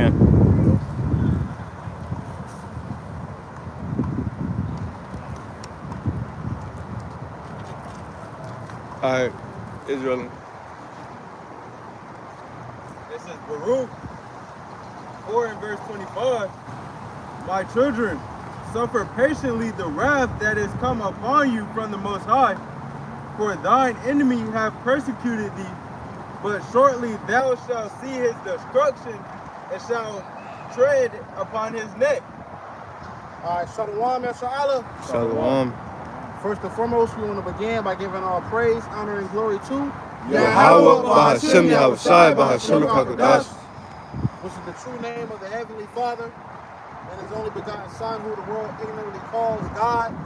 can. All right, Israel. This is Baruch 4 and verse 25. My children, suffer patiently the wrath that is come upon you from the Most High, for thine enemy have persecuted thee, but shortly thou shalt see his destruction and shalt tread upon his neck. All right, Shalom, Yashala. Shalom. First and foremost, we want to begin by giving all praise, honor, and glory to Yahawah, BAHASHAM, YAHAWASHI, BAHASHAM, QADASH. Which is the true name of the Heavenly Father and His only begotten Son, who the world ignorantly calls God,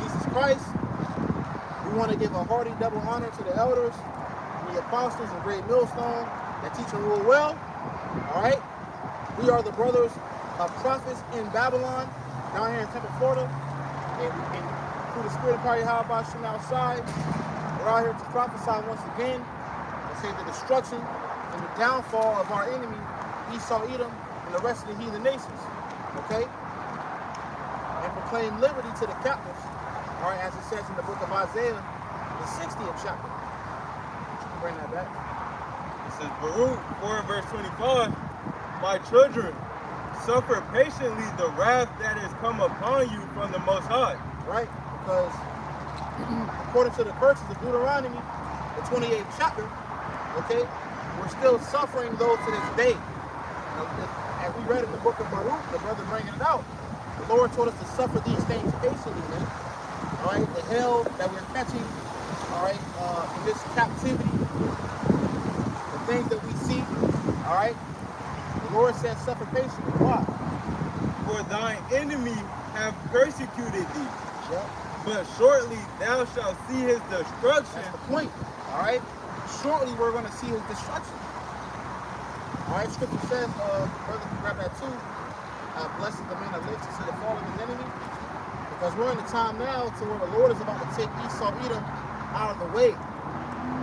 Jesus Christ. We want to give a hearty double honor to the elders, the apostles, and great millstone that teach and rule well. All right? We are the brothers of prophets in Babylon, down here in Tampa, Florida. And through the spirit of YAHAWAH outside, we're out here to prophesy once again and say the destruction and the downfall of our enemy, Esau, Edom, and the rest of the heathen nations. Okay? And proclaim liberty to the captives. All right, as it says in the book of Isaiah, the 60th chapter. You can bring that back. This is Baruch 4 and verse 25. My children, suffer patiently the wrath that is come upon you from the Most High. Right? Because according to the curses of Deuteronomy, the 28th chapter, okay, we're still suffering those to this day. As we read in the book of Baruch, the brother bringing it out, the Lord told us to suffer these things patiently, man. All right, the hell that we're catching, all right, in this captivity, the things that we see, all right, the Lord says suffer patiently. Why? For thine enemy have persecuted thee, Yep. but shortly thou shalt see his destruction. That's the point, all right? Shortly we're going to see his destruction. All right, scripture says, brother, can grab that too. Blessed is the man that lives to see the fall of his enemy. Because we're in the time now to where the Lord is about to take Esau, Edom out of the way.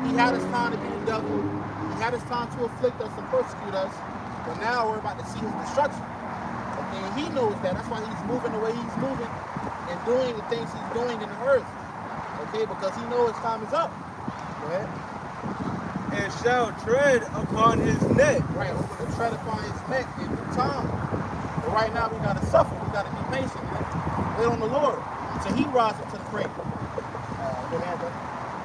He had his time to be the devil. He had his time to afflict us and persecute us. But now we're about to see his destruction. Okay, and he knows that. That's why he's moving the way he's moving and doing the things he's doing in the earth. Okay, because he knows his time is up. Go ahead. And shall tread upon his neck. Right, we're going to tread upon his neck in due time. But right now we got to suffer. We got to be patient, man. Wait on the Lord until he rises to the plate. Go ahead, brother.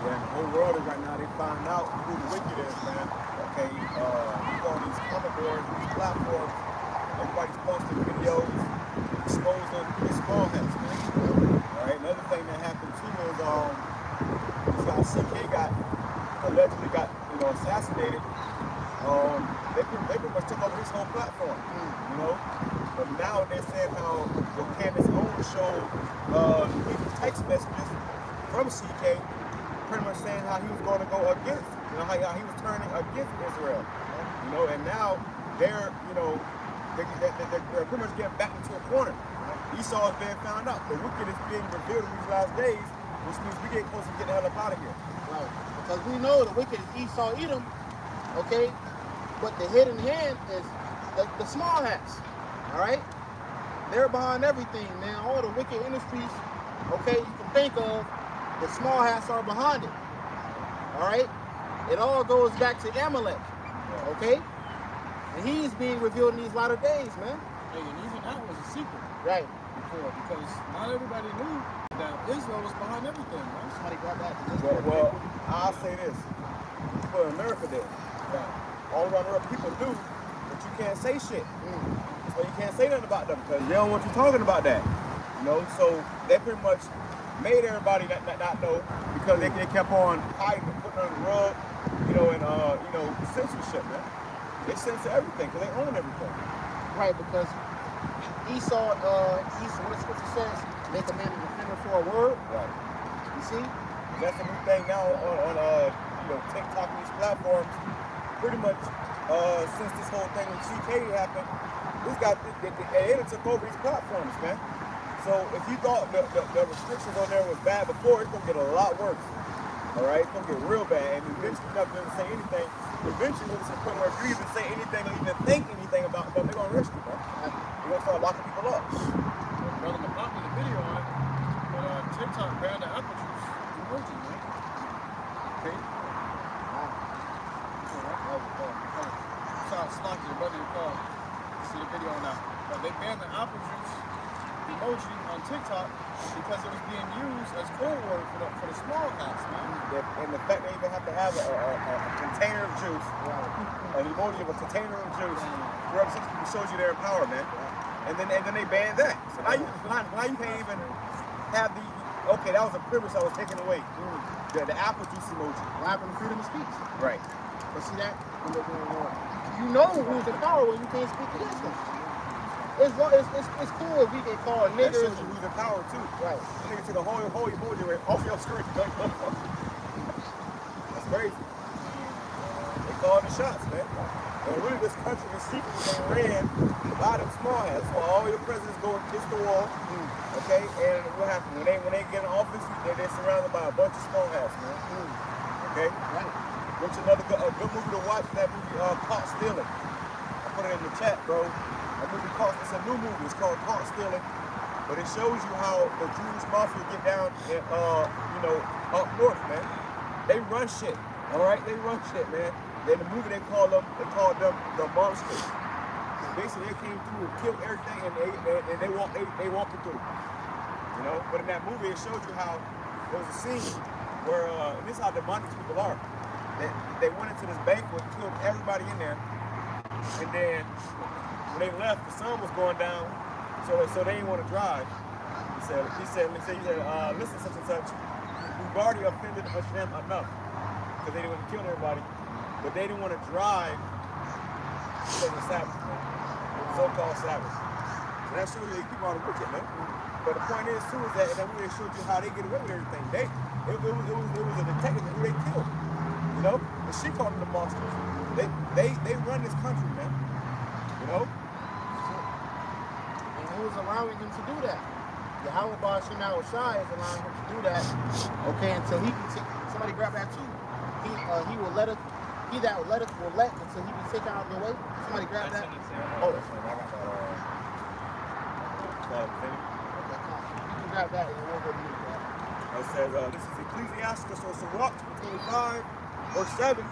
Yeah, the whole world is right now, they find out who the wicked is, man. Okay, you go on these cover boards, these platforms, everybody's posting videos, exposing the small hats, man. All right, another thing that happened too is this guy CK allegedly got assassinated. They pretty much took over his whole platform, you know. But now they're saying how Candace Owens showed text messages from CK, pretty much saying how he was going to go against, how he was turning against Israel, you know. And now they're pretty much getting back into a corner. Esau is being found out. The wicked is being revealed in these last days, which means we get closer to getting the hell up out of here. Right. Because we know the wicked is Esau, Edom, okay? But the hidden hand is the small hats, all right? They're behind everything, man. All the wicked industries, okay, you can think of, the small hats are behind it, all right? It all goes back to Amalek, okay? And he's being revealed in these latter days, man. Hey, and even that was a secret. Right. Before, because not everybody knew that Israel was behind everything, right? Somebody got that. Well, I'll say this. For America did. All around the world, people do, but you can't say shit. So you can't say nothing about them because they don't want you talking about that. You know, so they pretty much made everybody not know because they kept on hiding and putting on the rug, and censorship, man. They censor everything because they own everything. Right, because Esau, what the scripture says, make a man a defender for a word. Right. You see? That's a new thing now on TikTok and these platforms. Pretty much since this whole thing with CK happened, they took over these platforms, man. So if you thought the restrictions on there was bad before, it's gonna get a lot worse. All right, it's gonna get real bad, and eventually you're not gonna say anything. eventually we'll get to the point where if you even say anything or even think anything about them, they're gonna arrest you, man. They're gonna start locking people up. Brother Mapop did a video on it, but TikTok banned the apple juice emoji, man. Okay. Sorry, Slocky, your brother, your call. See the video on that. But they banned the apple juice emoji on TikTok because it was being used as code word for the small hats, man. And the fact they even have to have a container of juice, an emoji of a container of juice, represents people, shows you their power, man. And then they banned that. So now you can't even have the, okay, that was a privilege I was taken away. The apple juice emoji. What happened to freedom of speech? Right. But see that? You know who's in power when you can't speak against them. It's cool if we can call That niggers. shows you who's in power too. Right. You nigga took a whole emoji right off your screen. That's crazy. They called the shots, man. And really this country is secretly being ran by them small hats. So all your presidents go against the wall. Okay, and what happened? When they get in office, they're surrounded by a bunch of small hats, man. Okay? Right. Which a good movie to watch, that movie Caught Stealing. I put it in the chat, bro. That movie it's a new movie, it's called Caught Stealing. But it shows you how the Jewish mafia get down in, up north, man. They run shit, all right? They run shit, man. In the movie they called them the monsters. Basically they came through and killed everything and they walked it through. You know? But in that movie it showed you how there was a scene where and this is how demonic people are. They went into this banquet, killed everybody in there, and then when they left, the sun was going down, so they didn't want to drive. He said, listen, such and such, we've already offended Hashem enough, because they didn't want to kill everybody, but they didn't want to drive because of Sabbath, so-called Sabbath. So that shows you people are wicked, man. But the point is too is that and then we showed you how they get away with everything. It was a detective who they killed. You know? And she called them the monsters. They run this country, man. You know? And who's allowing him to do that? YAHAWAH is allowing him to do that. Okay, until he can take, somebody grab that too. He will let us, he that will let us will let until he can take out of the way. Somebody grab that. Oh, that's right. I got that. You can grab that and it won't go to me. It says, this is Ecclesiastes, so Sirach 25, verse 7.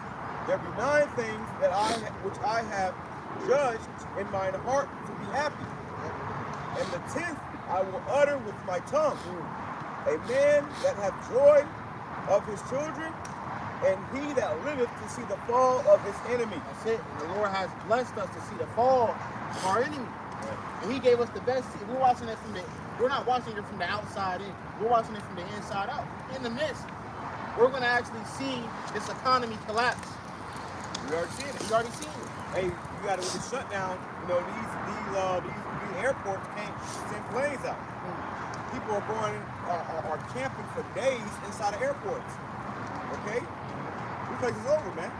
There be 9 things which I have judged in mine heart to be happy. And the 10th I will utter with my tongue. A man that hath joy of his children, and he that liveth to see the fall of his enemy. That's it. And the Lord has blessed us to see the fall of our enemy. And he gave us the best. We're watching it we're not watching it from the outside in. We're watching it from the inside out. In the midst, we're going to actually see this economy collapse. We already seen it. We already seen it. Hey, you got to shut down. You know, these airports can't send planes out. People are camping for days inside of airports. Okay? This place is over, man.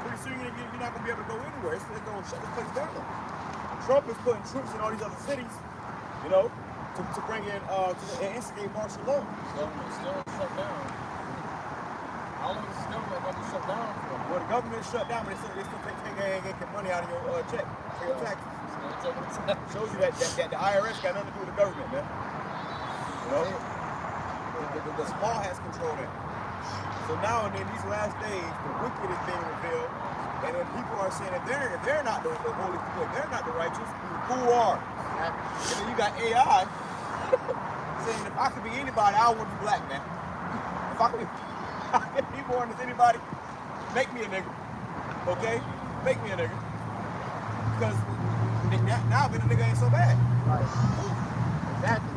Pretty soon you're not going to be able to go anywhere. It's going to shut this place down. Trump is putting troops in all these other cities, you know, to bring in, to instigate martial law. Government still shut down. How long is this government going to be shut down for? Well, the government is shut down, but they still take money out of your check, for your taxes. Shows you that the IRS got nothing to do with the government, man. You know? The small has control that. So now in these last days, the wicked is being revealed, and then people are saying if they're not the holy people, if they're not the righteous, who are? And then you got AI saying if I could be anybody, I want to be black, man. If I could be born as anybody, make me a nigga. Okay? Make me a nigga. Because now being a nigga ain't so bad. Right. Exactly.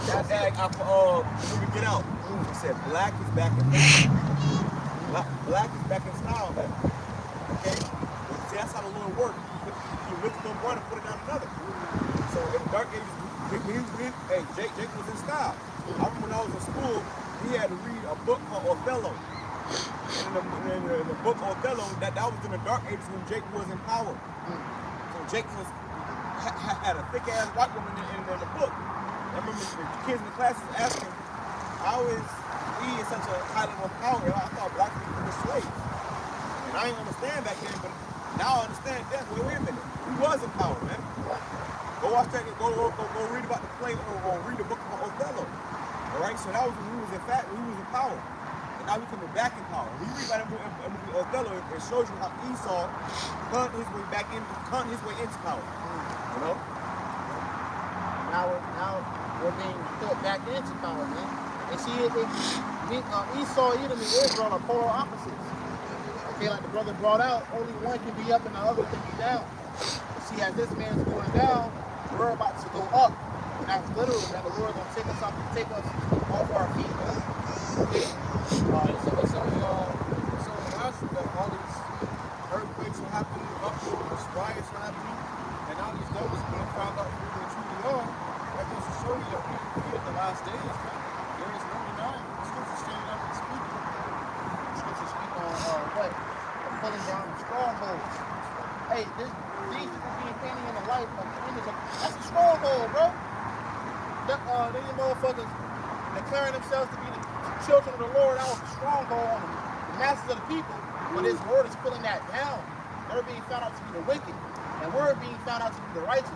That's when we get out. He said black is back in black is back in style, man. Okay? See, that's how the Lord works. You lift up one and put it down another. So in the dark ages, hey, Jake was in style. I remember when I was in school, he had to read a book called Othello. And in the book Othello, that was in the dark ages when Jake was in power. So Jake had a thick ass white woman in the book. I remember the kids in the classes asking, how is he in such a high level of power? I thought black people were slaves. And I didn't understand back then, but now I understand that. Wait a minute. He was in power, man. Go watch that. Go read about the play or read the book of Othello. All right. So that was when he was in power, and now he's coming back in power. When you read about the movie Othello, it shows you how Esau hunt his way into power. You know. Now we're being put back into power, man. And see, Esau, Edom, and Israel are polar opposites. Okay, like the brother brought out, only one can be up and the other can be down. See, as this man's going down, we're about to go up. And that's literally that the Lord gonna take us off our feet. Okay? So as all these earthquakes are happening, upwards, riots are happening, and now these devils are being found out who they truly are, that goes to show you that we are the last days, man. There is no denying. The scripture standing up and speaking. The scripture speak on what? Pulling down the strongholds. Hey, these people being painted in the light of the image of, that's a stronghold, bro. These motherfuckers declaring themselves to be the children of the Lord. That was a stronghold on the masses of the people. But his word is pulling that down. They're being found out to be the wicked, and we're being found out to be the righteous.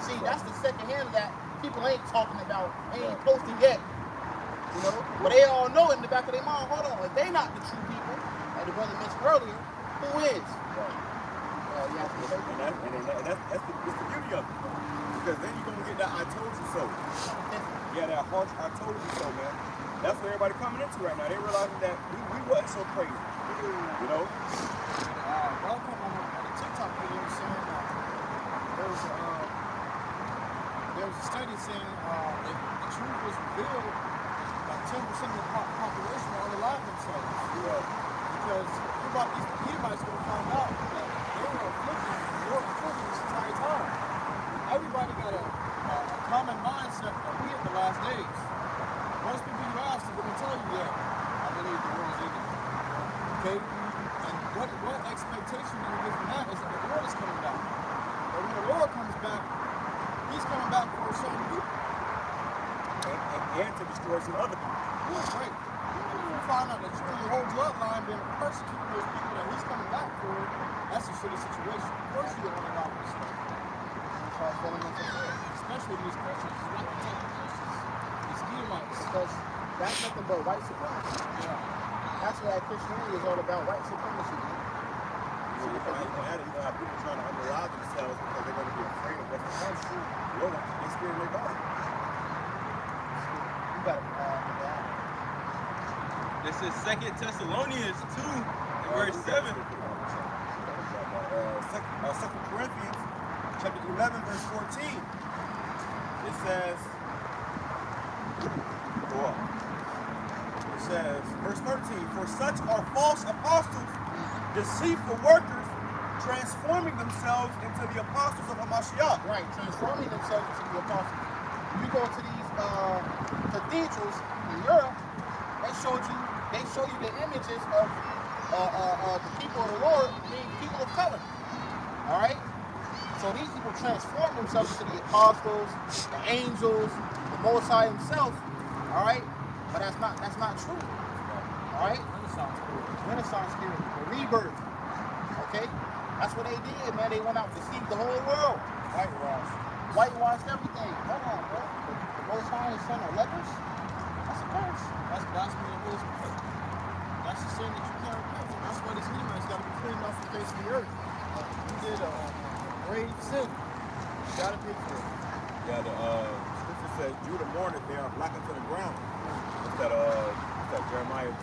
See, that's the second hand of that. People ain't talking about, they ain't posting yet. You know? But they all know in the back of their mind, hold on, if they not the true people, like the brother mentioned earlier, who is? That's the beauty of it. Because then you're going to get that I told you so. Yeah, that harsh I told you so, man. That's what everybody coming into right now. They realizing that we wasn't so crazy. You know? Welcome on the TikTok video saying there was a study saying if the truth was revealed, like 10% of the population will unalive themselves. Yeah. Because everybody's going to find out that they were afflicted this entire time. Everybody got a common mindset that we in the last days. Most people you ask are going to tell you, yeah, I believe the world's ending. Okay? And what expectation do you get from that is that the Lord is coming back. But when the Lord comes back, he's coming back for a certain people. And to destroy some other people. That's right. If you find out that you and your whole bloodline been persecuting those people that he's coming back for, that's a shitty situation. Of course you don't want to allow this stuff. Especially these Christians, it's not protecting Christians. It's Edomites. Because that's nothing but white supremacy. Yeah. That's what Christianity is all about, white supremacy. Man. So you're going to have people trying to unalive themselves because they're going to be afraid of what's the truth. You don't want to get spirit in their body. You got to This is 2 Thessalonians 2, verse 7. 2 Corinthians chapter 11, verse 14. It says, go up. It says, verse 13, for such are false apostles, deceitful workers, transforming themselves into the apostles of Hamashiach. Right, transforming themselves into the apostles. You go to these cathedrals in Europe, they show you the images of the people of the Lord being people of color. All right? So these people transform themselves into the apostles, the angels, the Most High himself. All right? But that's not true. All right? Renaissance period, the rebirth. Okay? That's what they did, man. They went out to deceive the whole world. Whitewashed everything. Hold on, bro. The Most High is son of lepers? That's a curse. That's blasphemy of His Spirit. That's the sin that you can't repent from. That's why this Edomites got to be cleaned off the face of the earth. You did a grave sin. You got to pay for it. Yeah, the scripture says, Judah mourneth, they are black unto the ground. It's that Jeremiah 2.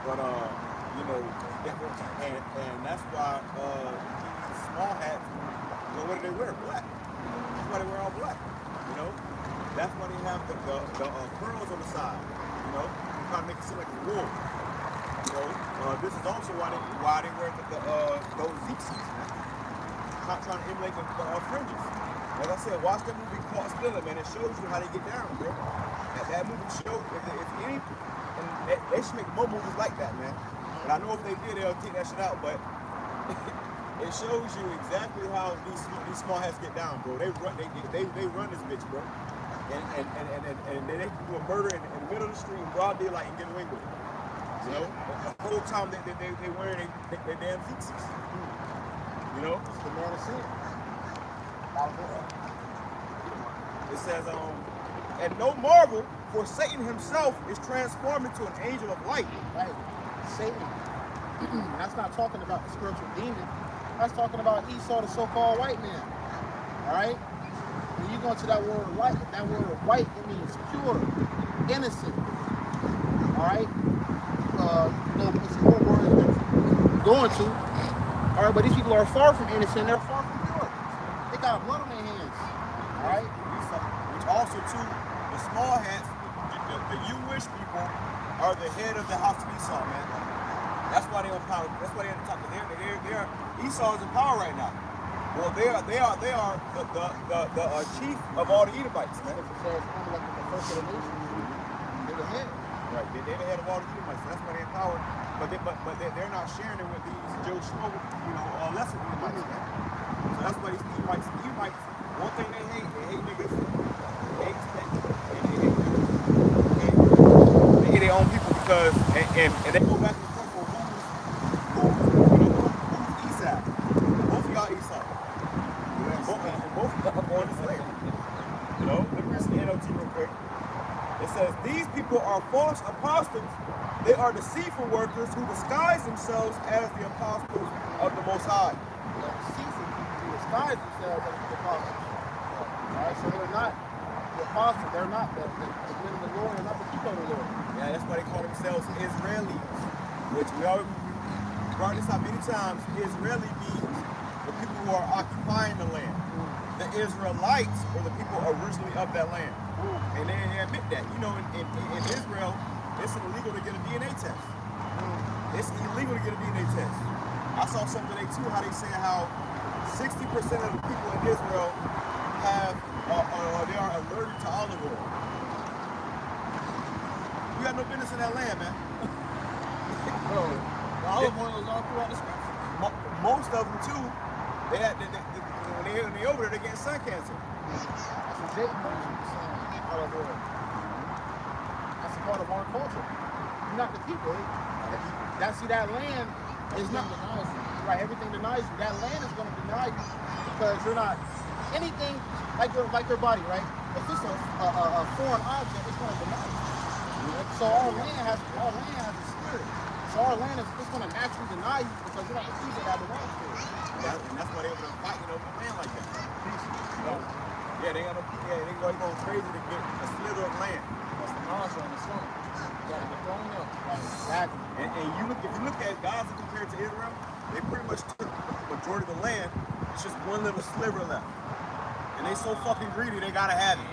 But, you know, and that's why these small hats, you know, what do they wear? Black. That's why they wear all black, you know? That's why they have the curls on the side, you know? They try to make it seem like a wool. You know, this is also why they wear those zipsies, man. Not trying to emulate the fringes. Like I said, watch that movie Caught Stealing, man. It shows you how they get down, bro. That movie shows, if any, and they should make more movies like that, man. And I know if they did, they'll take that shit out, but it shows you exactly how these small hats get down, bro. They run this bitch, bro. and then they can do a murder in the middle of the street in broad daylight and get away with it. You know, the whole time they wearing their damn zootsies. You know, It's the man of sin. it says, and no marvel, for Satan himself is transformed into an angel of light. Right. Satan. That's not talking about the spiritual demon. That's talking about Esau, the so-called white man. All right? When you go into that word light, that word white, it means pure, innocent. All right? You know, it's more words we're going to. All right, but these people are far from innocent. They're far from pure. They got blood on their hands. All right? Which also, too, the small hats, the Jewish people are the head of the house of Esau, man. That's why they're on power. That's why they're at the top. They're Esau is in power right now. Well, they are the chief of all the Edomites, man. It says, I'm like the first of the nation. They're the head. Right, they're the head of all the Edomites. So that's why they're in power. But they're not sharing it with these Joe Schmo, lesser Edomites, man. So that's why these Edomites, one thing they hate niggas. They hate their own people because, and they go back and forth for who's east side. Both of y'all east side. Both of y'all are going to slavery. You know, let me read the NLT real quick. It says, these people are false apostles. They are deceitful workers who disguise themselves as the apostles of the Most High. Deceitful people who disguise themselves as the apostles. All right, so they're not the apostles. They're not the men of the Lord. They're not the people of the Lord. Yeah, that's why they call themselves Israelis, which we already brought this up many times. Israeli means the people who are occupying the land. The Israelites were the people originally of that land. And they admit that. You know, in Israel, it's illegal to get a DNA test. It's illegal to get a DNA test. I saw something today too, how they say how 60% of the people in Israel they are allergic to olive oil. You got no business in that land, man. Bro, the olive oil is all throughout the scripture. Most of them too, when they over there, they get sun cancer. That's what Jacob was saying. Olive oil. That's a part of our culture. You're not the people. See, that land is not denies you. Right, everything denies you. That land is going to deny you because you're not anything like your body, right? If it's a foreign object, it's going to deny you. So our land has a spirit. So our land is going to naturally deny you because you're not the people that belong to it. And that's why they're fighting over the land like that. You know? Yeah, they got no people. Yeah, they going crazy to get a slither of land. That's the monster on the sun. You gotta get thrown up. Exactly. And if you look at Gaza compared to Israel, they pretty much took the majority of the land. It's just one little sliver left. And they so fucking greedy, they gotta have it.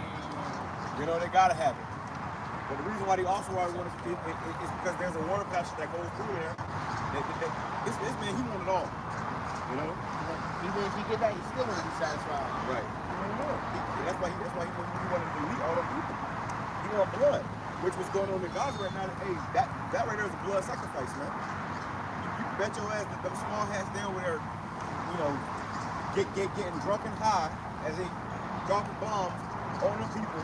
You know, they gotta have it. But the reason why they also want it is because there's a water passage that goes through there. This man, he want it all. You know? Even if he get that, he still won't be satisfied. Right. That's why he wanted to delete all the people. He want blood, which was going on in Gaza right now. Hey, that right there is a blood sacrifice, man. You bet your ass that them small hats there over there, you know, getting drunk and high as they dropping bombs on the people,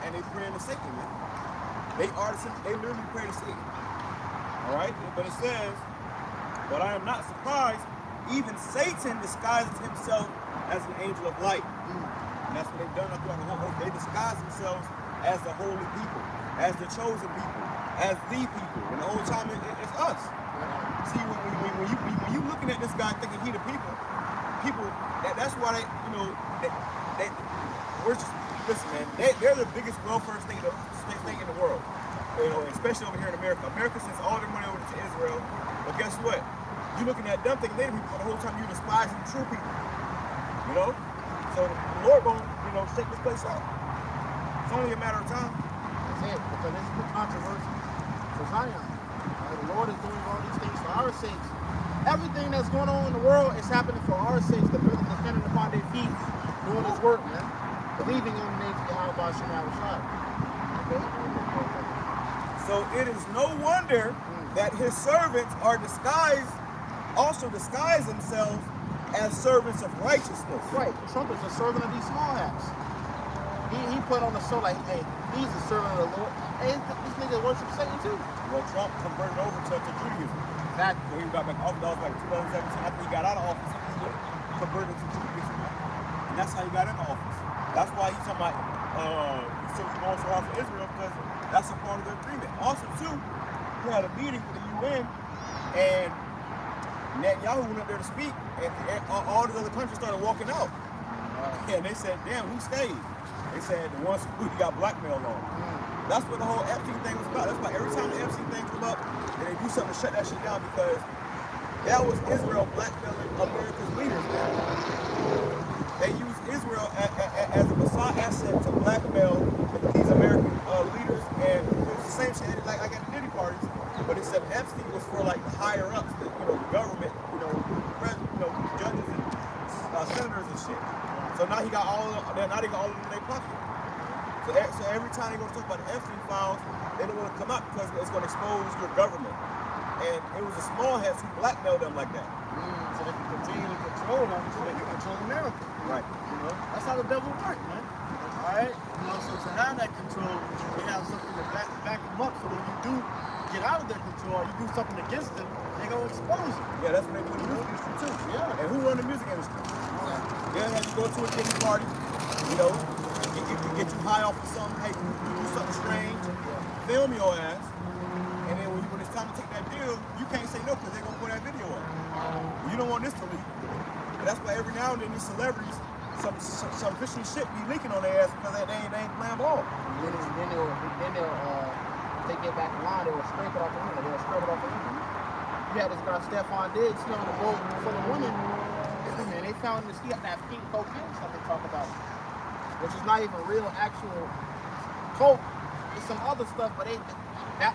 and they praying to Satan, man. They literally pray to Satan. All right, but it says, but I am not surprised. Even Satan disguises himself as an angel of light. And that's what they've done throughout the whole earth. They disguise themselves as the holy people, as the chosen people, as the people. And the whole time it's us. See, when you looking at this guy thinking he the people, that's why we're just, listen, man, they're the biggest welfare state in the world. You know, especially over here in America. America sends all their money over to Israel, but guess what? You looking at them thinking they're the people, the whole time you despising the true people. You know? So the Lord gonna, shake this place up. It's only a matter of time. That's it, because this is the controversy for Zion. The Lord is doing all these things for our sakes. Everything that's going on in the world is happening for our sakes. The brothers are standing upon their feet, doing His work, man. Believing on the name of YAHAWAH, BAHASHAM, YAHAWASHI. Okay? So it is no wonder that His servants are also disguise themselves as servants of righteousness. Right. Trump is a servant of these small hats. He put on the show like, hey, he's a servant of the Lord. Hey, this nigga worships Satan too. Well, Trump converted over to Judaism. Exactly. So he got back off. That was like 2017. After he got out of office, he converted to Judaism. And that's how he got into office. That's why he's talking about he's still going so hard for Israel, because that's a part of the agreement. Also, too, he had a meeting with the UN, and Netanyahu went up there to speak, and all the other countries started walking out. And they said, damn, who stayed? They said the ones who got blackmailed on. That's what the whole Epstein thing was about. That's why every time the Epstein thing come up, and they do something to shut that shit down, because that was Israel blackmailing America's leaders, man. They used Israel as a facade asset to blackmail these American leaders, and it was the same shit like at the Diddy parties, but except Epstein was for like the higher ups, the government, judges and senators and shit. So now he got all of them in their pocket. So every time they go to talk about the Epstein files, they don't want to come out because it's going to expose your government. And it was the small heads who blackmailed them like that. So they can continue to control them, so they can control America. Right. That's how the devil works, man. All right? So to have that control, they have something to back them up. So when you do get out of their control, you do something against them, they're going to expose you. Yeah, that's what they do in the music industry too. Yeah. And who run the music industry? They'll have you go to a Diddy party, get you high off of something, hey, you do something strange, film your ass, and then when it's time to take that deal, you can't say no because they're going to put that video up. You don't want this to leak. But that's why every now and then these celebrities, some fishy shit be leaking on their ass because they ain't playing ball. Then they'll if they get back in line, they'll scrape it off the women. They'll scrape it off the women. You had this guy, Stephon Diggs, he on the boat full of women, and they found this, he got that pink cocaine stuff they talk about, which is not even real, actual coke. It's some other stuff, but that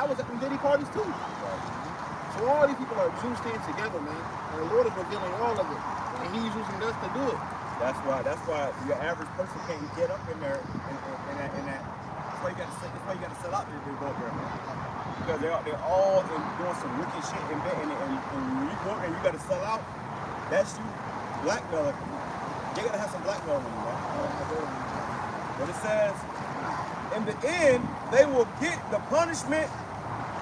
was at the Diddy parties too. So all these people are juiced in together, man. And the Lord is revealing all of it, and He's using us to do it. That's why your average person can't get up in there and that. That's why you got to sell out there, go up there, man. Because they're all doing some wicked shit, and when you go there, you got to sell out. That's you blackmailing. You got to have some blackmail on you, man. But it says, in the end, they will get the punishment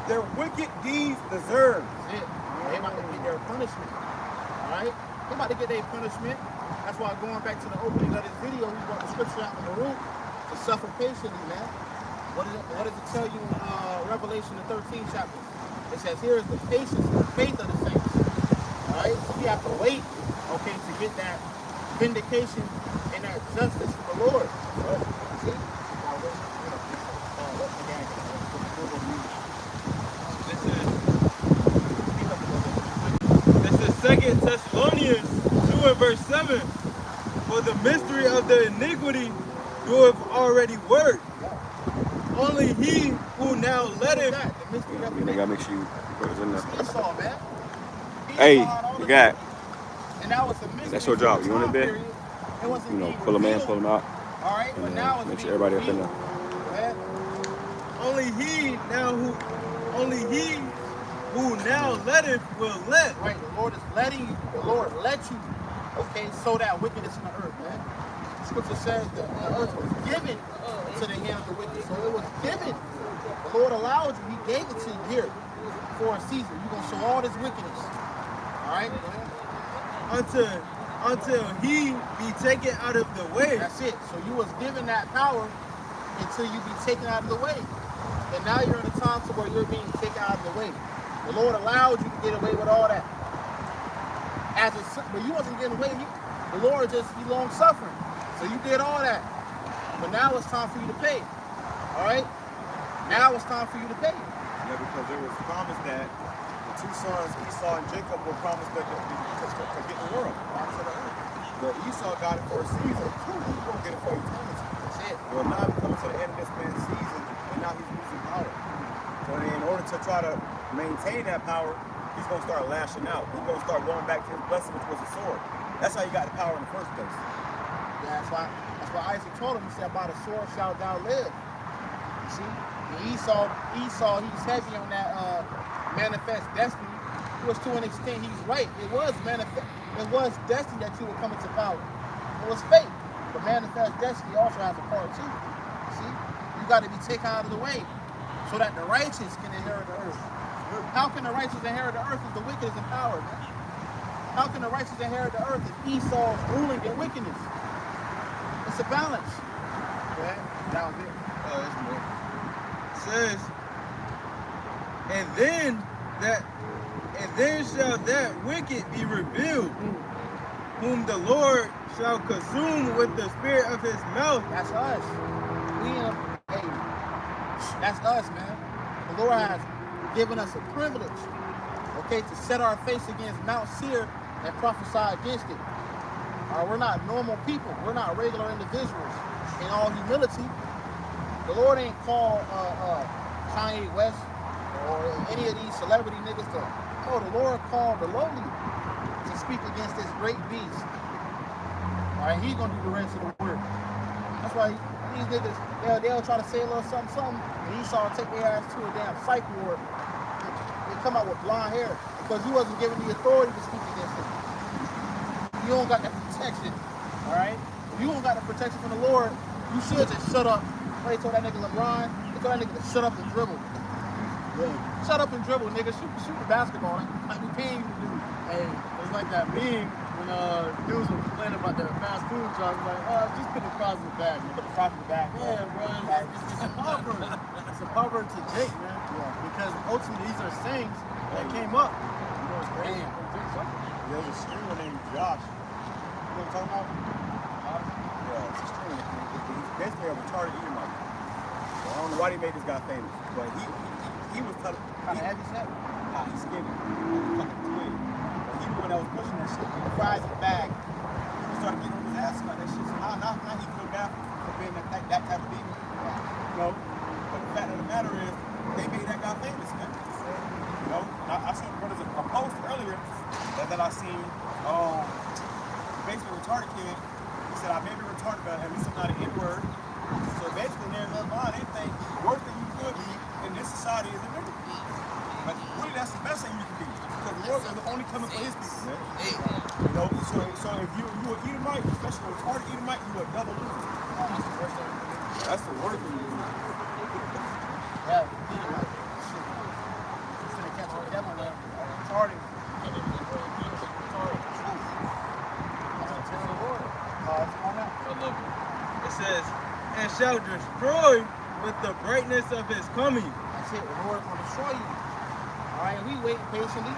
their wicked deeds deserve. That's it. They about to get their punishment. All right? They about to get their punishment. That's why going back to the opening of this video, we brought the scripture out in the root to suffer patiently, man. What does it tell you in Revelation, the 13th chapter? It says, here is the patience and the faith of the saints. All right? So we have to wait, okay, to get that vindication and that justice from the Lord. See? This is 2 Thessalonians 2 and verse 7. For the mystery of the iniquity doeth already work. Only he who now letteth. They gotta make sure you put it in there. Esau, man. Hey, you got. And that was the mystery. That's your job. You want it there? Pull them in, pull them out. All right, but now make sure everybody up in there. Only he who now letteth will let. Right, the Lord is letting you. The Lord let you, okay, sow that wickedness in the earth, man. The scripture says that the earth was given to the hand of the wicked. So it was given. The Lord allowed you. He gave it to you here for a season. You're going to sow all this wickedness. All right? Until he be taken out of the way. That's it. So you was given that power until you be taken out of the way. And now you're in a time to where you're being taken out of the way. The Lord allowed you to get away with all that. But you wasn't getting away. The Lord he long suffering. So you did all that. But now it's time for you to pay. All right? Now it's time for you to pay. Yeah, because there was promised that the two sons, Esau and Jacob, were promised to get the world. But Esau got it for a season. He's going to get it for eternity. That's it. Well, now we're coming to the end of this man's season, and now he's losing power. So in order to try to maintain that power, he's going to start lashing out. He's going to start going back to his blessing, which was a sword. That's how he got the power in the first place. Yeah, that's why Isaac told him, he said, by the sword shalt thou live. You see? And Esau, he's heavy on that manifest destiny, which to an extent he's right. It was manifest. It was destiny that you would come into power. It was fate. But manifest destiny also has a part too. See, you got to be taken out of the way so that the righteous can inherit the earth. How can the righteous inherit the earth if the wicked is in power, man? How can the righteous inherit the earth if Esau's ruling in wickedness? It's a balance. Go ahead. Down there. Oh, that's more. It says, and then shall that wicked be revealed, whom the Lord shall consume with the spirit of his mouth. That's us. Hey, that's us, man. The Lord has given us a privilege, okay, to set our face against Mount Seir and prophesy against it. We're not normal people. We're not regular individuals. In all humility, the Lord ain't called Kanye West or any of these celebrity niggas to. No, the Lord called the lowly to speak against this great beast. All right, he's gonna do the rest of the work. That's why these niggas, they'll try to say a little something, and Esau take their ass to a damn psych ward. They come out with blonde hair because you wasn't given the authority to speak against it. You don't got that protection, all right? If you don't got the protection from the Lord, you should just shut up. They told that nigga LeBron, they told that nigga to shut up and dribble. Yeah. Shut up and dribble, nigga. Shoot the basketball like we paying you to do. Hey, it's like that meme when dudes were complaining about the fast food truck. Like, just put the fries in the bag. Put the fries in the bag. Yeah, bro. It's empowering. It's empowering to Jake, man. Yeah. Because ultimately these are sayings that came up. You know what's crazy? There's a streamer named Josh. You know what I'm talking about? Yeah, it's a streamer. He's basically a retarded Edomite. So I don't know why they made this guy famous, but he was telling. Kind of heavy set. Nah, he's skinny. He's fucking twin. But he was the one that was pushing that shit. The fries in the bag. He started getting on his ass about that shit. So now he feel bad for being that type of demon. You know? But the fact of the matter is, they made that guy famous, man. You know? I seen brothers a post earlier that I seen. Basically, a retarded kid. He said, I may be retarded, but at least I'm not an N-word. So basically, there's that line. They think the worst thing you could be in this society is a nigga. But really, that's the best thing you can be. Because the Lord is only coming for his people, man. You know, so if you an Edomite, especially a retarded Edomite, you a double loser. That's the worst thing you do. Yeah, Edomite. He's gonna catch a devil there. Retarded. It says, and shall destroy with the brightness of his coming. That's it. The Lord will destroy you. All right, and we wait patiently.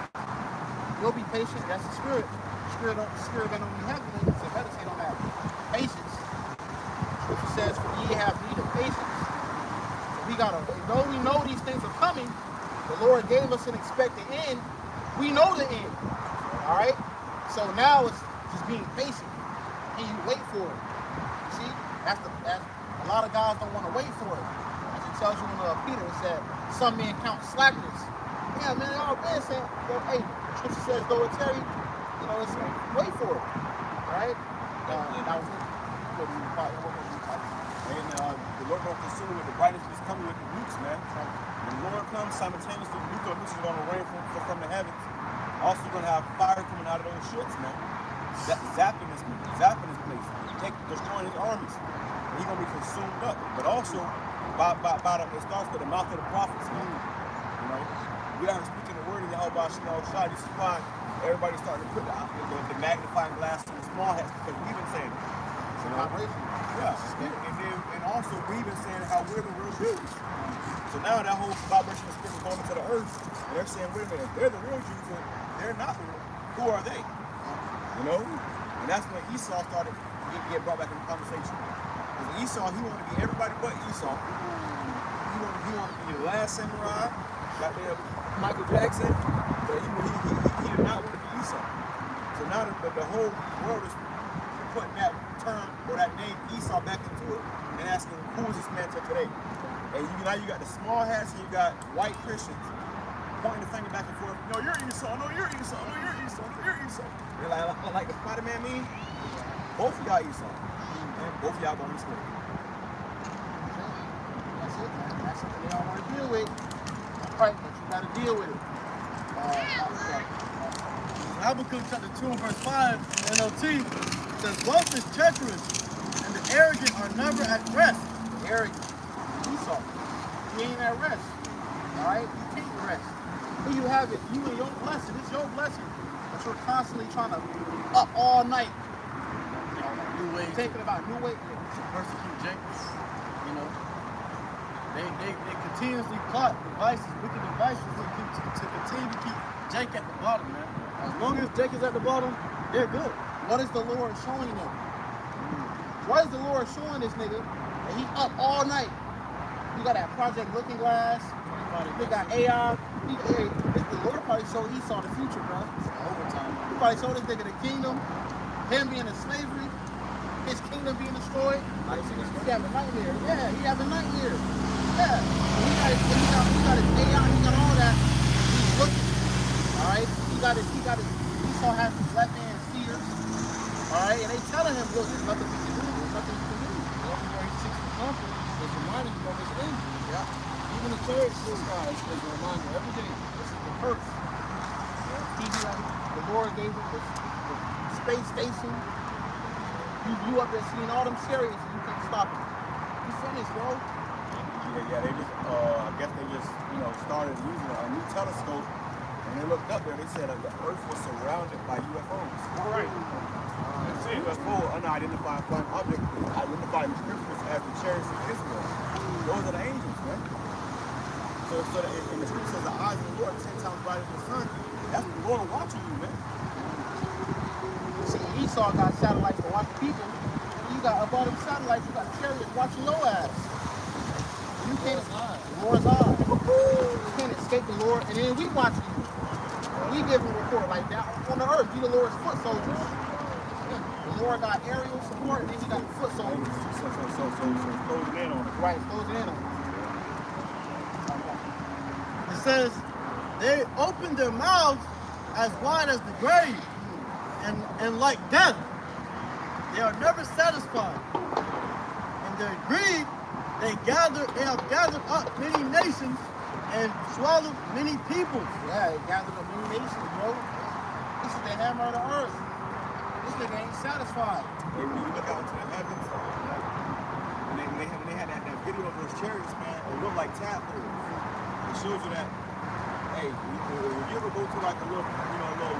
You'll be patient. That's the spirit. The spirit that only have you to meditate on that. Patience. Scripture says, for ye have need of patience. So we gotta, though we know these things are coming, the Lord gave us an expected end. We know the end. All right? So now it's just being patient. And you wait for it. You see? That's a lot of guys don't want to wait for it. As it tells you in Peter, it said, some men count slackness. Yeah, man, all been saying, well, hey, Scripture says, though it tarry, you know, it's wait for it. All right? That was it. And the Lord going to consume with the brightness is coming with the nukes, man. When the Lord comes simultaneously, nuclear nukes is going to rain from the heavens. Also, you're going to have fire coming out of those ships, man. Zapping this place, destroying his armies. And he's going to be consumed up. But also, it starts with the mouth of the prophets, man. You know, we are speaking the word of YAHAWASHI. This is why everybody's starting to put the magnifying glass to the small hats, because we've been saying it. You know? Yeah. And also, we've been saying how we're the real Jews. So now that whole vibration of spirit is going into the earth, and they're saying, wait a minute, they're the real Jews, and they're not the real. Who are they? You know? And that's when Esau started to get brought back in the conversation. Because Esau, he wanted to be everybody but Esau. He wanted to be the last samurai, got there Michael Jackson, but he did not want to be Esau. So now the whole world is putting that term or that name Esau back into it and asking, who is this man to today? And now you got the small hats and you got white Christians pointing the finger back and forth. No, you're Esau. No, you're Esau. No, you're Esau. No, you're Esau. They're like the Spider-Man meme. Both of y'all Esau. And both of y'all going to school. That's it, man. That's something they don't want to deal with. All right, but you got to deal with it. Habakkuk chapter 2 verse 5 NLT says, wealth is treacherous, and arrogant are never at rest. Arrogant. Esau. He ain't at rest. All right? You can't rest. Here you have it. You and your blessing. It's your blessing. But you're constantly trying to up all night. New ways. Taking about new weight. To persecute Jacob. You know. They continuously plot devices, wicked devices to continue to keep Jake at the bottom, man. As long as Jake is at the bottom, they're good. What is the Lord showing them? What is the Lord showing this nigga that he up all night? You got that Project Looking Glass. You got AI. The Lord probably showed Esau the future, bro. Overtime. He probably showed this nigga the kingdom, him being in slavery, his kingdom being destroyed. He having nightmares. Yeah, he having nightmares. Yeah. He got his AI, he got all that. He's looking. Alright? Esau has his left hand seers. Alright, and they telling him, look, there's nothing we can do, there's nothing we can do. The only way he seeks the comfort is reminding you of his end. Yeah. Even the church, this guy is a reminder every day. This is the curse. The Lord gave him the space station. You up there seeing all them chariots and you can't stop him. You finished, bro. Yeah, they just, I guess they just, started using a new telescope, and they looked up there, they said the Earth was surrounded by UFOs. All right. UFO, unidentified flying object, identified in the scriptures as the chariots of Israel. Those are the angels, man. So in the scripture says the eyes of the Lord are 10 times brighter than the sun. That's the Lord watching you, man. See, Esau got satellites to watch people. You got up all them satellites, you got chariots watching your ass. You can't, the Lord's eye. You can't escape the Lord, and then we watching you. We give him a report like that on the earth. You the Lord's foot soldiers. The Lord got aerial support, and then he got foot soldiers. So closing in on it. Right, closing in on it. It says, they opened their mouths as wide as the grave, and like death. They are never satisfied. In their greed, they have gathered up many nations and swallowed many peoples. Yeah, they gathered up many nations, bro. This is the hammer of the earth. This nigga ain't satisfied. When you look out into the heavens, when they had that video of those chariots, man, it looked like tadpoles. It shows you that, hey, when you ever go to like a little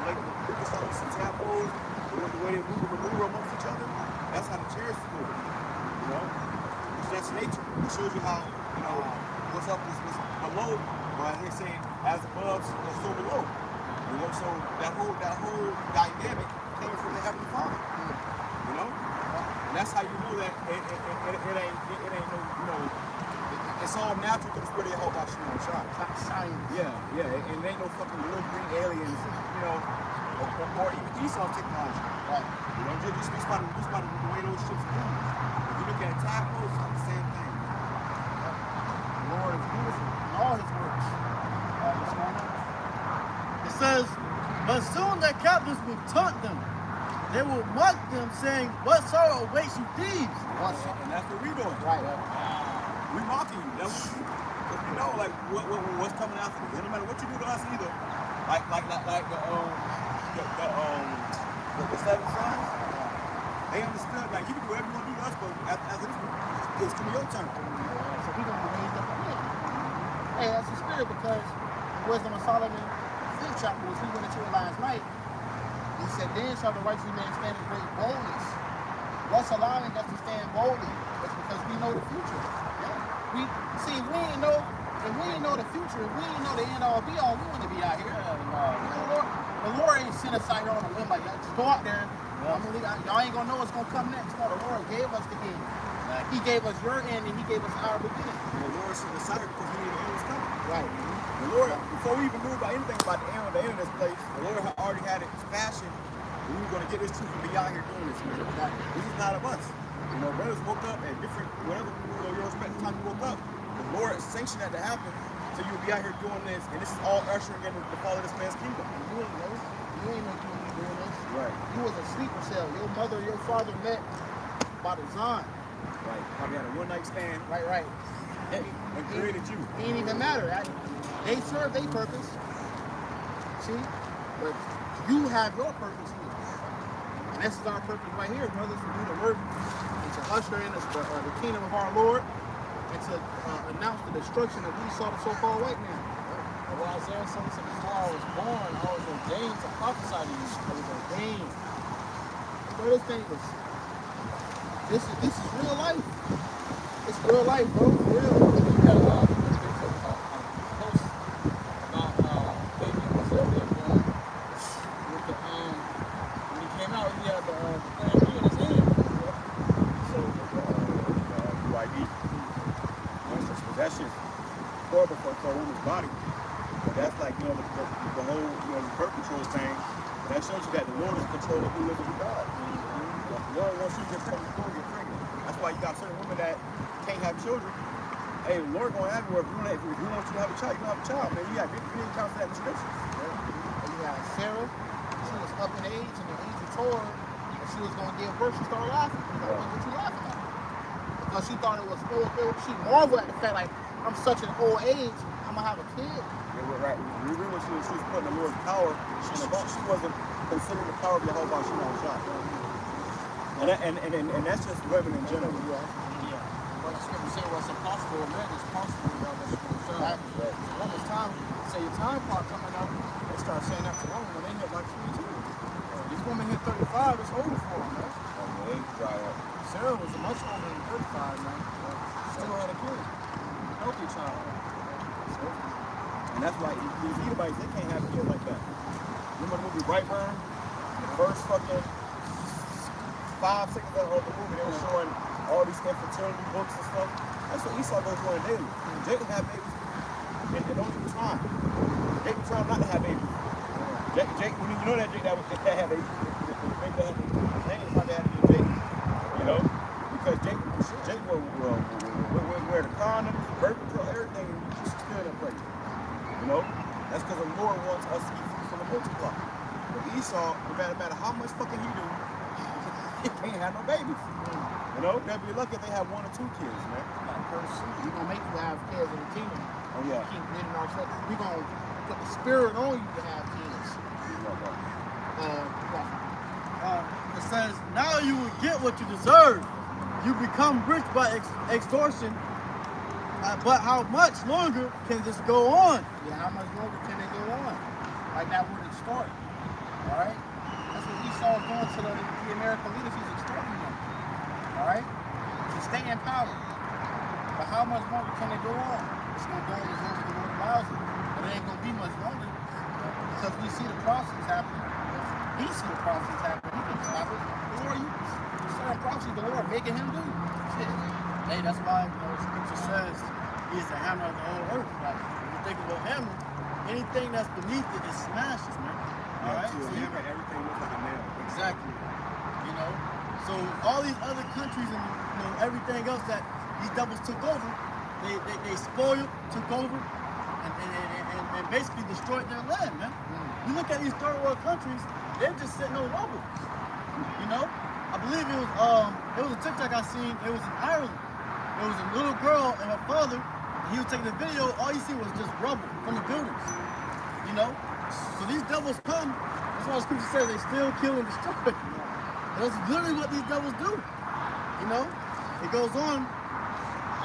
lake, you can start to see tadpoles, the way they maneuver amongst each other, that's how the chariots move, That's nature. It shows you how, what's up is below, or as they say, as above, so below. So that whole dynamic came from the Heavenly Father, And that's how you know that it ain't no, it's all natural to the spirit of YAHAWASHI on shot. Science. Yeah, and it ain't no fucking little green aliens, or even Esau technology. Right. Just by the way those ships move. If you look at tadpoles, it's like the same thing. The Lord is beautiful in all his works. It says, but soon their captors will taunt them. They will mock them, saying, what sorrow awaits you thieves? And that's what we're doing. Right. We mocking you. Because we know, like, what's coming after you. No matter what you do to us either. Like the 7 sons, they understood, like, you can do whatever you want to do to us, but after this, it's going to be your turn. So we're going to be raised up again. Hey, that's the spirit, because Wisdom of Solomon, 5th chapter, which we went into it last night, he said, then shall the righteous man stand in great boldness. What's allowing us to stand boldly? It's because we know the future. If we ain't know the future, if we ain't know the end all be all, we wouldn't be out here. The Lord ain't sent us out here on a limb like that. Just go out there. Y'all ain't gonna know what's gonna come next. No, the Lord gave us the end. He gave us your end and he gave us our beginning. And the Lord should decide because we knew the end was coming. Right. The Lord, before we even knew about anything about the end of this place, the Lord had already had it fashioned. We were gonna get this truth and be out here doing this, man. This is not of us. Brothers woke up at different, whatever, your respective time you woke up. The Lord sanctioned that to happen, so you'll be out here doing this, and this is all ushering in the fall of this man's kingdom. You ain't know you doing this. Right. You was a sleeper cell. Your mother, your father met by design. Right. Probably had a one-night stand. Right. And created you. It didn't even matter. They serve their purpose. See? But you have your purpose here. And this is our purpose right here, brothers, to do the work and to usher in the kingdom of our Lord and to announce the destruction of Esau, the so-called white man. Well, Isaiah said, before I was born, I was ordained to prophesy to you. I was ordained. Bro, this thing is, this is real life. It's real life, bro. For real. You got a post about baby was being born with the when he came out, he had the plan B in his hand. So UID. That shit's horrible for a woman's body. But that's like, you know, the whole, you know, the birth control thing. That shows you that the Lord is controlling who lives and who dies. The Lord wants you to get pregnant before you get pregnant. That's why you got certain women that can't have children. Hey, the Lord gonna have you. If you want you to have a child, you can have a child, man. You didn't count that in the scriptures. And you got Sarah. She was up in age, and the angel told her that she was gonna give birth. She started laughing. What you laughing at? Because she thought it was old. She marveled at the fact, like, I'm such an old age, I'm gonna have a kid. Yeah, we're right. We really she was putting the Lord's power. She wasn't considering the power of YAHAWASHI. And that's just women in general. Yeah. Well, the scripture says what's impossible with men is possible with God. That's what it's Right. When it's time, say your time clock coming up, they start saying that to women when they hit like 22. These women hit 35, it's over for them, man. They dry up. Sarah was much older than 35, man. Still had a kid. Healthy child. And that's why these Edomites, they can't have kids like that. Remember the movie Brightburn? The first fucking 5 seconds of the movie, they were showing all these infertility books and stuff. That's what Esau goes through on daily. Jacob had babies and don't even try. Jacob tried not to have babies. Jake, you know that Jake that had babies. The baby that had babies. His name is probably had to be Jake. You know? Because Jake will wear the condoms, birth control, everything, and you just still in place. You know? That's because the Lord wants us to be fruitful and multiply. But Esau, no matter how much fucking he do, he can't have no babies. You know? They'll be lucky if they have 1 or 2 kids, man. We're gonna make you have kids in the kingdom. Oh yeah. Keep breeding our children. We're gonna put the spirit on you to have kids. It says, now you will get what you deserve. You become rich by extortion. But how much longer can this go on? Yeah, how much longer can it go on? Like that word extort. Alright? That's what Esau is doing to the American leaders. He's extorting them. Alright? To stay in power. But how much longer can it go on? It's going to go on as long as the Lord allows it. But it ain't going to be much longer. Because we see the prophecies happening. He see the prophecies happening. He can stop it. The Lord, you certain prophecies the Lord making him do. Shit. Hey, that's why scripture says he's the hammer of the whole earth. Like, when you think of a hammer, anything that's beneath it is smashes, man. All right? To a hammer, everything looks like a nail. Exactly. You know? So all these other countries and everything else that these devils took over, they spoiled, took over, and basically destroyed their land, man. You look at these third world countries, they're just sitting on rubble. You know? I believe it was a TikTok I seen, it was in Ireland. There was a little girl and her father, and he was taking a video, all you see was just rubble from the buildings. You know? So these devils come, that's why the scripture says they still kill and destroy. That's literally what these devils do. You know? It goes on.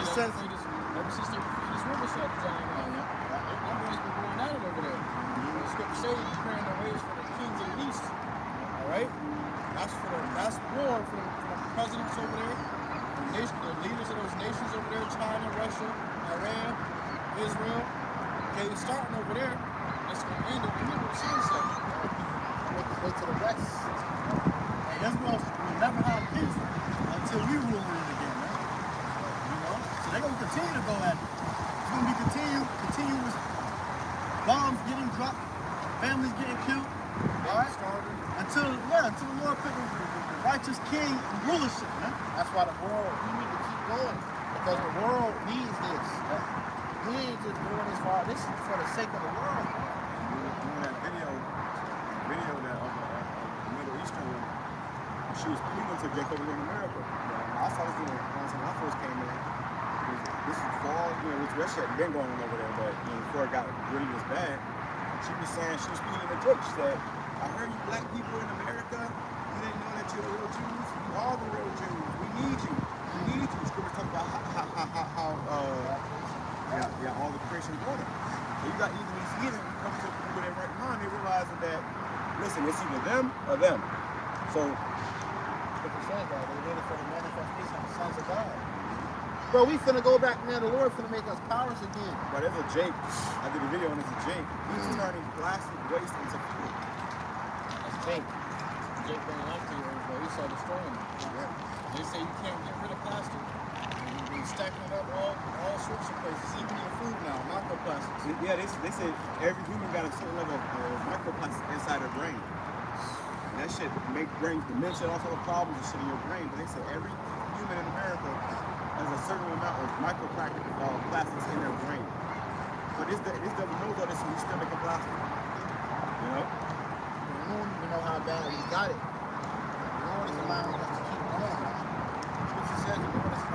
It says ever since they defeated this riverside design, them boys been going at it over there. The scripture says he's preparing the ways for the kings of the east. Alright? That's war for the presidents over there, the leaders of those nations over there, China, Russia, Iran, Israel. Okay, it's starting over there. It's going to end over here with the sunset. Go to the west. hey, that's why we'll never have peace until we rule it again, man. You know? So they're going to continue to go at it. It's going to be continuous bombs getting dropped, families getting killed. All right? Until the Lord put the righteous king and rulership, man. That's why the world, we need to keep going. Because the world needs this. We ain't just doing this this is for the sake of the world. Doing that video that of the Middle Eastern woman, she was pleading to Jacob in America. I saw this when I first came in. This is fall, which that shit had been going on over there, but before it got really this bad, she was saying, she was pleading to Jake. She said, I heard you black people in America, you didn't know that you're the real Jews. You are the real Jews. We need you. You need to. The scriptures talk about how all the creation order. So you got even these heathen who come to people with their right mind, they realizing that, listen, it's either them or them. So, Scripture says that they waited for the manifestation of the sons of God. Bro, we finna go back, man. The Lord finna make us powers again. but there's a Jake. I did a video on this Jake. He's turning plastic waste into fuel. That's Jake. Jake didn't like to, but he saw the storm. They say you can't get rid of plastic. You're stacking it up all sorts of places, even in food now, microplastics. Yeah, they say every human got a certain level of microplastic inside their brain. And that shit make brain dementia, all sort of problems and shit in your brain. But they say every human in America has a certain amount of microplastics in their brain. But this doesn't know that it's still making plastic. You know? We don't even know how bad we got it. The Lord is allowing us to keep going. Scripture says the Lord is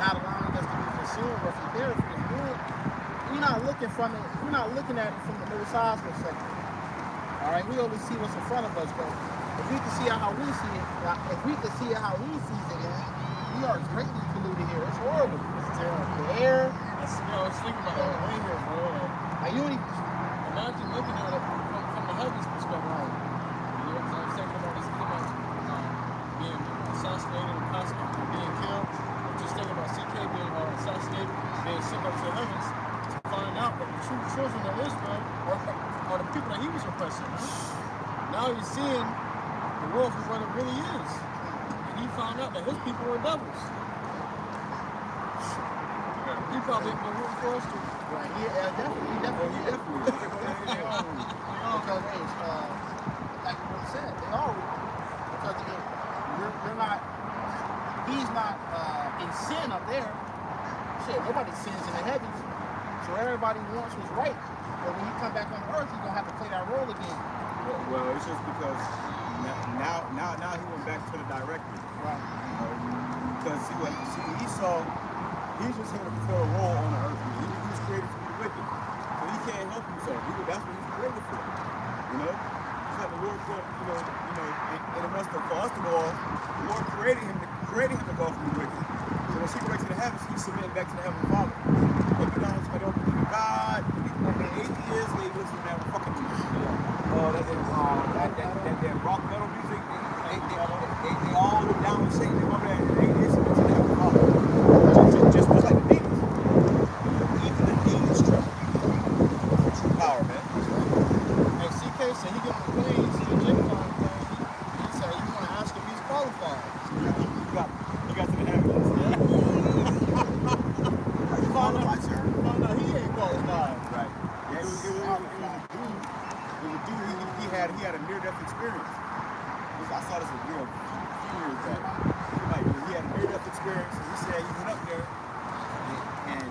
not allowing us to be consumed or for there. We're not looking from it. We're not looking at it from the Most High's perspective. All right, we only see what's in front of us, but if we can see it how we see it, if we can see it how he sees it, man, we are greatly polluted here. It's horrible. It's terrible. The air. I was thinking about that way here, bro. Like you only Imagine looking at it from the heavens perspective. You know, I was thinking about this kid being assassinated and constantly being killed. I'm just thinking about CK being assassinated, being sent up to the heavens to find out that the true children of Israel are the people that he was oppressing. Right? Now he's seeing the world for what it really is. And he found out that his people were devils. He probably been rooting for us too. right here, definitely. Definitely. Because it's like you said, they are because again, we're not. He's not in sin up there. Shit, nobody sins in the heavens, so everybody wants what's right. But when you come back on earth, he's gonna have to play that role again. Well, it's just because now he went back to the director. Right. You know, because see what Esau, he's just here to fulfill a role on the earth. He was created to be wicked, so he can't help himself. That's what he's created for. You know, just like the Lord put, in the midst of for us to go off, the Lord created him to go off and be wicked. So when she goes back to the heavens, he's submitting back to the Heavenly Father. If you don't believe in God, in 8 years they listen to that fucking music. That rock metal music, they all look down and shake. They over there and they listen to the Heavenly Father. Just like the demons. Even the demons tremble. True power, man. Hey, CK said he got the claims to the Jacob thing. He said you want to ask if he's qualified. You got to the evidence. Found out he ain't qualified. Right. Yeah, it was a dude. He had a near-death experience. I saw this a few years back. Like he had a near-death experience, and he said he went up there, and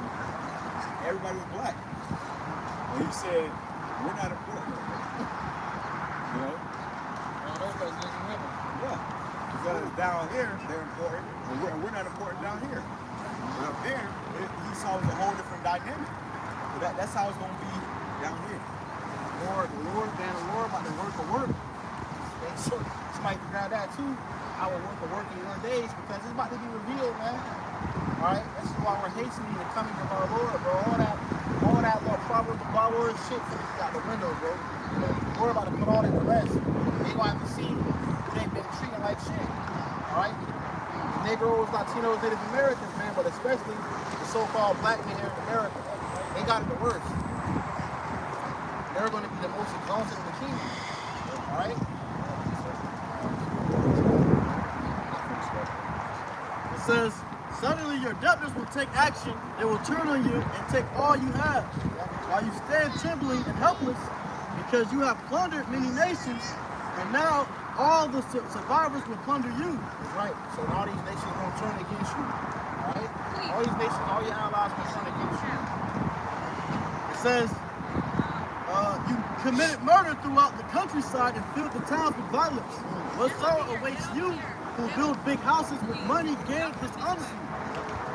everybody was black. And he said, "We're not important." You know? Everybody's in heaven. Yeah. Because down here, they're important, and we're not important down here. But up there, he saw it was a whole different dynamic. So that's how it's going to be down here. The Lord about to work a work. And so somebody can grab that too. I will work a work in your days because it's about to be revealed, man. Alright? This is why we're hastening the coming of our Lord, bro. All that little Proverbs shit out the window, bro. We're about to put all that to rest. They gonna have to see they've been treated like shit. Alright? Negroes, Latinos, Native Americans, man, but especially the so-called black men here in America. They got it the worst. They're going to be the most exalted in the kingdom. All right? It says, suddenly your debtors will take action. They will turn on you and take all you have. While you stand trembling and helpless, because you have plundered many nations, and now all the survivors will plunder you. That's right. So all these nations going to turn against you. All right? All these nations, all your allies will turn against you. It says, you committed murder throughout the countryside and filled the towns with violence. What sorrow awaits you who build big houses with money gained dishonestly?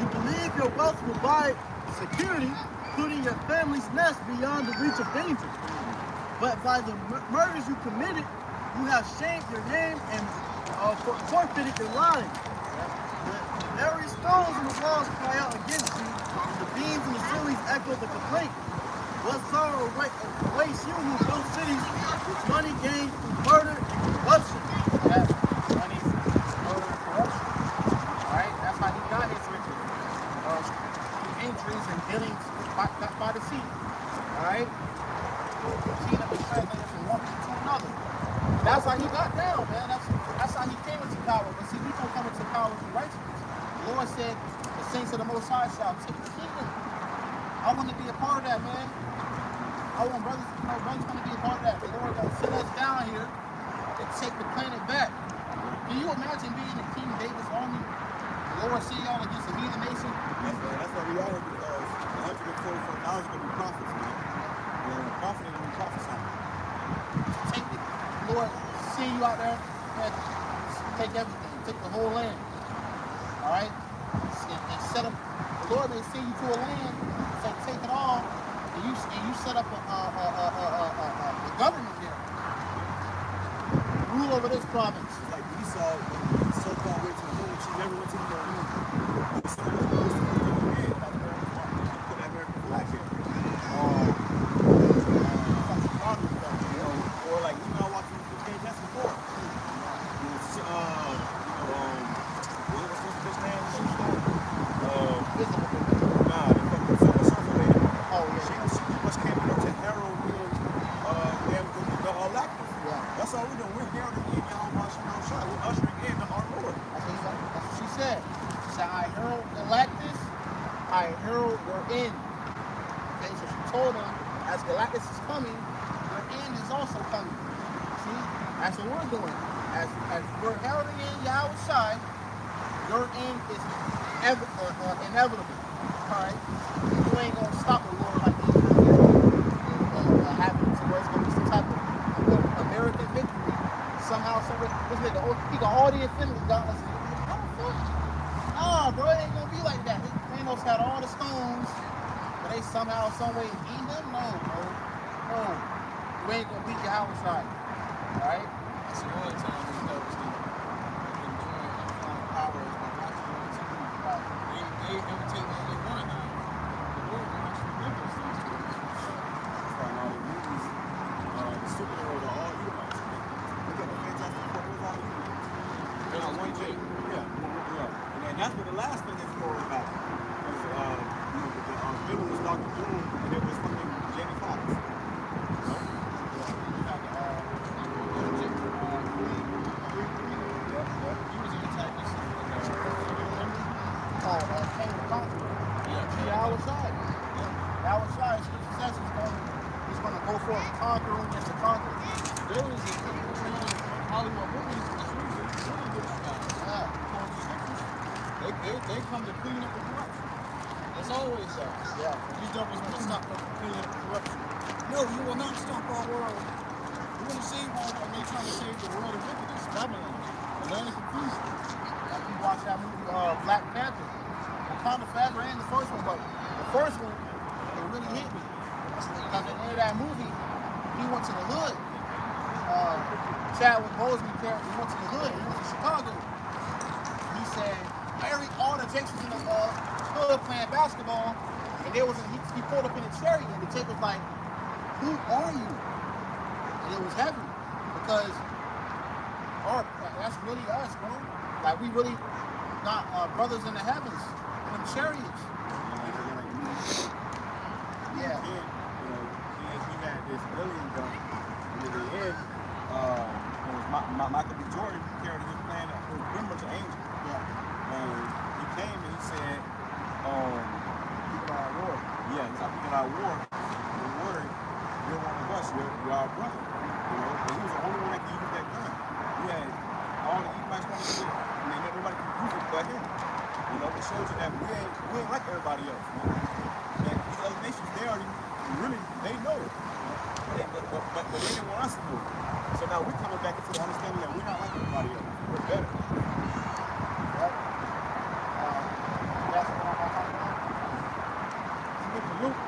You believe your wealth will buy security, putting your family's nest beyond the reach of danger. But by the murders you committed, you have shamed your name and forfeited your lives. Every stones in the walls cry out against you, and the beams and the ceilings echo the complaint. What sorrow awaits you who build cities with money gained through murder and corruption? That's money, murder, and corruption. Alright? That's how he got his riches. Through injuries and dealings by the sea. Alright? Seeing them translated from one people to another. That's how he got down, man. That's how he came into power. But see, we don't come into power through righteousness. The Lord said, the saints of the Most High shall take the kingdom. I want to be a part of that, man. I want brothers want to be a part of that. The Lord gonna send us down here and take the planet back. Can you imagine being in King David's army? The Lord send y'all against a heathen nation? That's why we are, because 144,000 gonna be prophets, man. And a prophet ain't gonna be prophesying. Take it. The Lord send you out there and take everything, take the whole land. All right? And set up, the Lord may send you to a land, say take it all, and you set up a government there. Rule over this province. It's like Esau, so-called went to the moon, she never went to the moon. Esau was supposed to go to the moon, put that American flag here. Or like, you know, watching the game that's before. What's this bitch name? Nah, the fucking Silver Surfer lady. Oh, yeah. She pretty much came in to herald him, the electors. Yeah. That's all we're doing. We're heralding in YAHAWASHI. We're ushering in our Lord. That's what she said. She said, I herald Galactus, I herald your end. Okay, so she told them, as Galactus is coming, your end is also coming. See, that's what we're doing. As we're heralding in YAHAWASHI, your end is inevitable. Alright? You ain't gonna stop the Lord like this. Happen to where it's gonna be some type of American victory. Somehow, this nigga, he got all the infinity gauntlets. How the fuck? Nah, bro, it ain't gonna be like that. Thanos had all the stones, but they somehow, some way gained them? No, bro. No. You ain't gonna beat YAHAWASHI. Alright? That's the only time we know it's enjoying power is by watching on TV. They imitate what they want now. The Lord wants to give those things to them. That's why all the movies, the superheroes are all Edomites. Look at the Fantastic Four, it was all Edomites. They're not one J. Yeah. And that's what the last thing is for about. Because, the villain was Dr. Doom, and it was fucking Jamie Foxx. YAHAWASHI, scripture says he's going to go forth and conquer against the conqueror. There is a Hollywood movies that's really good about it. They come to clean up the corruption. That's always that. Yeah. These devils want to stop us from cleaning up the corruption. No, you will not stop our world. You want to save our world, and they're trying to save the world of wickedness, Babylon, the land of confusion. Like you watch that movie, Black Panther. Wakanda Forever and the first one, but the first one, it really hit me. Because at the end of that movie, he went to the hood. Chadwick Boseman character, he went to the hood, he went to Chicago. He said, all the Jasons in the hood playing basketball, and there was he pulled up in a chariot, and the chick was like, who are you? And it was heavy, because that's really us, bro. Like, we really got brothers in the heavens, in them chariots. Yeah. He had this alien gun, and in the end, it was Michael B. Jordan carried his plan. It was pretty much an angel. Yeah. And he came and he said, people are at war. Yeah, it's like people are at war. You're worried. You're one of us. You're our brother. You know, but he was the only one that could use that gun. He had all the Edomites wanted to get it, and then everybody could use it but him. You know, it shows you that we ain't like everybody else. Man. And these other nations, they know it. But they didn't want us to know it. So now we're coming back into the understanding that we're not like everybody else. We're better. That's what I'm talking about. Luke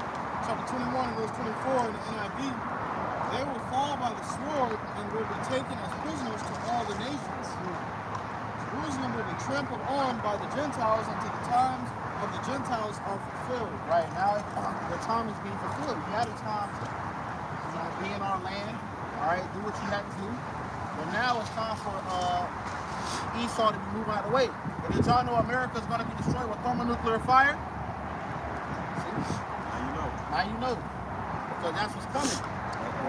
chapter 21 and verse 24 in the NIV, they will fall by the sword and will be taken as prisoners to all the nations. We Jerusalem will be trampled on by the Gentiles until the times of the Gentiles are fulfilled. Right now, the time is being fulfilled. You had a time to be in our land, all right, do what you had to do. But now it's time for Esau to be moving out of the way. But did y'all know America is going to be destroyed with thermonuclear fire? See? Now you know. Now you know. Because that's what's coming.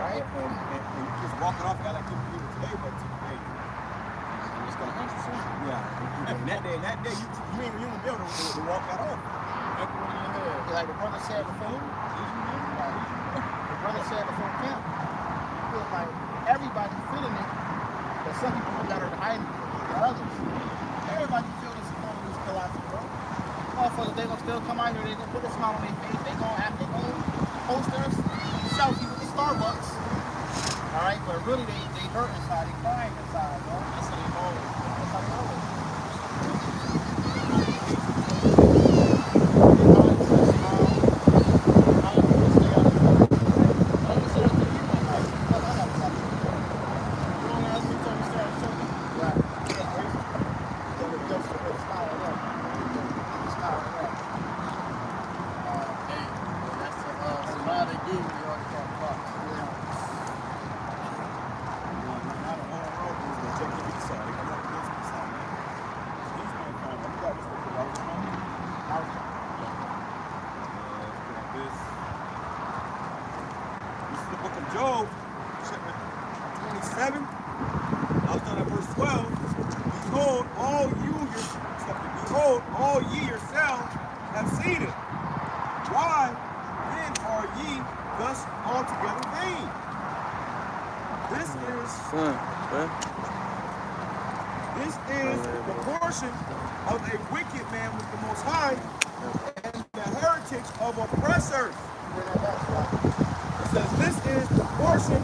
Right? And you just walk it off, got like people do it today, but today. It's going to hunt you soon. Yeah. And that day, you ain't even be able to walk that off. Like the brother said before, the brother said before camp, like everybody feeling it, but some people are better than hiding than others. Everybody feel this economy is collapsing, bro. Motherfuckers, they gonna still come out here, they gonna put a smile on their face, they gonna have their own posters, selfie with the Starbucks. Alright, but really they hurt inside, they crying inside, bro. That's how they always. That's how they always. Job, chapter 27, I was done at verse 12. Behold, all ye yourselves have seen it. Why then are ye thus altogether vain? This is the portion of a wicked man with the Most High, and the heritage of oppressors. It says, this is the portion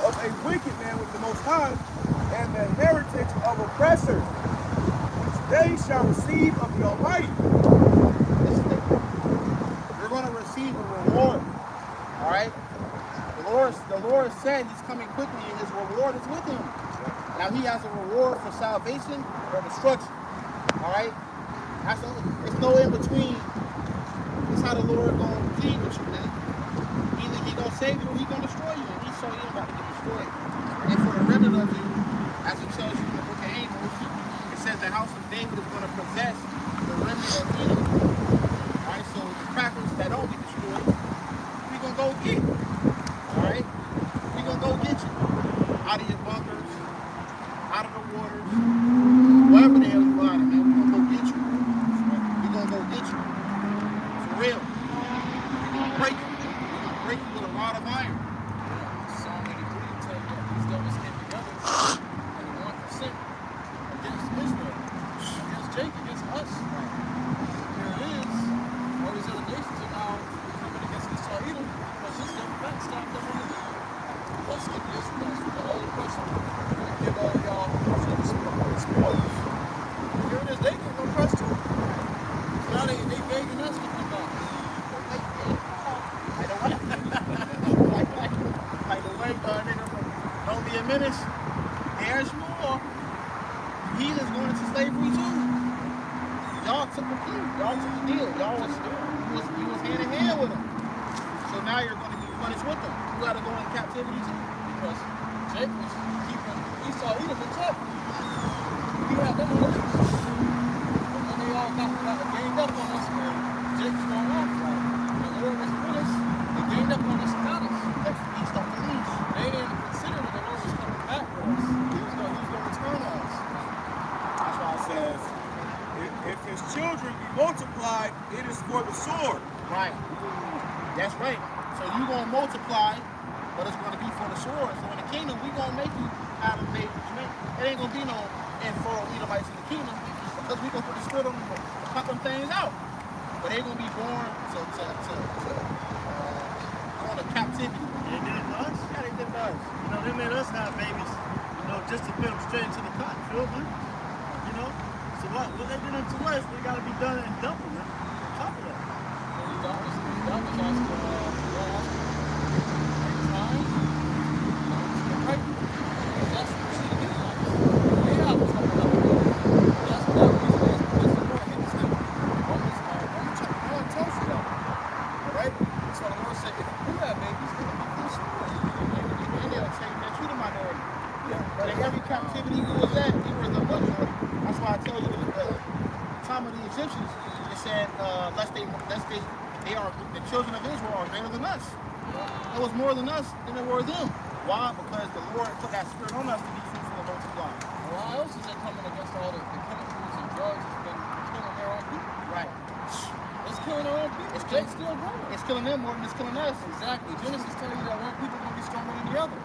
of a wicked man with the Most High, and the heritage of oppressors, which they shall receive of the Almighty. You're going to receive a reward. All right? The Lord said he's coming quickly, and his reward is with him. Now he has a reward for salvation or destruction. All right? It's no in between. It's how the Lord going to plead with you, man. Either he going to save you or he going to destroy you. And he saw you about to get destroyed. And for the remnant of you, as it tells you in the book of Amos, it says the house of David is going to possess the remnant of Edom. All right? So the crackers that don't get destroyed, we're going to go get. All right? We're going to go get you. Out of your bunkers, out of the waters, wherever the hell you are, man, we're going to go get you. We're going to go get you. For real. We're going to break you. We're going to break you with a rod of iron. Psalm 83 tells you that these devils came together in 1% against Israel, against Jacob, against us. Here it is. All these other nations are now coming against Esau Edom because this devil backstabbed them on the ground. Let's get the Israelites with all the pressure. We're going to give all y'all spoilers. Here it is. They get no press to it. So now they begging us to come back. Like the way nigga from Don't Be a Menace, there's more. Heathens going into slavery too. Y'all took the plea. Y'all took the deal. Y'all was hand in hand with them. So now you're going to be punished with them. You got to go into captivity too. Because Jacob was keeping Esau Edom in check. He had them on us. But when they all got ganged up on us, man, Jacob's going off. The Lord was with us. They ganged up on us and got us. That's the east on the east. They didn't consider that the Lord was coming back for us. He was going to return us. That's why it says, if his children be multiplied, it is for the sword. Right. That's right. So you're going to multiply, but it's going to be for the sword. So in the kingdom, we're going to make you out of babies. It ain't going to be no infertile Edomites in the kingdom because we're going to put the spirit on them to cut them things out. But they're going to be born to go into captivity. They did it to us. Yeah, they did to us. You know, they made us have babies, you know, just to put them straight into the cotton field, man. You know? So what they did to us, they got to be done and double, man. On top of that. That was asking, time, right? That's what she did. They have trouble. It said, lest they are the children of Israel are greater than us. It was more than us than it were them. Why? Because the Lord put that spirit on us to be fruitful and multiply. Why else is it coming against all the chemicals and drugs that's been killing their own people? Right. It's killing their own people. It's still growing. It's killing them more than it's killing us. Exactly. Genesis tells you that one people going to be stronger than the other.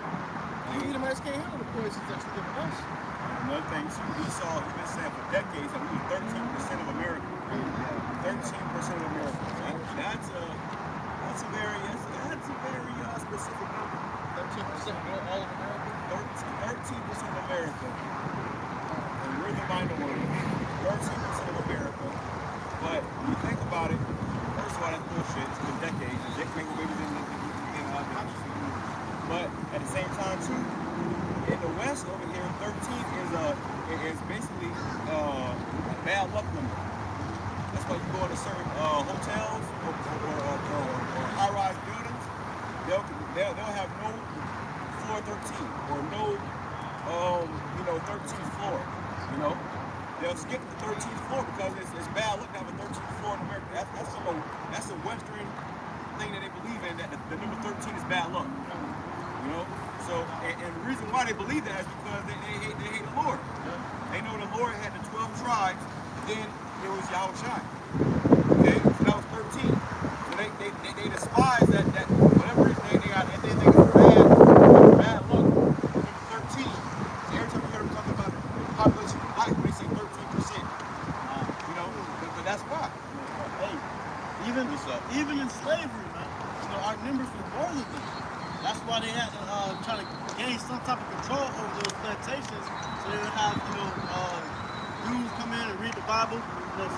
You Edomites can't handle the poisons that you're giving us. Another thing too, Esau has been saying for decades that we were 13% of America. 13% of America. That's a very specific number. 13% of all of America. 13% of America. And we're the minority. 13% of America. But when you think about it, first of all, that's bullshit. It's been decades. And Dick Finger babies in but at the same time too, in the West over here, 13 is basically a bad luck number. That's why you go into certain hotels or high-rise buildings, they'll have no floor 13 or no 13th floor. You know, they'll skip the 13th floor because it's bad luck to have a 13th floor in America. That's a Western thing that they believe in, that the number 13 is bad luck. You know, so and the reason why they believe that is because they hate the Lord. They know the Lord had the 12 tribes, then it was YAHWASHI. Okay, so that was 13. So they despise that whatever reason they got, and they think it's bad luck. Number 13. So every time you hear them talking about the population of black, they say 13%. You know, but that's why. Hey, even in slavery, man, our numbers were more than this. That's why they had to try to gain some type of control over those plantations, so they would have, dudes come in and read the Bible, certain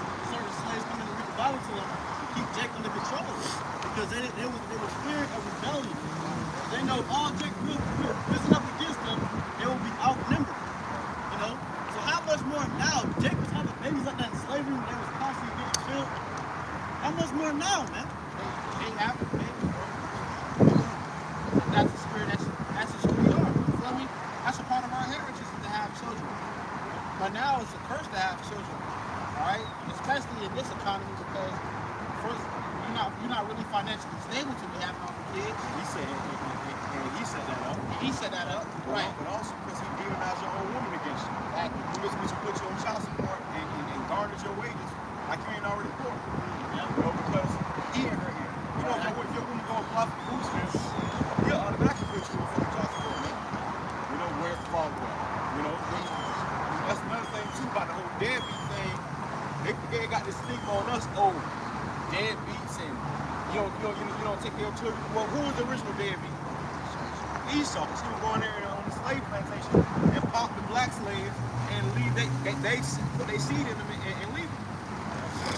slaves come in and read the Bible to them to keep Jake under control, because they were fearing of rebellion. They know all Jake will risen up against them, they will be outnumbered. You know, so how much more now? Jake was having babies like that in slavery when they was constantly getting killed. How much more now, man? They have babies. That's the spirit, that's just who we are. You feel me? That's a part of our heritage is to have children. But now it's a curse to have children. Alright? Especially in this economy because first you're not really financially stable to be having all the kids. He set that up. He set that up. Right. But also because he demonized your own woman against you. Exactly. He put you on child support and garnered your wages like you ain't already poor. You know, because he and her here. You know, if your woman go apply for food stamps, you'll automatically put you on child support, man. You know, where's the fault at? You know, that's another thing too about the whole deadbeat thing. They got this stigma on us, deadbeats, and you don't take care of children. Well, who was the original deadbeat? Esau. He was going there on the slave plantation and pop the black slaves and leave they put their seed in them and leave them.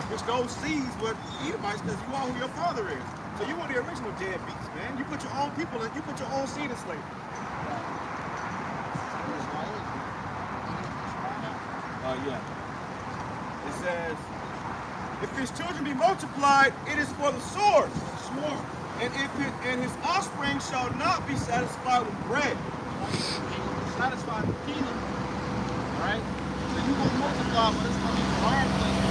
Which those seeds were Edomites because you are who your father is. So you were the original deadbeats, man. You put your own people in, you put your own seed in slavery. Yeah. It says, if his children be multiplied, it is for the sword. And his offspring shall not be satisfied with bread. Satisfied with kingdom. Alright? So you will multiply, but it's going to be hard place.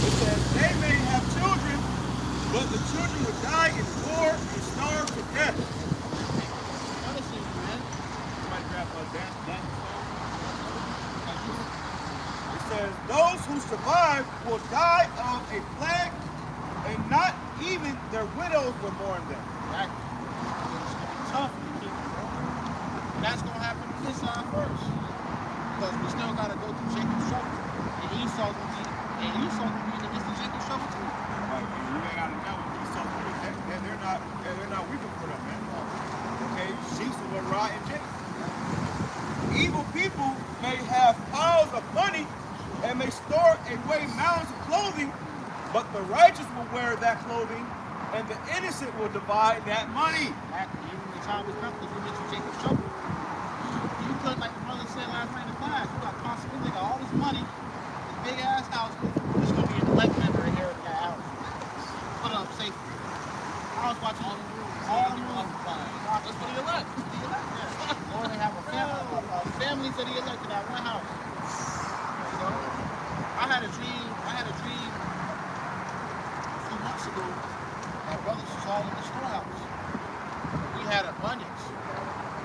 It says, they may have children, but the children will die in war and starve to death. Punishing you, man. Somebody grab that. It says, those who survive will die of a plague, and not even their widows will mourn them. Exactly. It's going to be tough in the kingdom, bro. That's going to happen on this side first. Because we still got to go through Jacob's trouble. And Esau's going to be in the midst of Jacob's trouble too. Right, and you ain't got to know what Esau doing. They're not weeping for them, man. Okay, she's the one riding Jacob. Evil people may have piles of money and may store away mounds of clothing, but the righteous will wear that clothing, and the innocent will divide that money. Exactly. Even when the time is come, because we get you Jacob's trouble. You could, like the brother said last night in class, you got constantly got all this money, this big ass house, it's going to be an elect member inheriting that house. Put it up safely. I was watching all the rules. That's for the elect. Or they have a family to the elect in that one house. You know? I had a dream a few months ago. My brothers was all in the storehouse. We had abundance.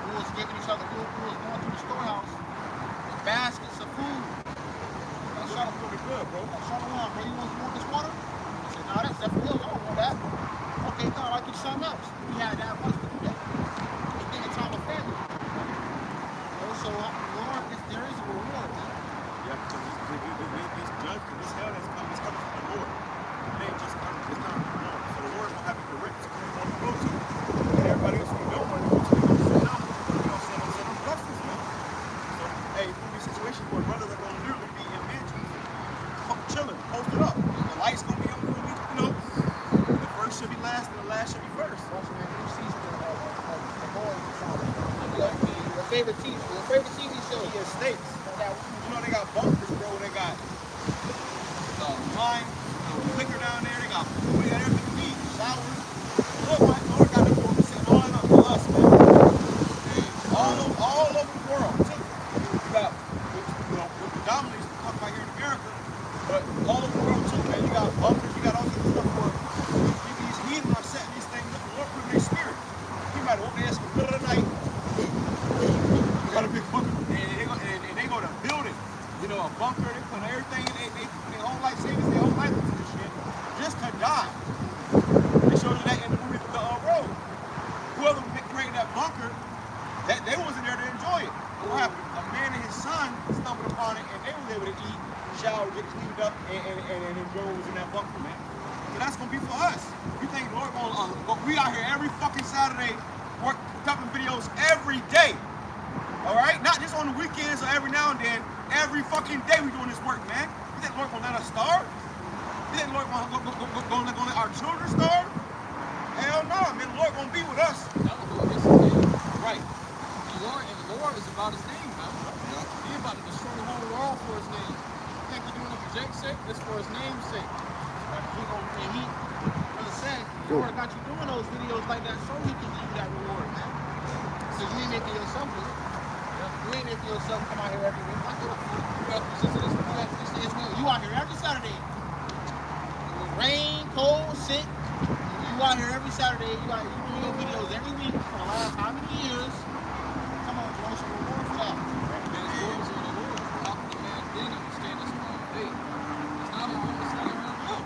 We was giving each other, we was going through the storehouse with baskets of food. I shot him pretty good, bro. I shot him bro. You want this water? I said, nah, that's definitely I don't want that. Okay, no, I get something else. We had that much to do that. It's been a time of family. So, Lord, there is a reward, man. Yeah, because this judgment, this hell that's coming, it's coming from the Lord. It ain't just coming, it's coming from the Lord. So the Lord's gonna have to correct us where we want to go to. And everybody else who don't want to go to, they're gonna sit down. You know, send them justice, man. So, hey, it's gonna be situations where brothers are gonna literally be in mansions, chilling, posted up. The lights gonna be on, you know. The first should be last, and the last should be first. New season of the boys. Your favorite TV show? The estates. You know they got bunkers, bro. They got wine, liquor down there. They got food. They got everything to eat. Showers. Lord got them doing this all up for us, man. All over the world too. You got, with predominantly talk about here in America, but all over the world too, man. You got bunkers. You got all kinds of stuff where these heathen are setting these things up. The Lord put in their spirit. You might open their ass in the middle of the night. Got a big bunker, and they go to build it. You know, a bunker. They put everything in. They their whole life savings, their whole life into this shit, just to die. They showed you that in the movie The Road. Whoever created that bunker, that they wasn't there to enjoy it. What happened? A man and his son stumbled upon it, and they was able to eat, shower, get cleaned up, and enjoy what was in that bunker, man. So that's gonna be for us. You think Lord we out here every fucking Saturday, dumping videos every day. All right, not just on the weekends or every now and then. Every fucking day we doing this work, man. You think Lord gonna let us starve? You think Lord gonna let our children starve? Hell no, man. The Lord gonna be with us. Right. The Lord is about his name, man. He's about to destroy the whole world for his name. You think he's doing it for Jake's sake? It's for his name's sake. He said, the Lord got you doing those videos like that so he can give you that reward, man. So you ain't making yourself do it. You ain't making yourself come out here every week. You out here every Saturday. Rain, cold, sick. You out here every Saturday. You doing videos every week for the last how many years? Come on, you want some reward for that. How can a man then understand this one day? It's not a moment, it's not a real good.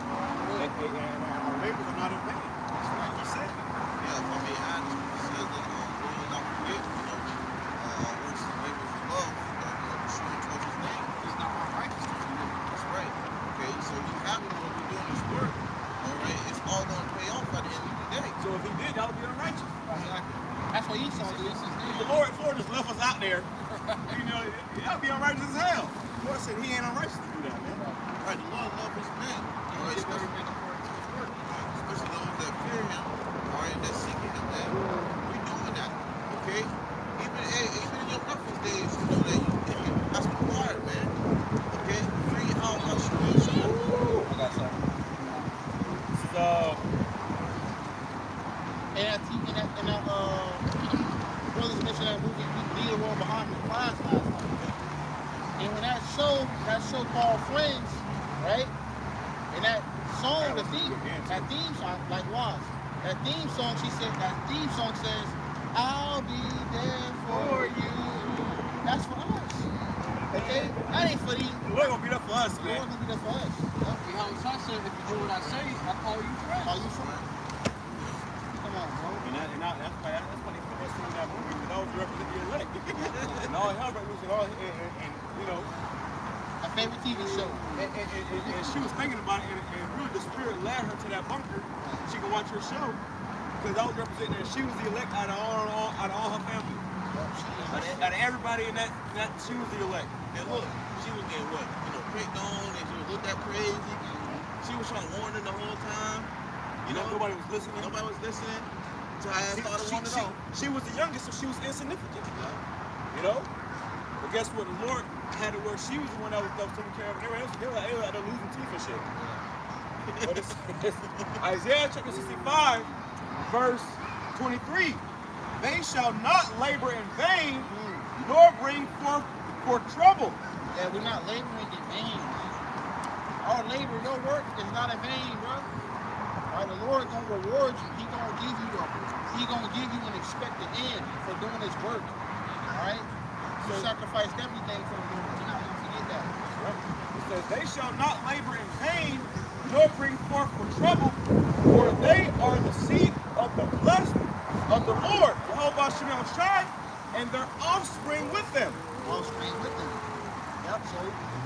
And our labors are not in vain. That's what he said. Yeah, if I may add, he says that we not forget, works and labors of love, pursuing towards his name. He's not my righteousness. That's right. Okay, so he's happy when we're doing this work. All right, it's all going to pay off by the end of the day. So if he did, that would be unrighteous. Exactly. That's what he saw. If the Lord just left us out there, that would be unrighteous as hell. The Lord said he ain't unrighteous to do that, man. Right, the Lord loves his men. All right, especially those that fear him, all right, that seeking him, man. We doing that, okay? Even in your breakfast days, you know that that's required, man. Okay? Free out my shoes. I got something. This is And that brothers mentioned that movie, Be the World Behind the Class last night. And when that show called Friends, right? And that song, that theme song, like was. That theme song says, I'll be there for you. That's for us. Okay? That ain't for these. the Lord gonna be there for us, The man. Lord gonna be there for us. YAHWASHI said, if you do what I say, I call you friend. Are you friend? Come on, bro. That's why they put us in that movie, because those represent the elect. And all hell break loose, and you know, My favorite TV show. and she was thinking about it, and really the Spirit led her to that bunker. She could watch her show, because that was representing her. She was the elect out of all her family. Out of everybody in that, she was the elect. And look, she was getting what? Picked on, and she was looked at crazy. She was trying to warn them the whole time. Nobody was listening. Nobody was listening. So I started wanting to know. She was the youngest, so she was insignificant. You know? But guess what? The Lord had it where she was the one that was taking care of it. They were out there losing teeth and shit. But it's Isaiah chapter 65, verse 23. They shall not labor in vain, nor bring forth for trouble. Yeah, we're not laboring in vain. labor, your work is not in vain, bro. Right? The Lord gonna reward you. He gonna give you an expected end for doing His work. All right. You sacrificed everything for the Lord. You're not gonna forget that. It says, they shall not labor in vain, nor bring forth for trouble, for they are the seed of the blessed of the Lord, YAHAWASHI, and their offspring with them. Offspring with them. Yep. So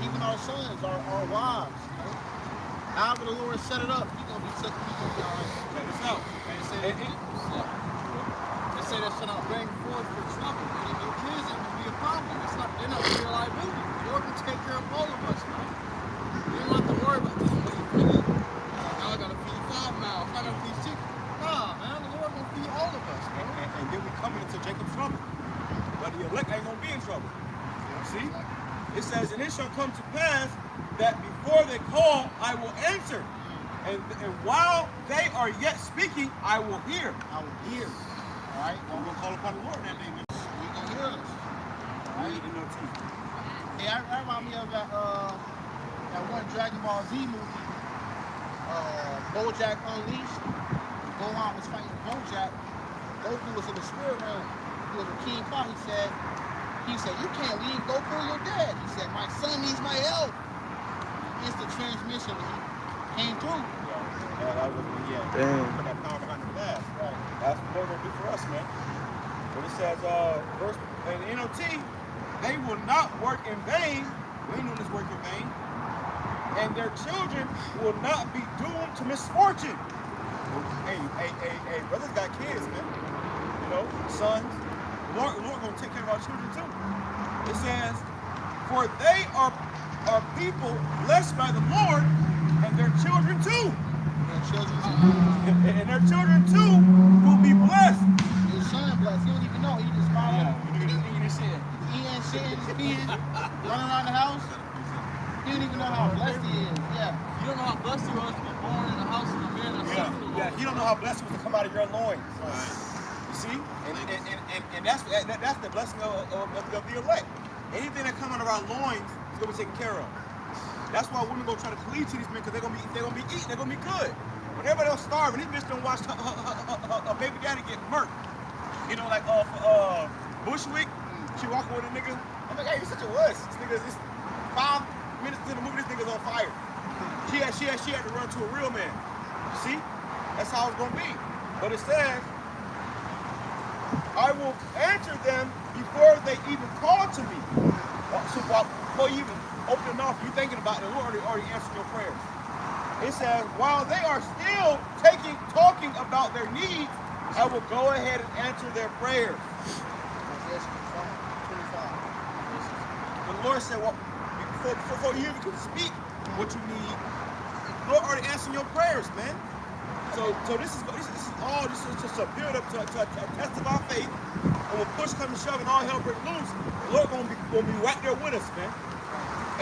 even our sons, our wives, you know, however the Lord set it up, He's gonna be taking. He's gonna be all right. Check this out. They say that shall not bring forth for trouble. And your kids ain't gonna be a problem. It's not, they're not your liability. The Lord can take care of all of us, man. You don't have to worry about this. Now I gotta feed 5 mouths. I gotta feed 6. Nah, man, the Lord gonna feed all of us, man. And then we coming into Jacob's trouble. But the elect ain't gonna be in trouble. See? It says, and it shall come to pass that before they call, I will answer. And while they are yet speaking, I will hear. I will hear. All right. We're gonna call upon the Lord that day, man. We gonna hear us. All right. You know, too. Hey, that remind me of that one Dragon Ball Z movie, BoJack Unleashed. Gohan was fighting BoJack. Goku was in the spirit realm. He was with King Ka. He said, you can't leave Goku, you're dead. He said, my son needs my help. Instant transmission. He came through. That was put that power behind the blast. Right. That's what they're gonna do for us, man. But it says, verse in NOT, they will not work in vain. We ain't doing this work in vain. And their children will not be doomed to misfortune. Hey, brothers got kids, man. You know, sons. The Lord gonna take care of our children too. It says, for they are people blessed by the Lord, and their children too. And their children too will be blessed. His son blessed. He don't even know. He just smiled. He ain't shit. He ain't shit. He's peeing, running around the house. He don't even know how blessed he is. Yeah. You don't know how blessed you are to be born in a house of a man that's serving the Lord. Yeah, he don't know how blessed it was to come out of your loins. You see? And that's the blessing of the elect. Anything that comes out of our loins is going to be taken care of. That's why women go try to cleave to these men, because they're gonna be eating, they're gonna be good. When everybody else starving, this bitch done watch her baby daddy get murked. You know, like Bushwick, she walking with a nigga. I'm like, hey, you such a wuss. This nigga, this 5 minutes into the movie, this nigga's on fire. She had to run to a real man. You see? That's how it's gonna be. But it says, I will answer them before they even call to me. So before you even open your mouth, you thinking about it, the Lord already answered your prayers. It says, while they are still talking about their needs, I will go ahead and answer their prayers. The Lord said, well, before you even can speak what you need, the Lord already answering your prayers, man. So this is just a build up to a test of our faith. And when push comes to shove and all hell breaks loose, the Lord gonna be right there with us, man.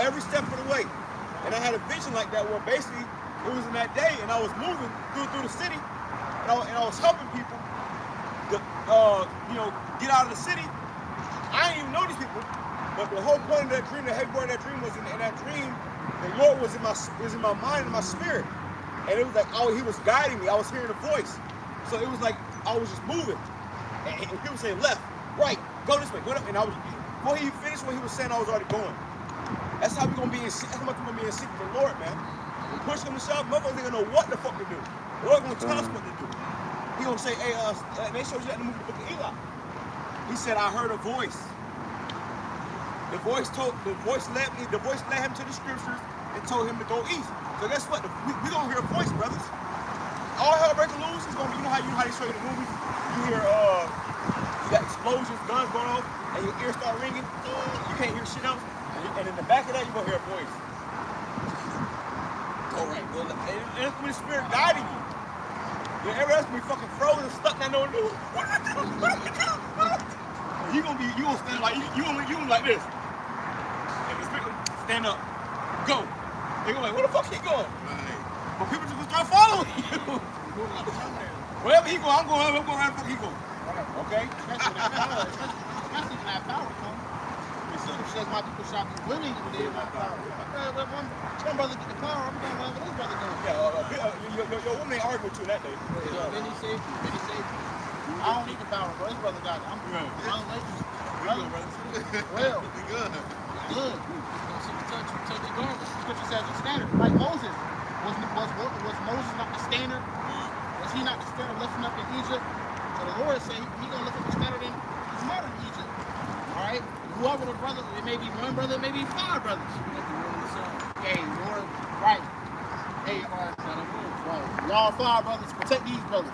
Every step of the way. And I had a vision like that where basically it was in that day and I was moving through the city and I was helping people get out of the city. I didn't even know these people, but the whole point of that dream, the head part of that dream was in that dream, the Lord was in my mind and my spirit. And it was like, he was guiding me. I was hearing a voice. So it was like I was just moving. And people say left, right, go this way, go that way. And before he finished what he was saying, I was already going. That's how we're gonna be in sync. That's how much we're gonna be in sync with the Lord, man. When push comes to shove, motherfuckers ain't gonna know what the fuck to do. The Lord gonna tell us what to do. He gonna say, hey, they showed you that in the movie, the book of Eli. He said, I heard a voice. The voice led him to the scriptures and told him to go east. So guess what? We gonna hear a voice, brothers. All hell breaking loose is gonna be, you know how they show you the movies? You hear you got explosions, guns going off, and your ears start ringing. You can't hear shit else. And in the back of that, you're going to hear a voice. All right, go. And it's going to be the Spirit guiding you. Everybody else going to be fucking frozen, stuck, not knowing what do I do? You're going to stand like, you like this. And the Spirit going to stand up, go. They're going to be like, where the fuck he going? But people just going to start following you. Wherever he go, I'm going where the fuck he go. Okay? Especially when that power comes. says my people shall be willing to live my power. One brother get the power, I'm going to let this brother go. Yeah, your woman ain't arguing with you that day. Many safety. I don't need the power, bro. This brother got it. I'm good. Well, good. Touch the garment. Scripture says the standard. Like Moses. Was Moses not the standard? Was he not the standard lifting up in Egypt? So the Lord said he going to lift up the standard in his modern Egypt. All right? Whoever the brother, it may be one brother, it may be 5 brothers. Hey, Lord, right. Hey, y'all 5 brothers, protect these brothers.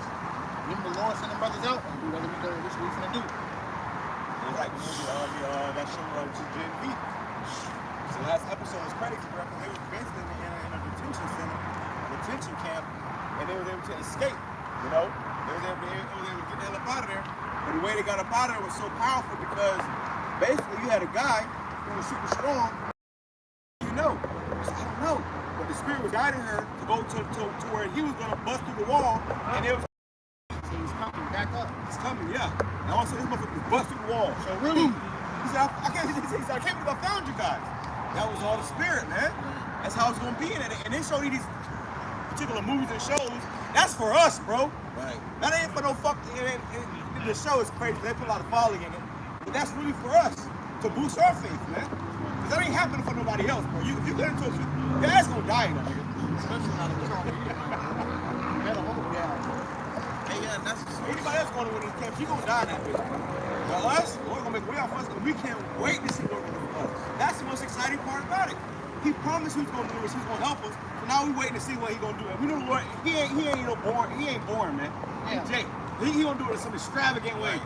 Remember the Lord send them brothers out, and do whatever we do, which we finna do. It's like that show to Gen V. So last episode was crazy, bro, because they were basically in a detention center, a detention camp, and they were able to escape, you know? They were able to get the hell up out of there. But the way they got up out of there was so powerful because basically you had a guy who was super strong, so I don't know. But the spirit was guiding her to go to where he was going to bust through the wall, and it was He's coming back up. He's coming, yeah. And also this motherfucker was busting the wall. So really, he said, I can't believe I found you guys. That was all the spirit, man. That's how it's gonna be in it. And they show you these particular movies and shows. That's for us, bro. Right. That ain't for no fuck. The show is crazy. They put a lot of following in it. But that's really for us to boost our faith, man. Cause that ain't happening for nobody else, bro. If you get into it, your ass gonna die in that nigga. especially not in the trouble. Yeah, that's Anybody else going to win this camp, you gonna die in that bitch. But us, we're gonna make way off us, and we can't wait to see what we're gonna do. That's the most exciting part about it. He promised he's gonna do this, he's gonna help us. So now we're waiting to see what he's gonna do. And we know the Lord, he ain't boring, man. Yeah. Jake, he gonna do it in some extravagant way.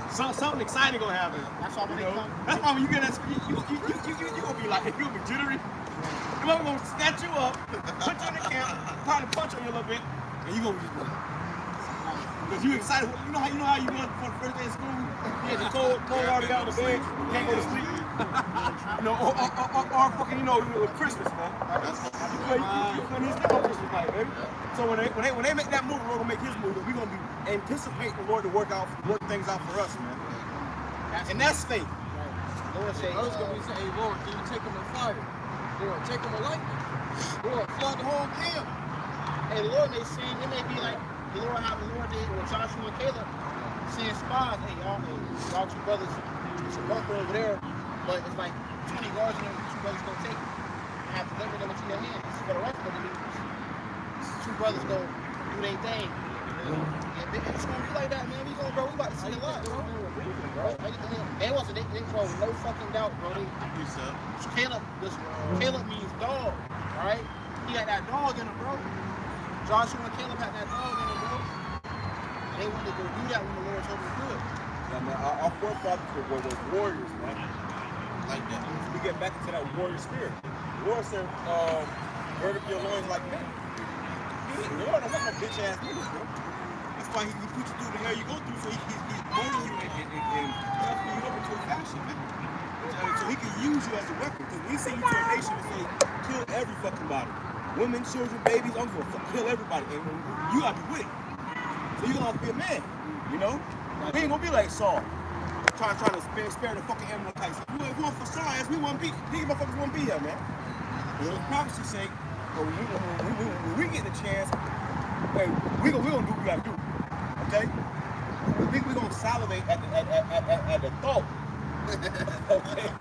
Something exciting gonna happen. That's why when they come. That's why when you get that, you gonna be like, you gonna be jittery. The mother gonna snatch you up, put you in the camp, probably punch on you a little bit, and you gonna just be like, because you excited. You know how you went for the first day of school? You had the cold already out of the bed, can't go to sleep. Or fucking, with Christmas, man. You play his game on Christmas night, baby. So when they make that move, we're gonna make his move, and we're gonna be anticipating the Lord to work things out for us, man. And that's faith. Lord say, I was going to say, hey, Lord, can you take them in fire? Lord, take them in lightning. Lord, flood the whole camp. hey, the Lord may send, it may be like the Lord did with Joshua and Caleb, send spies. Hey, y'all 2 brothers, some bunker over there, but it's like 20 guards in there, 2 brothers gonna take it. You have to deliver them into your hands. For the rest of the believers, 2 brothers go do their thing. And it's gonna be like that, man. We about to see a lot, bro. They bro, no fucking doubt, bro. Caleb means dog, right? He had that dog in him, bro. Joshua and Caleb had that dog in him, bro. They wanted to go do that when the Lord told them to do it. Yeah, man, our forefathers were warriors, man. Like that. We get back into that warrior spirit. The Lord said, gird up your loins like men. The Lord don't want no bitch ass niggas, bro. That's why he put you through the hell you go through, so he's molding you and helping you up into a fashion, man. So he can use you as a weapon. Because we send you to a nation and say, kill every fucking body. Women, children, babies, I'm gonna kill everybody. And you gotta be with it. So you're gonna have to be a man, you know? We ain't gonna be like Saul. Trying to spare the fucking animal types. If we want for Saul, we won't be. These motherfuckers won't be here, man. For prophecy's sake, but when we get the chance, hey, we gonna do what we gotta do. Okay? We gonna salivate at the thought. Okay?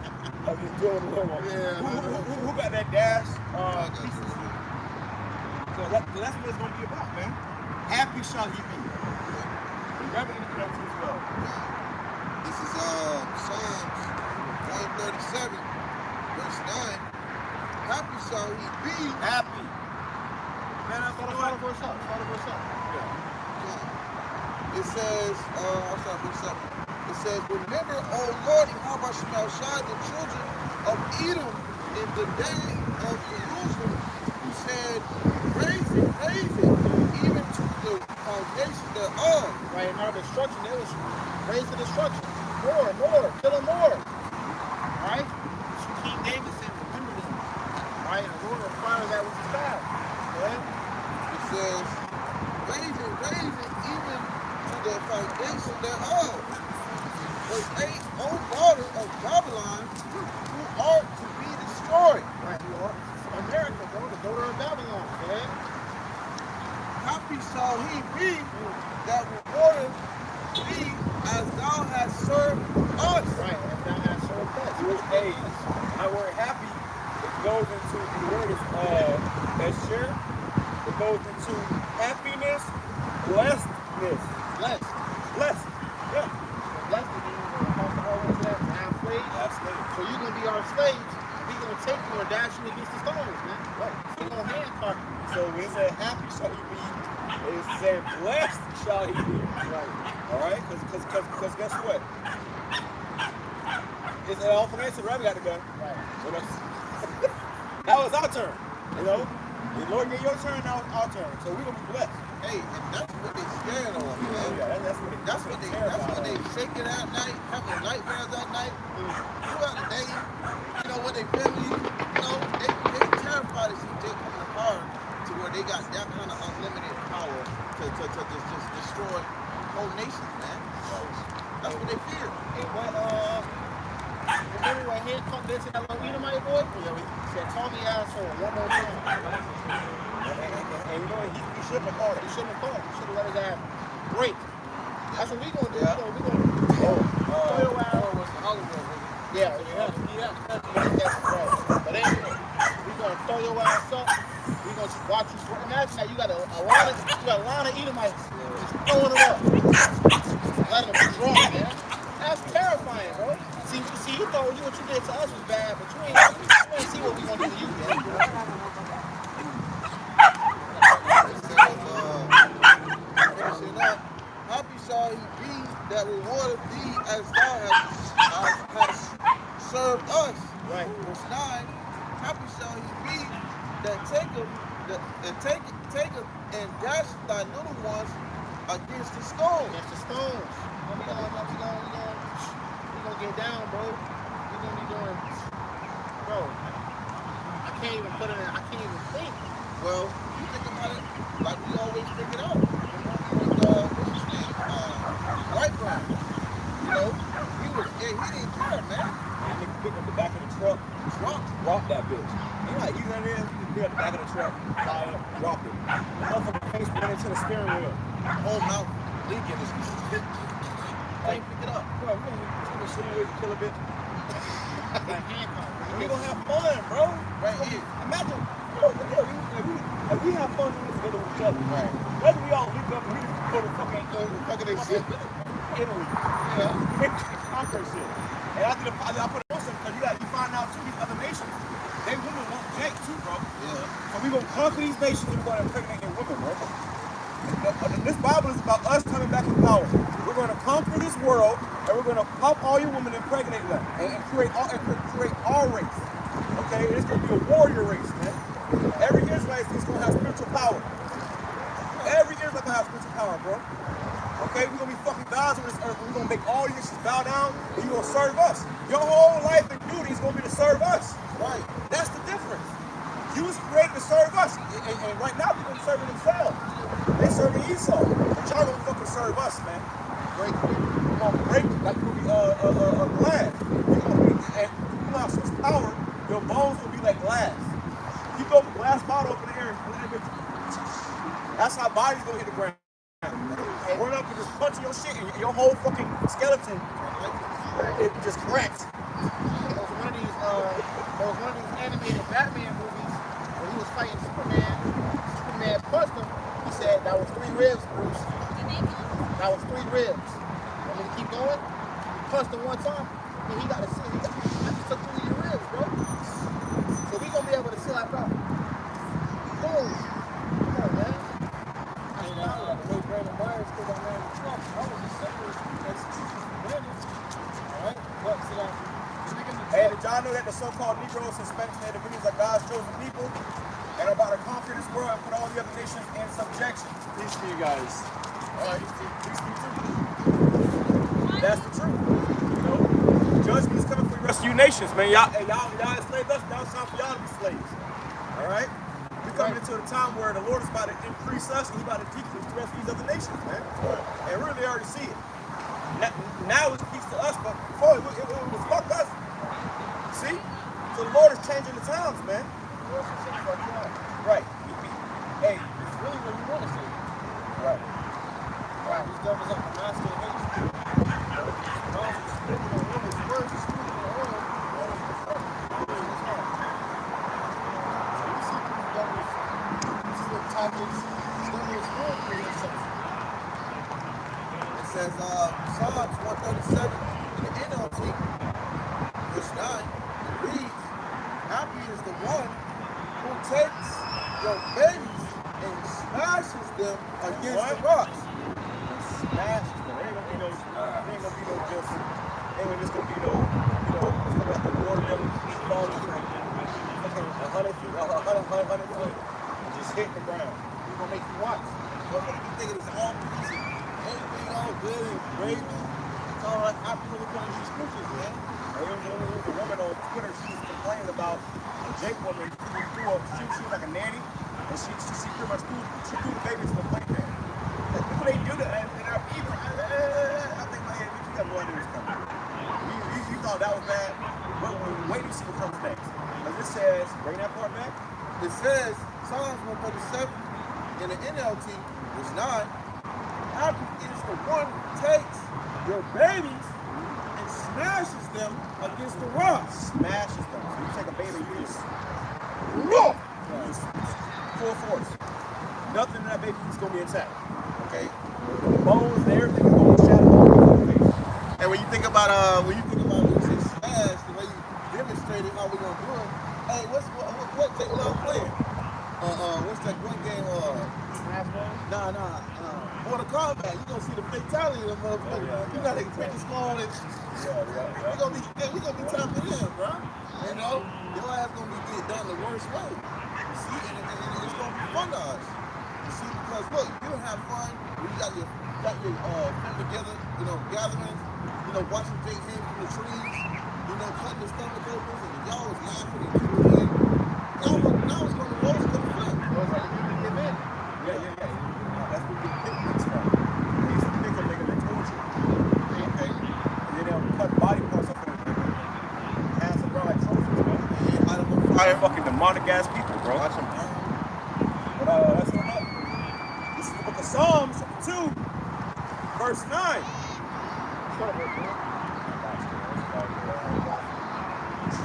I'm just doing a little one. Who got that dash? So that's what it's gonna be about, man. Happy shall he be. Remember in the country as well. This is Psalms 137, verse 9. Happy shall he be. Happy. Man, that's what I verse up. It says, I'll start verse 7. It says, remember, O Lord, YAHAWASHI, the children of Edom in the day of Jerusalem, who said, raise it, even to the foundation thereof. Right, in our destruction, there was raise the destruction. More, kill them more. Right? So King David said, remember them. Right? And the Lord requires that with the staff. Right? It says, raise it, even to the foundation thereof. Verse 8, O daughter of Babylon, of Babylon, man. Happy shall he be that rewardeth thee as thou hast served us. Right, as thou hast served us. Which age? My word happy, it goes into the word is Esher. It goes into happiness, blessedness. Blessed. Blessed. Yeah. Blessed means always that our slaves. That's slave. So you're gonna be our slaves. We're gonna take you and dash you against the stones, man. Right. So we're gonna handcuff you. So when it said happy shall he be, it said blessed shall he be. Right. All right? Because guess what? It's all from answer. Rabbi got the gun. Right. So now it's our turn. You know? The Lord gave your turn, now it's our turn. So we're gonna be blessed. Hey, and that's what they scared of, man. Yeah, that's what they shaking at night, having nightmares at night. Throughout the day, you know, when they family, you know, they terrified to see Jake coming to power to where they got that kind of unlimited power to just destroy whole nations, man. That's what they fear. And what remember when he come this to that little Edomite boy? Yeah, he said, "Call me asshole one more time." And you know, he shouldn't have called it. He shouldn't have called. He should have let his ass break. That's what we gonna do. Yeah. We gonna throw your ass. Yeah. But anyway, we gonna throw your ass up. We gonna just watch you. Imagine that you got a line of Edomites just throwing them up. Let them draw, man. That's terrifying, bro. See, you thought what you did to us was bad, but you ain't see what we gonna do to you, man. Finishing up, happy shall he be that rewardeth thee as thou hast served us. Right. Verse 9, happy shall he be that taketh and dash thy little ones against the stones. Against the stones. We gonna get down, bro. We gonna be doing, bro. I can't even put it in. I can't even think. Well, you think about it like we always think it out. What's his name? White Brown. You know, he didn't care, man. He picked up the back of the truck, drop that bitch. You know how easy that is? He picked up the back of the truck, fire, drop it. The motherfucking face went into the steering wheel. The whole mouth leaking is can't pick it up. Bro, we're gonna shoot away to kill a bitch. Like handcuffs. We gonna have fun, bro. Right here. Imagine, if we have fun doing this together with each other, Right. whether we all link up and we just go to fucking Italy, conquer shit. And I put it on something because you find out too, these other nations, they women want Jake too, bro. Yeah. So we gonna conquer these nations and we're gonna impregnate their women, bro. This Bible is about us coming back in power. We're going to conquer this world, and we're going to pop all your women and impregnate them, and create our race. Okay, it's going to be a warrior race, man. Every Israelite is going to have spiritual power. Every Israelite going to have spiritual power, bro. Okay, we're going to be fucking gods on this earth. We're going to make all you nations bow down, and you're going to serve us. Your whole life and duty is going to be to serve us. Right. That's the difference. You was created to serve us, and right now people are serving themselves. They serving Esau, but y'all gonna fucking serve us, man. Break, we're gonna break like we're gonna be glass. You're gonna be, and you have such power, your bones will be like glass. You throw a glass bottle up in the air, that's how body's gonna hit the ground. And run up and just punch your shit, and your whole fucking skeleton, it just cracks. There was one of these animated Batman movies where he was fighting Superman. Superman punched him. He said, "That was 3 ribs, Bruce. That was 3 ribs." Want me to keep going? He punched him one time, and he got to sit. I just took 3 of your ribs, bro. So we gonna be able to sit like that. Boom. Come on, man. Hey, did y'all know that the so-called Negroes, Hispanics, and Individuals are God's chosen people and are about to conquer this world and put all the other nations in subjection? Peace to you guys. All right, peace to you too. That's the truth. You know, judgment is coming for the rest of you nations, man. Y'all enslaved us. Now it's time for y'all to be slaves. All right? We're coming into a time where the Lord is about to increase us and He's about to decrease the rest of these other nations, man. And really, they already see it. Now it's peace to us, but before it was fuck us. See? So the Lord is changing the times, man. Right. It says Psalms 137 in the NLT, verse 9, it reads, happy is the one who takes your babies and smashes them against the rocks. Smashes them. It ain't gonna be no just. Ain't just gonna be no. It's gonna have to water them, falling like fucking 100 feet, 100 foot, and just hit the ground. We're gonna make you watch. But what you think it's all easy? Everything all good and great. It's all like after we look at these scriptures, man. There was a woman on Twitter. She was complaining about a Jake woman she was like a nanny, and she pretty much threw the baby to the playpen. Like, people they do that, and I think my head, you got no idea what's coming. You thought that was bad, but wait to see what comes next. Because it says, bring that part back. It says, Psalms 137 in the NLT, verse 9, happy is the one who takes your babies and smashes them against the rocks. Smashes them. So you take a baby, you just full force. Nothing in that baby is going to be intact. Okay? The bones and everything is going to shatter the face. And when you think about when you say smash, the way you demonstrated how we're gonna do it. Hey, what game y'all playing? What's that one game? Mortal Kombat. You gonna see the fatality of the motherfucker. You gotta take the skull and we gonna be tapping in, bro. You know, your ass gonna be get done the worst way. You see, and it's gonna be fun to us. You see, because look, you don't have fun when you got your friends together, you know, gatherings, you know, watching Jake hang from the trees, you know, cutting the stomach open, and y'all was laughing and giggling. Now it's gonna roll, it's gonna flip. Those are the people that give in. Yeah. That's what you pick things from. They used to pick a nigga that torture. Okay? And then they'll cut body parts up and pass them around like trophies, man. Fire fucking demonic ass people, bro. Watch them. But that's what up. This is the book of Psalms 2, verse 9.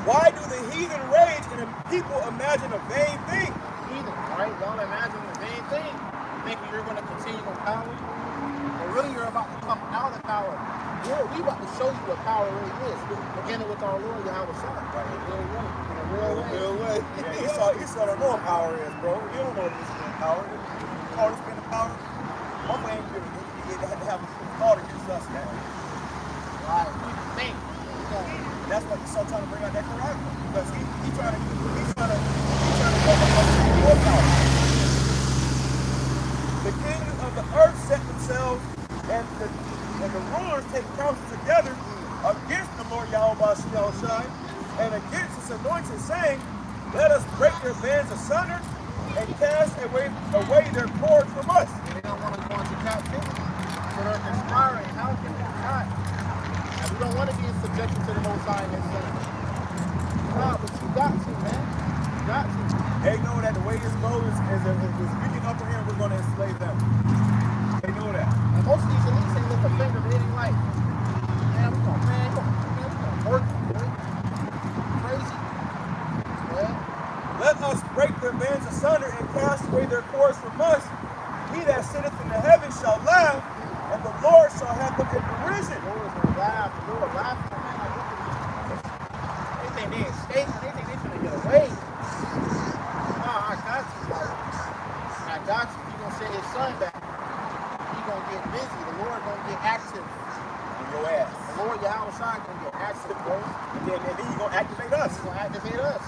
Why do the heathen rage and the people imagine a vain thing? Heathen, right? Y'all imagine the vain thing. Thinking you're going to continue in power. But really, you're about to come out of power. We about to show you what power really is. Beginning with our Lord Yahawadah. Right? In a real way. Yeah, he saw the real power is, bro. You don't know this is power. Call this been the power. My way ain't good. He had to have a call against us, man. Right. Think. And that's why he's so trying to bring out that Quran. Because he's trying to more power. The kings of the earth set themselves, and the rulers take counsel together against the Lord YAHAWASHI and against his anointed, saying, let us break their bands asunder and cast away their cords from us. They don't want to go into captivity. So they're conspiring. How can we not? And we don't want to be in subjection to the Most High and His Son. Nah, but you got to, man. You got to. They know that the way this goes is if we get up here, we're going to enslave them. They know that. And most of these elites ain't lift a finger, they ain't like, man, we gonna work, boy. Crazy. Yeah. Let us break their bands asunder and cast away their cords from us. He that sitteth in the heavens shall laugh, and the Lord shall have them in derision. The Lord is gonna laugh. The Lord laughing, man. Like, look at these. They think they escaped. They think they finna get away. Nah, I got you, bro. I got you. He gonna send his son back. He gonna get busy. The Lord gonna get active. On your ass. The Lord Yahawadah gonna get active, bro. And then he gonna activate us. He's gonna activate us.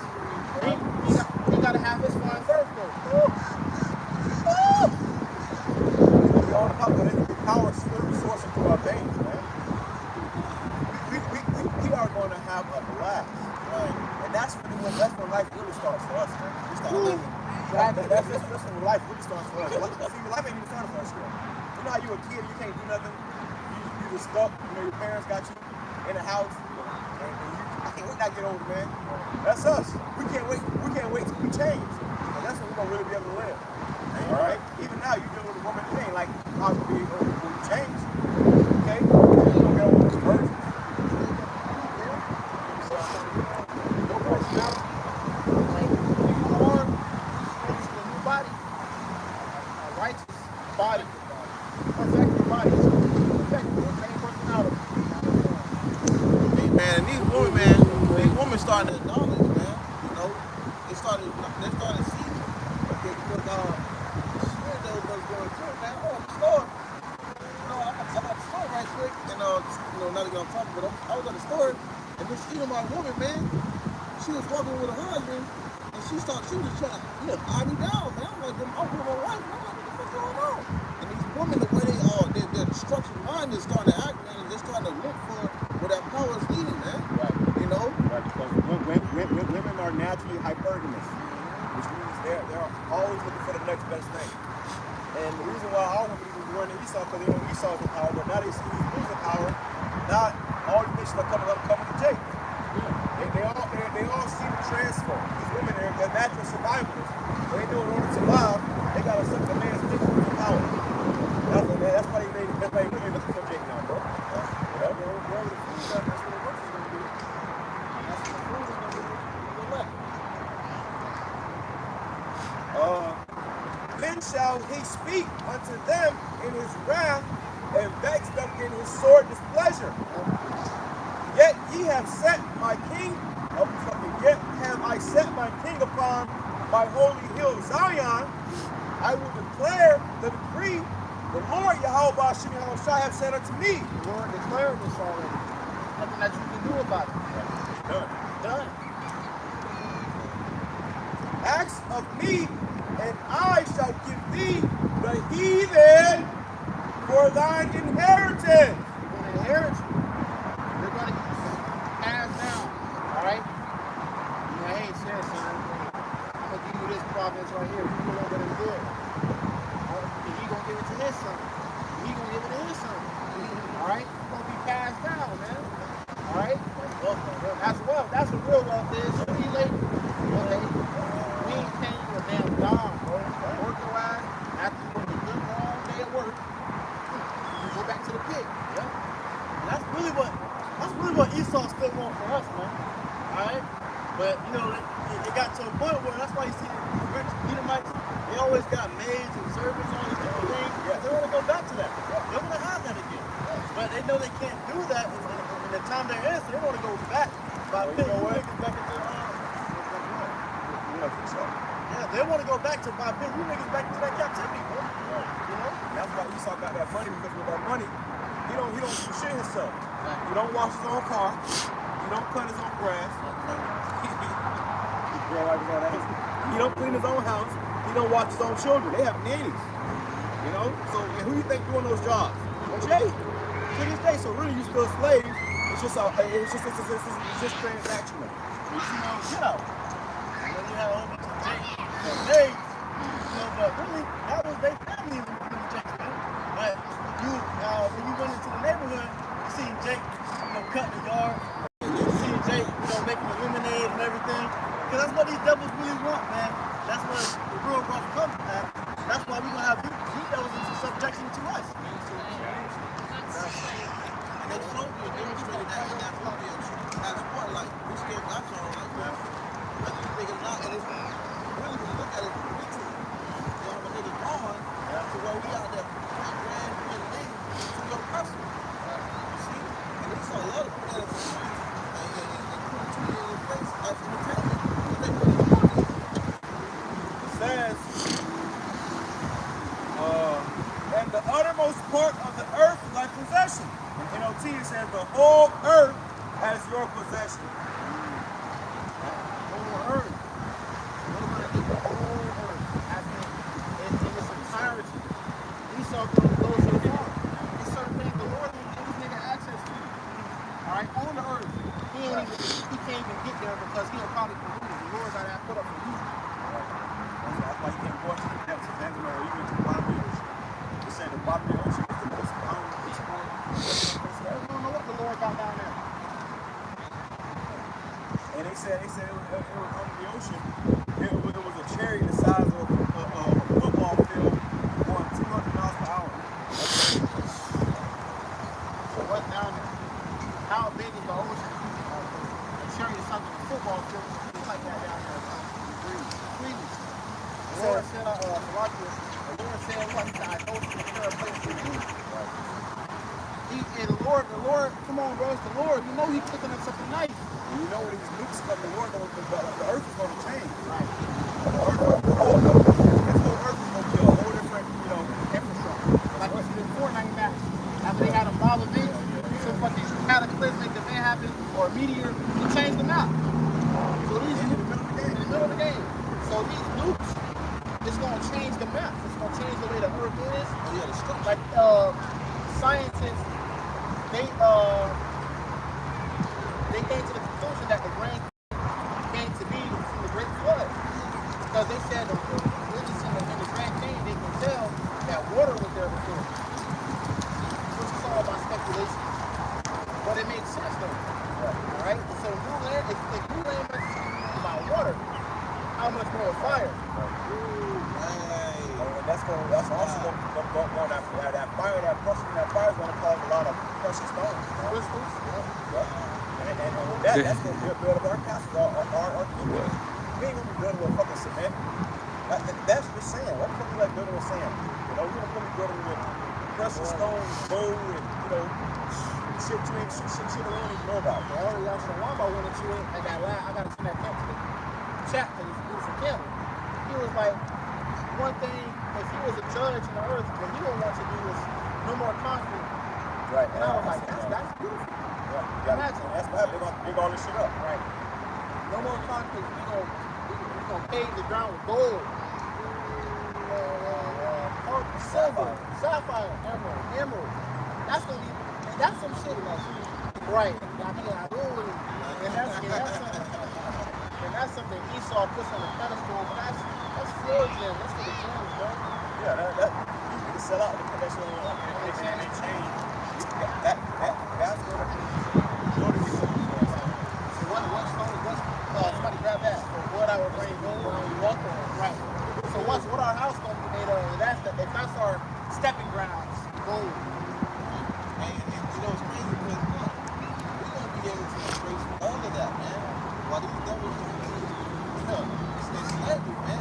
He gotta have his fun first, though. All the power spiritual source into our veins, man. We are going to have a blast, right? And that's when life really starts for us, man. We start living. That's when life really starts for us. See, life ain't even started for us yet. You know how you a kid, you can't do nothing. You just stuck. You know, your parents got you in the house. I can't wait to get older, man. That's us. We can't wait till we change. And that's when we're gonna really be able to live. All right? Even now, you deal with a woman, it ain't like how to be able to change. Okay? You don't get over this first. Your personality, like, you born into a new body. righteous body. Perfect body. Perfect. Ain't working out of it. Man, and these women starting to acknowledge, man. You know, they started seeing. Okay, because spirit knows what's going through it, man. Oh, the store. You know, I'm at the store right quick, and not to get on top, but I was at the store, and this my woman, man, she was walking with her husband, and she was just trying to eye me down, man. I'm like, I'm with my wife, man. What the fuck's going on? And these women, the way their destruction mind is starting to act, man, and they're starting to look for where that power is leading, man. Right. You know? Right, because women are naturally hypergamous, which means they're always looking for the next best thing. And the reason why all women even were in Esau, because they know Esau's in power, but now they see he's losing power. Now all these nations are coming to Jake. They all see the transfer. These women are natural survivors. So they know in order to survive, they gotta suck the man's dick for power. That's why they really looking for Jake now, bro. Wherever the food is, that's what the work is gonna do. That's what the food is gonna do. Then shall he speak unto them in his wrath, and vex them in his sore displeasure. Yet ye have set my king, yet have I set my king upon my holy hill Zion. I will declare the decree. The Lord YAHAWASHI have said unto me. The Lord declared this already. Nothing that you can do about it. Done. Ask of me, and I shall give thee the heathen for thine inheritance. You're going to inherit you. You're going to pass down. All right? You know, hey, son, I'm going to give you this province right here. You know what it's good. He's going to give it to his son. He's going to give it to his son. All right? It's going to be passed down, man. All right? That's what real wealth is. You labor. Okay? We ain't paying you a damn dime, bro. Work your ass. After you work a good long day at work, you go back to the pit. Yeah. And that's really what Esau still wants for us, man. All right? But, you know, it got to a point where that's why you see the rich Edomites, they always got maids and servants and all these different things. Yeah. They want to go back to that. They want to have that again. But they know they can't do that in the time they're in, so they want to go back. By You know what? back into Yeah, they want to go back to by putting you niggas back into that captivity, bro. Right. You know? That's why Esau got that money, because with that money, he don't do shit himself. He don't wash his own car. He don't cut his own grass. He don't clean his own house. He don't watch his own children. They have nannies. You know? So who do you think doing those jobs? Jay. To this day, so really you still slaves. It's just transactional. You know, get out. And then you have a whole bunch of Jakes. You know, but really, that was their family in the Jakes, man. But when you went into the neighborhood, you seen Jake, cutting the yard. You seen Jake, making the lemonade and everything. Because that's what these devils really want, man. That's what the real rough comes at. That's why we're going to have these devils into subjection to us. They showed you and demonstrated that in that movie as what, like, we still got y'all like that. I just think it's not, and it's really, when you look at it, y'all the niggas gone to where we out there grand in the name to your customer. You see? And we saw a lot of people that are and put it to you in your face as entertainment. They really want it. It says, and the uttermost part of the earth is thy possession. In NLT it says the whole earth as your possession. Whole earth. What about the whole earth? In its entirety. Esau going to go so far. There's certain things the Lord will give this nigga access to. All right, on the earth. He can't even get there because he'll probably pollute it. The Lord got that put up for you. That's why you can't go to the depths of heaven or even to the bottom of the ocean. It said the bottom of the ocean is the most bound. I don't know what the Lord got down there. Salakia, the Lord said, what? He said, I go to prepare a place for you. And the Lord, come on, bro, it's the Lord. You know he's cooking up something nice. And you know when these nukes come, the earth is going to change. Right. This whole earth is going to be a whole different, Infrastructure. Like what's the Fortnite match? After they had a bomb event, some fucking cataclysmic event happened, or a meteor, he changed the map. So these in the middle of the game. So these nukes, it's gonna change the map. It's gonna change the way the earth is. Oh yeah, the structure. Like scientists, they came to the conclusion that the rain came to be from the Great Flood. Because they said the religious in the Grand Canyon, they can tell that water was there before. Which is all about speculation. But it makes sense though. Alright? So new land, if new land is about water, how much more fire? That's also going to that fire is going to cause a lot of precious stones. Crystals. And that's going to build up our castles, our people. We ain't going to be building with fucking cement. That's just sand. What the fuck you like building with sand? We're going to be building with precious stones, gold, and, shit you ain't don't even know about. The only y'all should want about one that you ain't, I got to send that camp to the chat because it's beautiful camp. He was like, one thing, if he was a judge in the earth, what he would want to do is no more conflict. Right. And I was like, that's beautiful. Yeah. Imagine. That's why they're going to dig all this shit up. Right. No more conflict. We're gonna pave the ground with gold. Silver, sapphire, emerald. That's gonna be, that's some shit like, right. And that's something Esau puts on the pedestal, but that's floor gem. That's for the gems, bro. Yeah, that you can sell out the connection and they change. That's going to be So what somebody grab that. So what I would bring gold when we walk on. Right. So what our house gonna be made of? That's our stepping grounds. Gold. And it's crazy because look, we're gonna be able to embrace all of that, man. While these devils it's slavery, man. In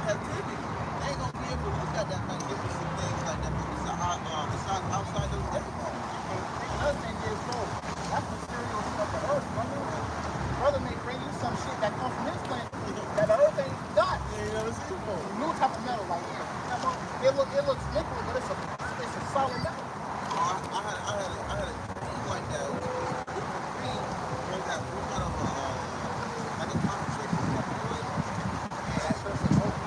captivity. They ain't gonna be able to look at that magnificent things like that because it's outside those devils. Another thing is, bro, that's the material of the earth, brother. Brother may bring you some shit that comes from his planet that the earth ain't got. New type of metal, like it looks liquid, but it's a solid metal. I had a dream like that. It was a dream where that we kind of like a concentration of wood. And that person opened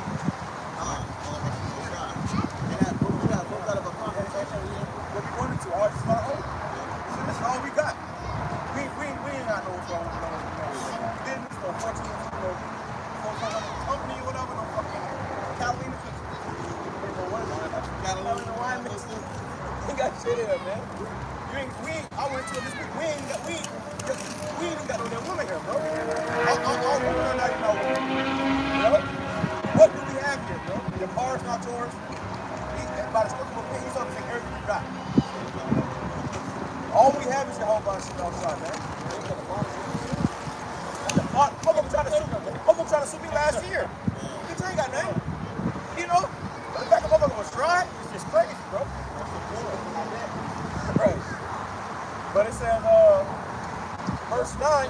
and that broke out of a concentration. what we wanted to. All just about open. This is all we got. We ain't got no business or fortune or company or whatever, no fucking Catalina. Catalina wine mix. We got shit in there, man. I went to it this week. We ain't even got no damn woman here, bro. All women are not even our women. You know? What do we have here, bro? Your car's not yours. By the stroke of a finger, something take everything you got. All we have is your whole bunch of shit outside, man. Motherfucker tried to sue me last year. Bitch, I ain't got nothing. You know? The fact that motherfucker was dry is just crazy, bro. Right. But it says, verse 9.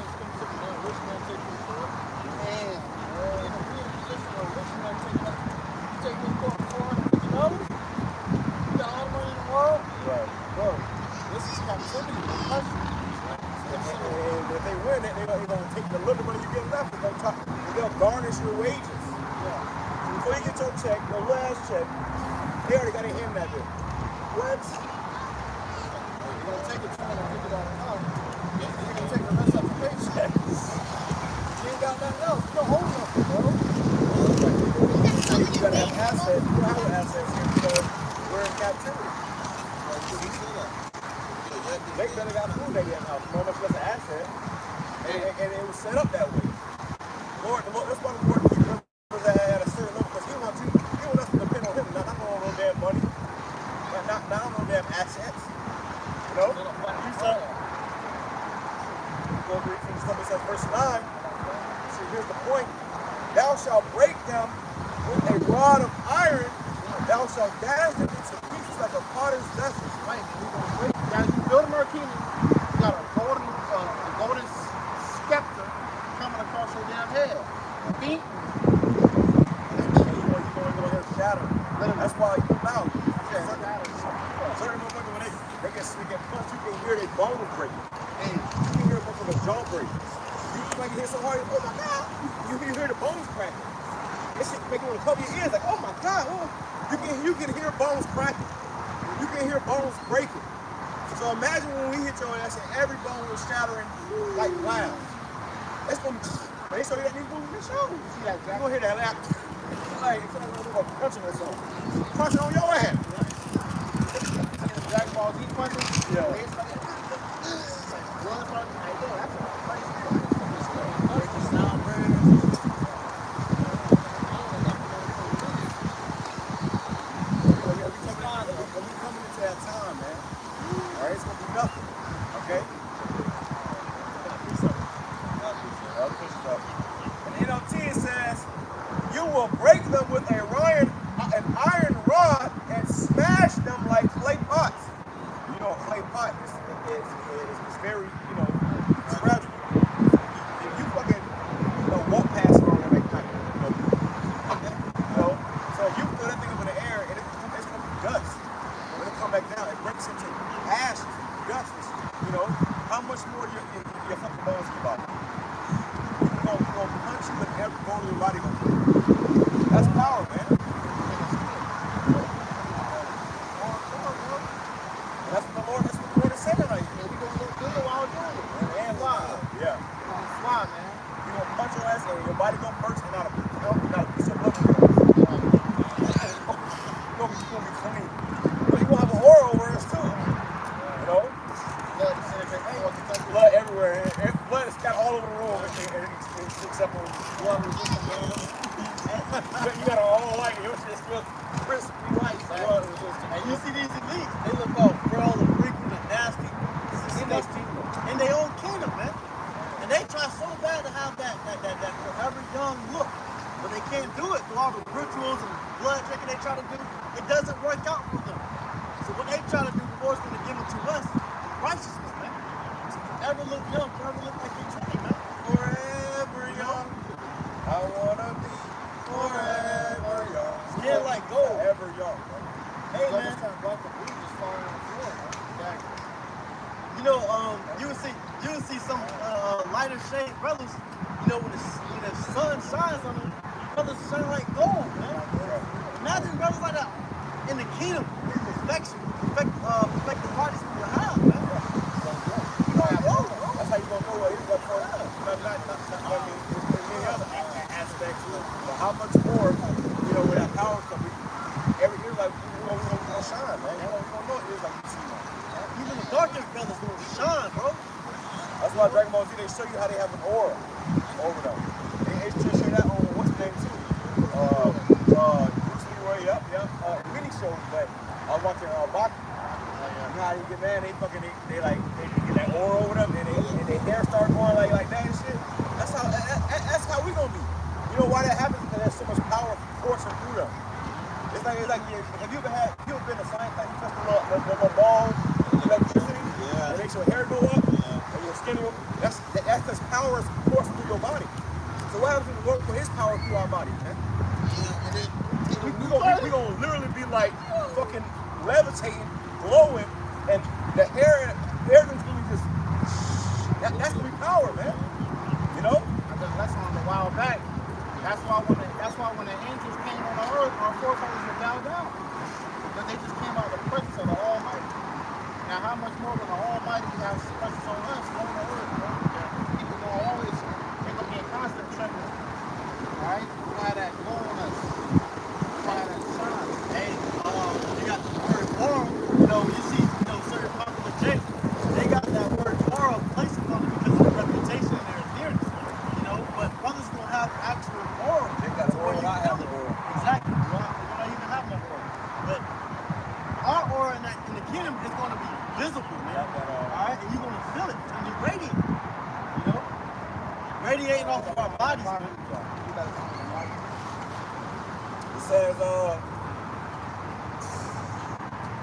This is captivity. And if they win it, they're going to take the little money you get left. They'll garnish your wages. Yeah. So before you get your check, your last check, they already got to hand that bill. What? You're going to take it $250 an hour. You're going to take the rest of the paycheck. You ain't got nothing else. You don't own nothing, bro. You got to have assets. You don't have assets here because we're in captivity. They better got food they didn't have. No much less an asset. And it was set up that way. Lord, that's why the Lord keeps us at a certain level because he don't want us to depend on him. Not on no damn money. Not on no damn assets. You know? He said, somebody says verse 9. See, here's the point. Thou shalt break them with a rod rod of iron, thou shalt dash them into pieces like a potter's vessel. Right, and we're gonna break. As you build them our kingdom, you got a golden scepter coming across your damn head. Feet. You're going to hear shatter. That's why you know. Certain motherfuckers, when they get punched, you can hear their bones breaking. And you can hear from the jaw breaking. You can hit so hard, oh my God, you can hear the bones cracking. This shit make you want to cover your ears, like, oh my God, oh. You can hear bones cracking. You can hear bones breaking. So imagine when we hit your ass and every bone was shattering like glass. It's gonna be, when they show you that these movies, they show you. See that? You're gonna hear that laugh. Like, it's like crunching or something. Crunching on your ass. Dragon Ball Z punching. Yeah.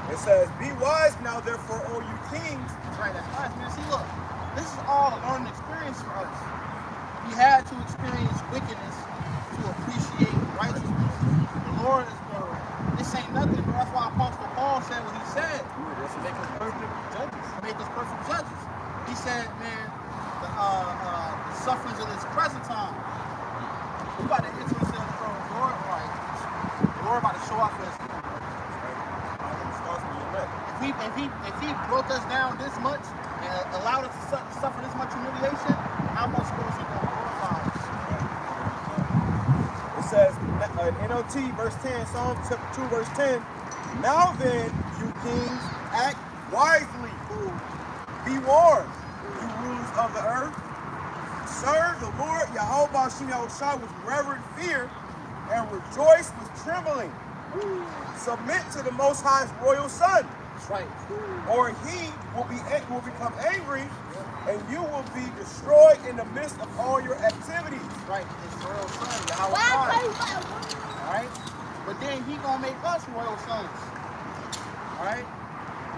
It says, be wise now, therefore, all you kings. That's right, that's wise, man. See, look, this is all a learning experience for us. We had to experience wickedness to appreciate righteousness. The Lord is good. This ain't nothing, bro. That's why Apostle Paul said what he said. To make us perfect judges. To make us perfect judges. He said, man, the sufferings of this present time. We about to enter into the throne of the Lord, right? The Lord about to show off his people. If he broke us down this much and allowed us to suffer this much humiliation, how much more is he going to glorify us? It says in NLT verse 10, Psalms chapter 2 verse 10, now then, you kings, act wisely. Be warned, you rulers of the earth. Serve the Lord YAHAWASHI with reverent fear and rejoice with trembling. Submit to the Most High's royal Son. That's right. Or he will become angry and you will be destroyed in the midst of all your activities. Right, his royal son, YAHWAH. Alright? But then he gonna make us royal sons. Alright?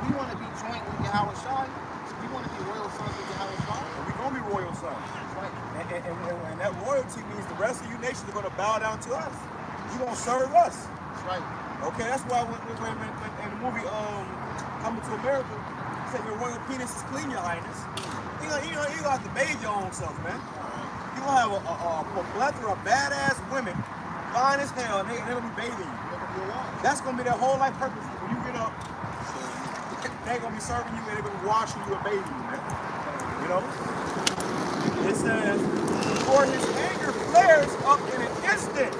We want to be joint with YAHWASHI. We want to be royal sons with YAHWASHI. And we're gonna be royal sons. That's right. And that royalty means the rest of you nations are gonna bow down to us. You're gonna serve us. That's right. Okay, that's why when in the movie Coming to America, he said your royal penis is clean, your highness. You don't have to bathe your own self, man. You're gonna have a plethora of badass women, fine as hell, and they're gonna be bathing you. That's gonna be their whole life purpose. When you get up, they're gonna be serving you and they're gonna be washing you and bathing you, man. You know? It says, for his anger flares up in an instant,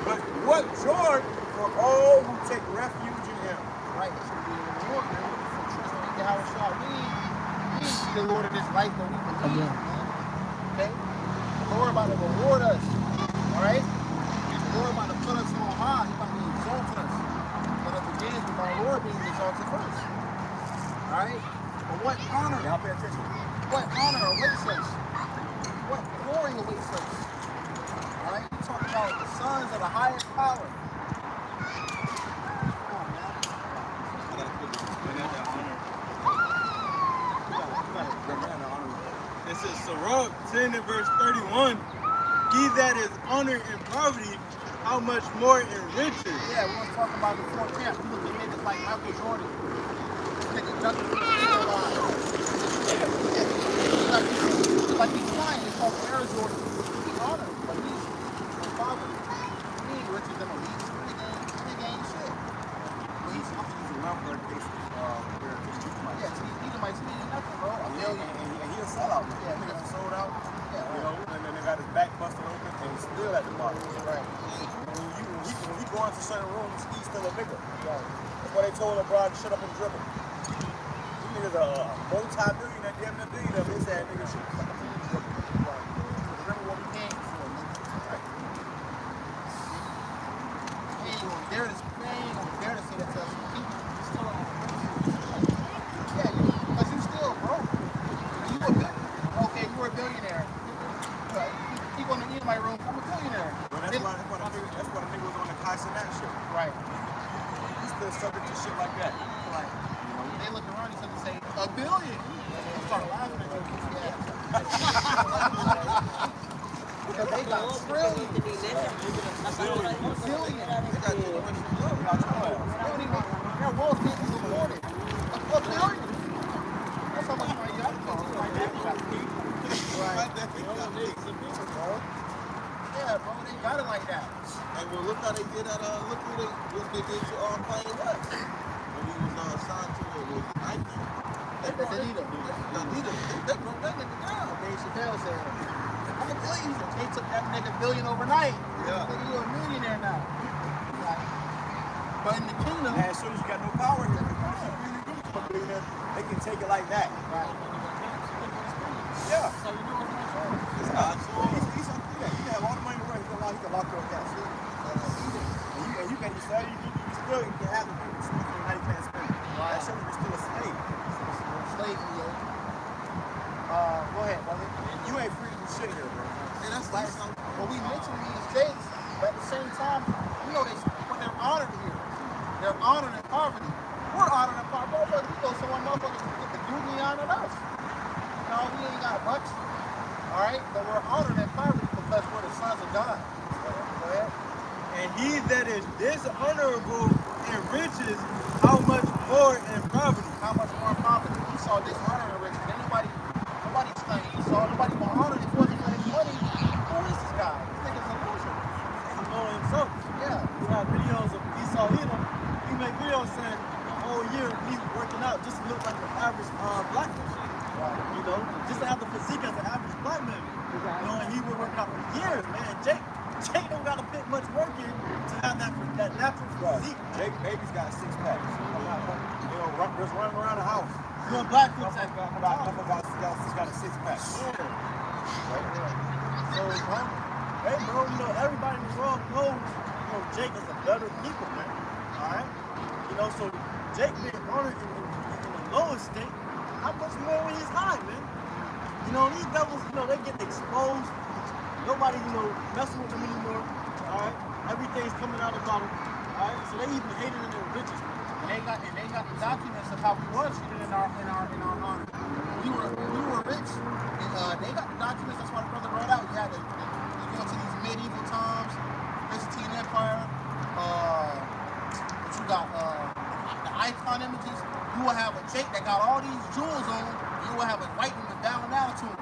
but what joy for all who take refuge in him. Right, it should be the Lord, man. For trusting in YAHWASHI. We ain't see the Lord in this life that we believe, man. Okay? The Lord about to reward us. Alright? The Lord about to put us on high. He's about to exalt us. But it begins with our Lord being exalted first. Alright? But what honor? Y'all pay attention. What honor awaits us? What glory awaits us? Alright? We talk about the sons of the highest power. It says, Sirach 10 and verse 31, he that is honored in poverty, how much more in riches? Yeah, we want to talk about the four camps. We look at niggas like Michael Jordan. Niggas ducking from the field line. Like he's flying, it's called Air Jordan. He's honored, but he's poverty. He ain't richer than a league. Big game shit. But he's around for education. he might see nothing, bro. A million. And he'll sell out. Yeah, niggas sold out. Yeah, you know, and then they got his back busted open and he's still at the bottom. Right. When you go into certain rooms, he's still a nigga. Right. That's why they told LeBron to shut up and dribble. These niggas are multi-millionaire, damn near billionaire, but they said niggas should shut up and dribble. Right. Remember what we came for, nigga. Right. He ain't gonna dare to say that to us. He's still on. Yeah, because you still broke. You a billionaire. Okay, you were a billionaire. He gonna eat in my room. I'm a billionaire. Well, that's why the nigga was on the Kai Cenat shit. Right. He's still subject to shit like that. Right. You know, they look around each other and say, $1 billion. They start laughing at you. Yeah. Because they got trillions. Billions. Their wealth can't be rewarded. $1 billion. That's how much money you got. Yeah, bro, they got it like that. And well, look how they did that. Look what they did to Kanye West when he was signed to Nike. They broke that nigga down. Dave Chappelle said, I'm a billion. They took that nigga $1 billion overnight. Yeah. Nigga, you a millionaire now. Right. But in the kingdom, And as soon as you got no power here, they can take it like that. right. Yeah. It's not. He can have all the money in the world. He can lock your account. And you can decide you can have the money. Now you can't spend it. That shows you're still a slave. Slave, yo. Go ahead, brother. You ain't free to do shit here, bro. And that's Like, well, we mentally these days, but at the same time, you know, they They're honored in poverty. We're honored in poverty. Motherfuckers, we go somewhere, motherfuckers get the duty honored us. No, we ain't got much. All right, but we're honored in poverty because we're the sons of God. Go ahead. And he that is dishonorable in riches, how much more in poverty? How much more in poverty? Esau dishonored in riches. Ain't nobody studying Esau. Nobody gonna honor him. If it wasn't for his money, who is this guy? This nigga's a loser. He know himself. Yeah. You have videos of Esau Edom. He make videos saying the whole year he's working out just to look like an average black man. You know, just to have the physique as an average black man. You know, and he been working out for years, man. Jake don't got to put much work in to have that natural physique. Jake baby's got 6 packs. You know, just running around the house. Doing black folks Got a 6 pack. So, hey, bro, you know, everybody in the world knows, you know, Jake is a better people, man. All right? You know, so Jake being honored in the lowest state, how much more when he's high, man? You know, these devils, you know, they get exposed. Nobody, you know, messing with them anymore. All right? Everything's coming out about them. All right? So they even hated in their riches, man. And they got the documents of how we were treated in our honor. We were rich. And they got the documents. That's why the brother brought out. You go to these medieval times, Byzantine Empire. But you got the icon images. You will have a Jake that got all these jewels on. You will have a white woman bowing down to him.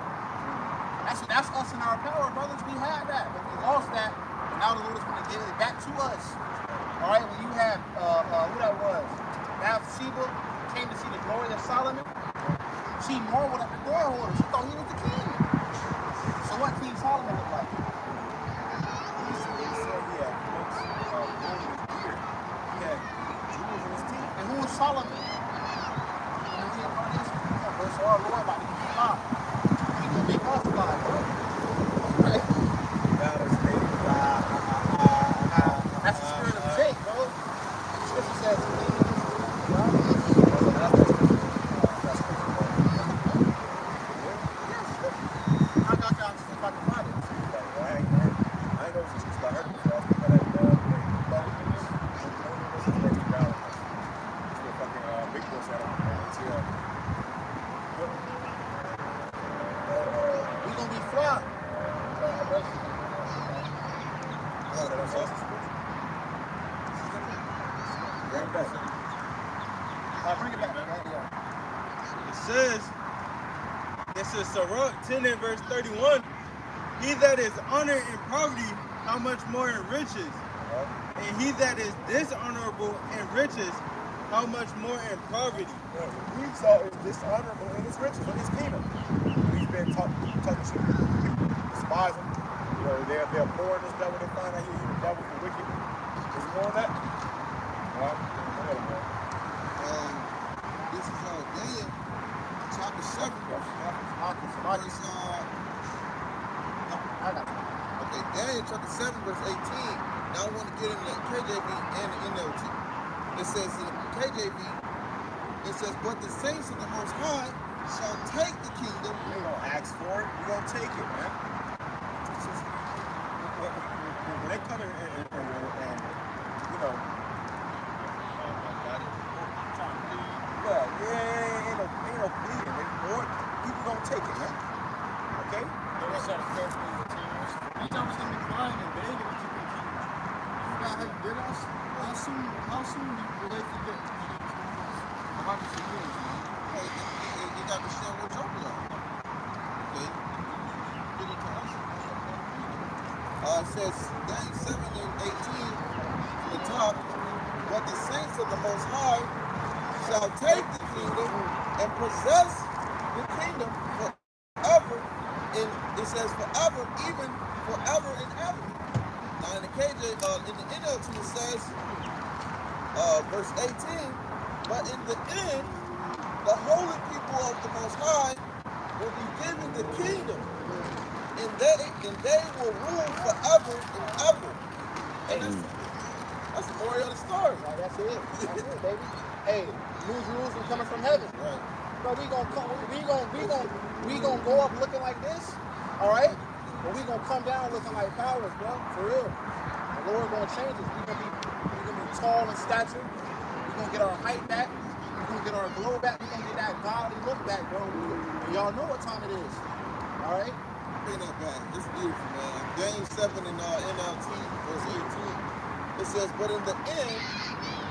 That's us in our power, brothers. We had that, but we lost that. And now the Lord is going to give it back to us. All right, when you had, who that was? Bathsheba came to see the glory of Solomon. She marveled at the door holder. She thought he was the king. So what King Solomon looked like? He said he had gold in his beard. He had jewels in his teeth. And who was Solomon? And the incarnation. Verse our Lord about to give you five. He's going to make us five, bro. Right? That's the spirit of Jake, bro. The scripture says, I got y'all just if I can find it. I know it's just I heard it before. I think big boss out of We gonna be fly. Bring it back, man. Yeah. It says Sirach 10 and verse 31, he that is honored in poverty, how much more in riches? And he that is dishonorable in riches, how much more in poverty? Esau is dishonorable in his riches, in his kingdom. He's been talking shit. People despise him. You know, they're poor in this devil. They find out he's the devil, the wicked. Is more of that? This is Daniel chapter 7. Okay, Daniel chapter 7, verse 18. Now I want to get in the KJV and the NLT. It says in the KJV, it says, but the saints of the Most High shall take the kingdom. We ain't gonna ask for it. We gonna take it, man. When they come in and you know, ain't no bleeding. Lord, people gonna take it, man. Okay? Anytime it's gonna be crying and begging that you can keep it. How soon will they forget? How much it is, man? Hey, you got to share what you're doing. Okay? Get it to us. It says, Daniel 7 and 18 from the top, but the saints of the Most High shall take the kingdom and possess the kingdom forever. And it says forever, even forever and ever. Now in the in the NLT it says, verse 18, but in the end, the holy people of the Most High will be given the kingdom, and they will rule forever and ever. And that's the moral of the story. Right, that's it. That's it, baby. Hey, New Jerusalem coming from heaven. Right. Bro, we gonna go up looking like this, all right? But we gonna come down looking like powers, bro. For real. The Lord gonna change us. We gonna be tall in stature. gonna get our height back. We're gonna get our glow back. We're gonna get that godly look back, bro. And y'all know what time it is. All right? Bring that back. It's beautiful, man. Game 7 in NLT, verse 18. It says, but in the end,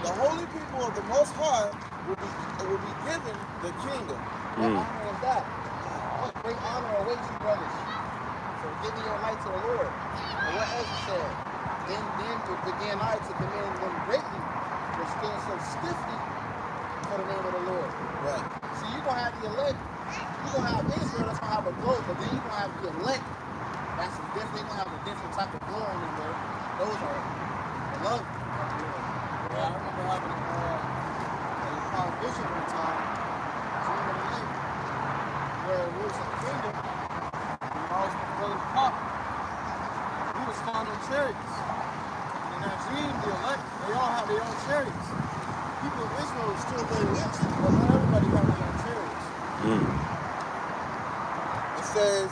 the holy people of the Most High will be given the kingdom. What honor is that? What great honor awaits you, brothers, for giving your life to the Lord. And what else it said? Then began I to commend them greatly for standing so stiffly for the name of the Lord. Right. See, you're going to have the elect. You're going to have Israel that's going to have a glow, but then you're going to have the elect. That's some different. They're going to have a different type of glow on them, bro. Those are beloved. Yeah, I remember having a vision one time. Dreaming of lake. Where it was in the kingdom. And I was with Brother Pop. We was found on chariots. And in that dream, the elect, they all have their own chariots. People of Israel are still very rich, but not everybody has their own chariots. It says,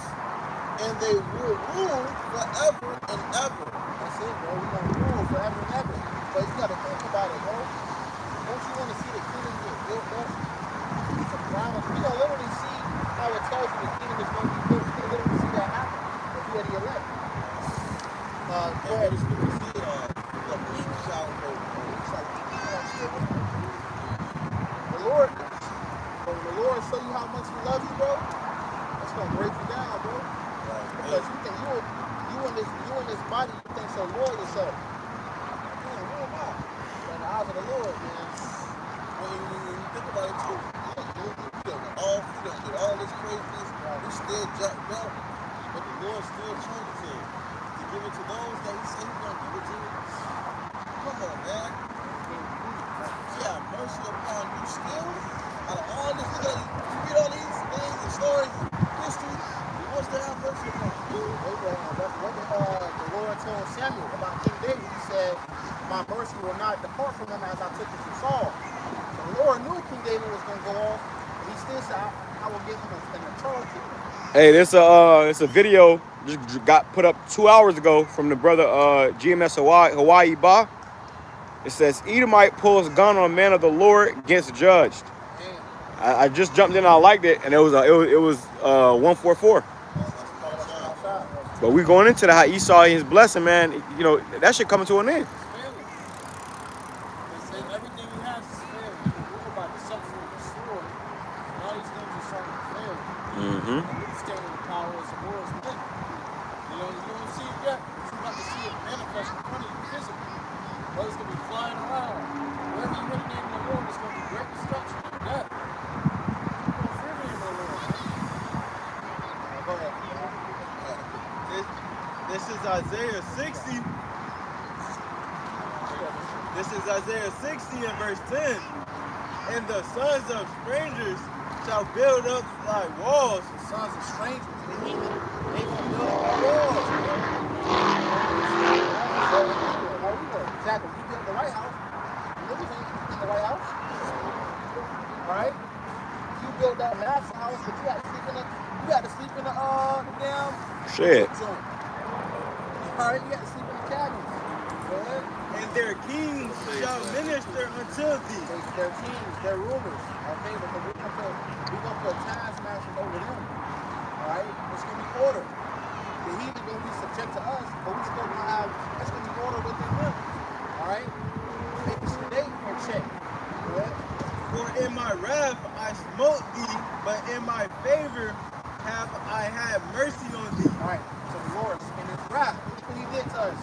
and they will rule forever and ever. That's it, bro. We're going to rule forever and ever. But you got to think about it, bro. Don't you want to see the kingdom get built up? It's a promise. We're going to literally see how it tells you the kingdom is going to be built. We're going to literally see that happen if we are the elect. Go ahead. You can see the peak shower. The Lord, when the Lord show you how much He loves you, bro, that's gonna break you down, bro. Because you think you in this body, you think so loyal yourself. Man, who am I? But in the eyes of the Lord, man. When you think about it too, you did all this craziness, we still jumped up, but the Lord still chose to give it to those that He said He's gonna give it to. Come on, man. He had mercy upon you still. Out of all this, you read all these things and stories, history, He wants to have mercy upon you. Abraham, that's what the Lord told Samuel about King David. He said, my mercy will not depart from him as I took it from Saul. So the Lord knew King David was going to go off, and He still said, I will give him an eternal kingdom. Hey, it's a video just got put up 2 hours ago from the brother GMS Hawaii Ba. It says Edomite pulls gun on man of the Lord gets judged. I just jumped in, I liked it, and it was 144. But we going into how Esau and his blessing, man. You know that shit coming to an end. Everything he has is failing. He can rule by deception and the sword. And all these things are starting to fail. And we stand in the power as the Lord's men. You don't see it yet, but you're about to see it manifest in front of you physically. Brothers gonna be flying around. Wherever you hear the name of the Lord, there's gonna be great destruction and death. Don't fear the name of the Lord. Go ahead. This is Isaiah 60. This is Isaiah 60 and verse 10. And the sons of strangers shall build up thy walls. The sons of strangers, they gonna build up our walls, man. Exactly. You built the White House. You live in the White House. Right? You built that massive house, but you had to sleep in the damn Shit. joint. Alright, you had to sleep in the cabins. And their kings shall minister unto thee. Their kings, their rulers. Okay, because we're gonna put taskmasters over them. Alright? It's gonna be order. The heathen gonna be subject to us, but we still gonna have it's gonna be order within them. Alright? Making sure they in check. For in my wrath I smote thee, but in my favor have I had mercy on thee. Alright, so the Lord in his wrath, look what He did to us.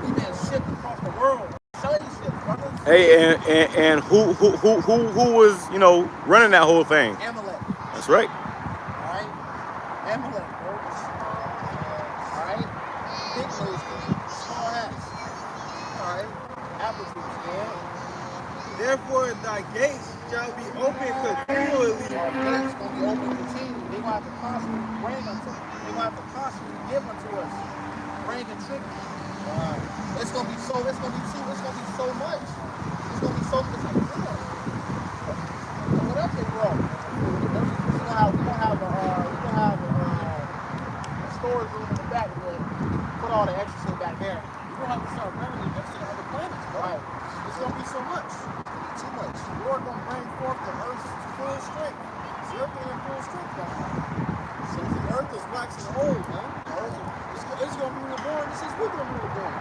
He been shipped across the world. Slave ships, brothers. Hey, and who was, you know, running that whole thing? Amalek. That's right. Alright? Amalek, bro. Alright? Big nose, small hats. Alright? Apple trees, man. Therefore thy gates shall be open continually. Our gates gonna be open continually. They're gonna have to constantly bring unto us. They're gonna have to constantly give unto us. Bring and tribute. It's gonna be so much. It's gonna be so much. Whatever they brought. We're gonna have a storage room in the back where put all the extra shit back there. You're gonna have to start running next to the other planets, bro. Right. It's gonna be so much. full strength. The earth ain't in full strength right now. So the earth is waxing old, man. The earth is going to be reborn. This is we're going to be reborn.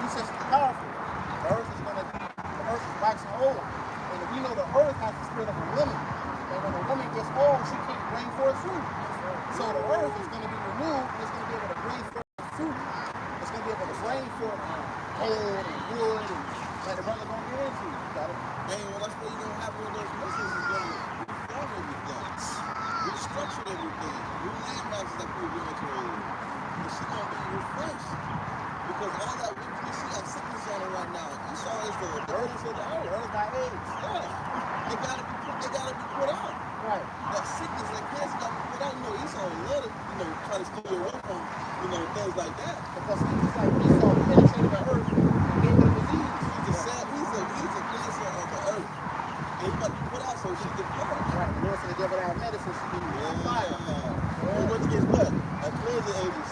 He says it's powerful. The earth is waxing old. And we know the earth has the spirit of a woman. And when a woman gets old, she can't bring forth fruit. So the earth is going to be renewed, and it's going to be able to bring forth fruit. It's going to be able to bring forth gold and wood and like the brother going to get into. You got it? Hey, well, that's why you don't have one of those missiles is going to reform everything. Restructure everything. New land masses that we're going to and she's going to be refreshed. Because all that wickedness, she got sickness on her right now. You saw is the earth is the earth got AIDS. Yeah. They gotta be put out. Right. That sickness, that cancer got to be put out. You know, Esau love to, try to steal away from, things like that. Because he's like Esau penetrated the earth and gave it a disease. He's a cancer of the earth. And he's about to be put out so she can flourish. Right. The Lord's going to give her that medicine she can use on fire. And what against what? A cleansing agent.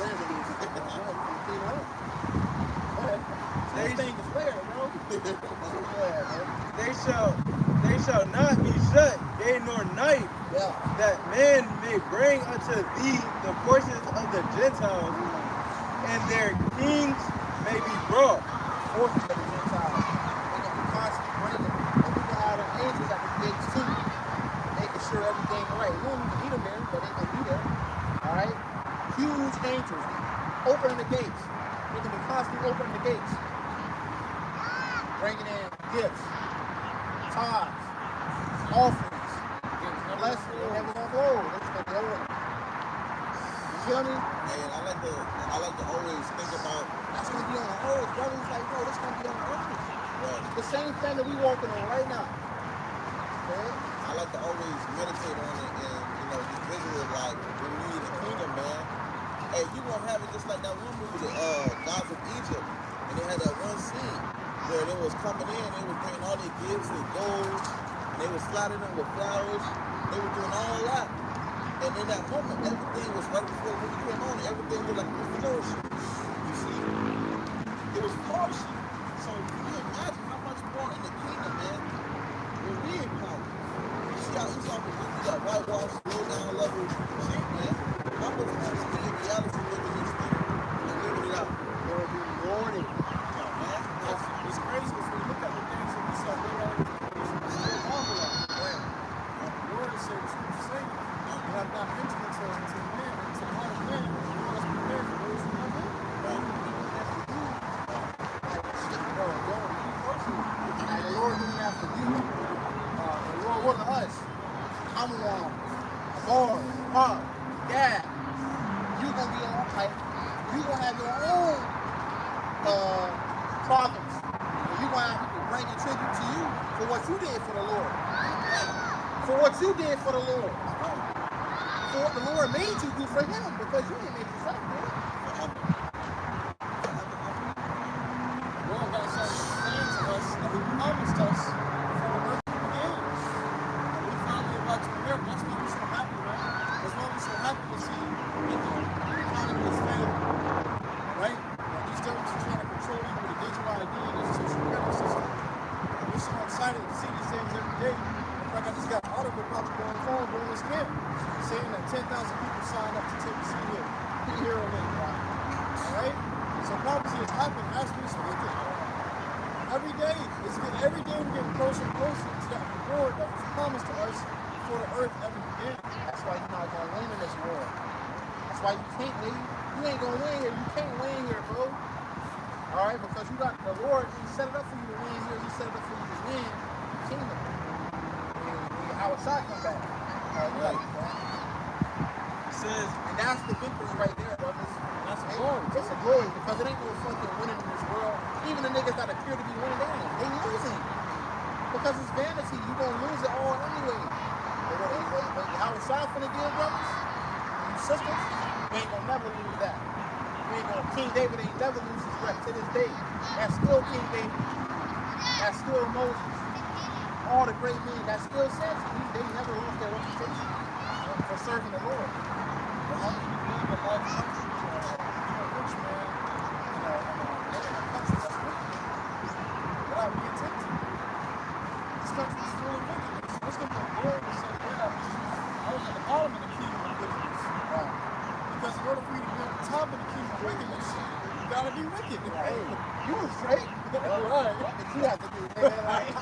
This thing is rare, bro. They shall not be shut day nor night, that man may bring unto thee the portions of the Gentiles, and their kings may be brought. Portions of the Gentiles. They're going to be constantly bringing. And we can have them angels at the gates too, making sure everything's right. We don't even need them there, but they're going to be there. All right? Huge angels opening the gates. They're going to be constantly opening the gates, bringing in gifts, tithes, offerings, blessings. They're never going to go. They're just going to go in. You feel me? And I like to always think about that's going to be on the earth, brother. It's like, bro, this going to be on the earth. right. The same thing that we walking on right now. Okay? I like to always meditate on it and just visual like when we in the kingdom, man. Hey, you gonna have it just like that one movie, the Gods of Egypt, and they had that one scene where they was coming in, they was bringing all their gifts and gold, and they was flattering them with flowers. They were doing all that. And in that moment, everything was right before when we came on, everything was like flourishing. You see? It was flourishing. So can you imagine how much more in the kingdom, man, when we encounter? You see how Esau was doing that whitewash, low down level shit, man? How much more is in reality living this thing and living it out? There will be mourning. Man, It's crazy because when you look at the things that we saw later on, it's still marvel at. The Lord has said, the scripture saying, you have not entered into man, into the heart of man, the Lord has prepared for those who love him. Bro, the Lord doing that for you. The Lord wasn't us. I'm wrong. Lord, Pop, Dad. You're going to be on like, you're going to have your own problems. And you're going to have people bringing tribute to you for what you did for the Lord. For what you did for the Lord. For what the Lord made you do for him, because you didn't make yourself do it. The Lord got something planned to us that he promised us before the earth began. And we finally about to inherit. That's why we're so happy, man. That's why we're so happy to see his family, right? These devils are trying to control you with a digital ID and a social credit system. And we're so excited to see these things every day. In fact, I just got an article about to go on the phone during this camp saying that 10,000 people signed up to take a seat here. Be here on it. All right? So prophecy is happening as we speak it. Every day we're getting closer and closer to that reward that was promised to us before the earth ever began. That's why you're not going to win in this world. That's why you can't win. You ain't going to win here. You can't win here, bro. All right? Because you got the Lord. He set it up for you to win here. He set it up for you to win the kingdom. When YAHWASHI come back. Right. Says, And that's the victory right there, brothers. That's a glory. It's a glory because it ain't no fucking winning in this world. Even the niggas that appear to be winning, they losing. Because it's vanity. You gonna lose it all anyway. But YAHWASHI finna deal, brothers. You sisters, you ain't gonna never lose that. You ain't gonna, King David ain't never lose his rep to this day. That's still King David. That's still Moses. All the great men, that's still Samson. They never lost their reputation for serving the Lord. But how can you live a large country, rich man, in a country that's wicked, without being tempted? This country is full of wickedness. What's going to be a glorious Hey, you was straight. Right. What did you have to do, nigga? Like,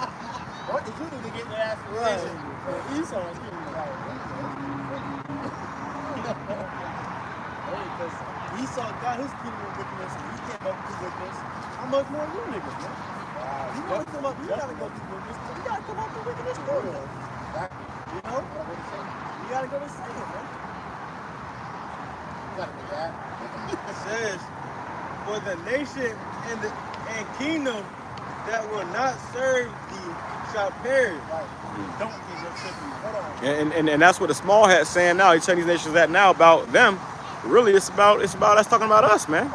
what did you do to get the aspiration? Right. Esau is getting Like, Because Esau got his kingdom of wickedness and he came up through wickedness. How much more you niggas, man? You gotta come up, you gotta go through wickedness. You gotta come up through wickedness too. You know? You gotta go to Satan, man. you gotta do that. It says, for the nation and kingdom that will not serve thee shall perish. Don't give your tribute. Hold on. And that's what the small hat's saying now. He's telling these nations that now about them. Really, it's about that's talking about us, man.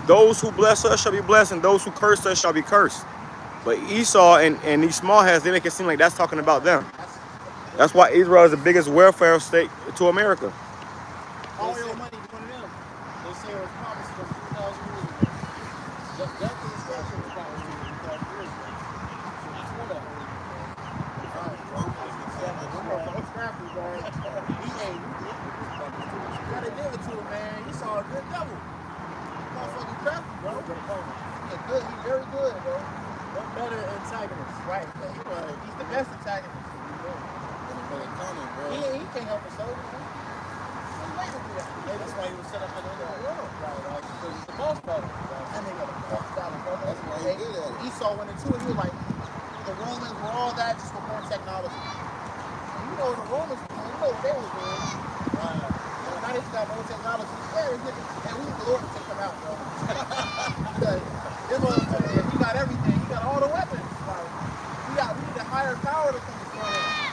Those who bless us shall be blessed, and those who curse us shall be cursed. But Esau and these small hats, they make it seem like that's talking about them. That's why Israel is the biggest welfare state to America. All your money going to them. They say it was promised from 2,000 years ago. That construction was promised to 2,000 years ago. So it's one of them. You gotta give it to him, man. He saw a good devil. Motherfucking crafty, bro. He's good. He's very good, bro. What better antagonist? Right. He's the best antagonist. He can't help himself. He's waiting to do that. Maybe that's why he was set up in the end of the world. Right, like, Because he's the boss battle. that nigga the fuck out of brother. That's why he did that. Esau went into it. He was like, the Romans were all that just for more technology. And you know the Romans, you know what they was doing. Now they just got more technology. Yeah, and we need the Lord to take them out, bro. Because this motherfucker, he got everything. He got all the weapons. Like, we need a higher power to come destroy him.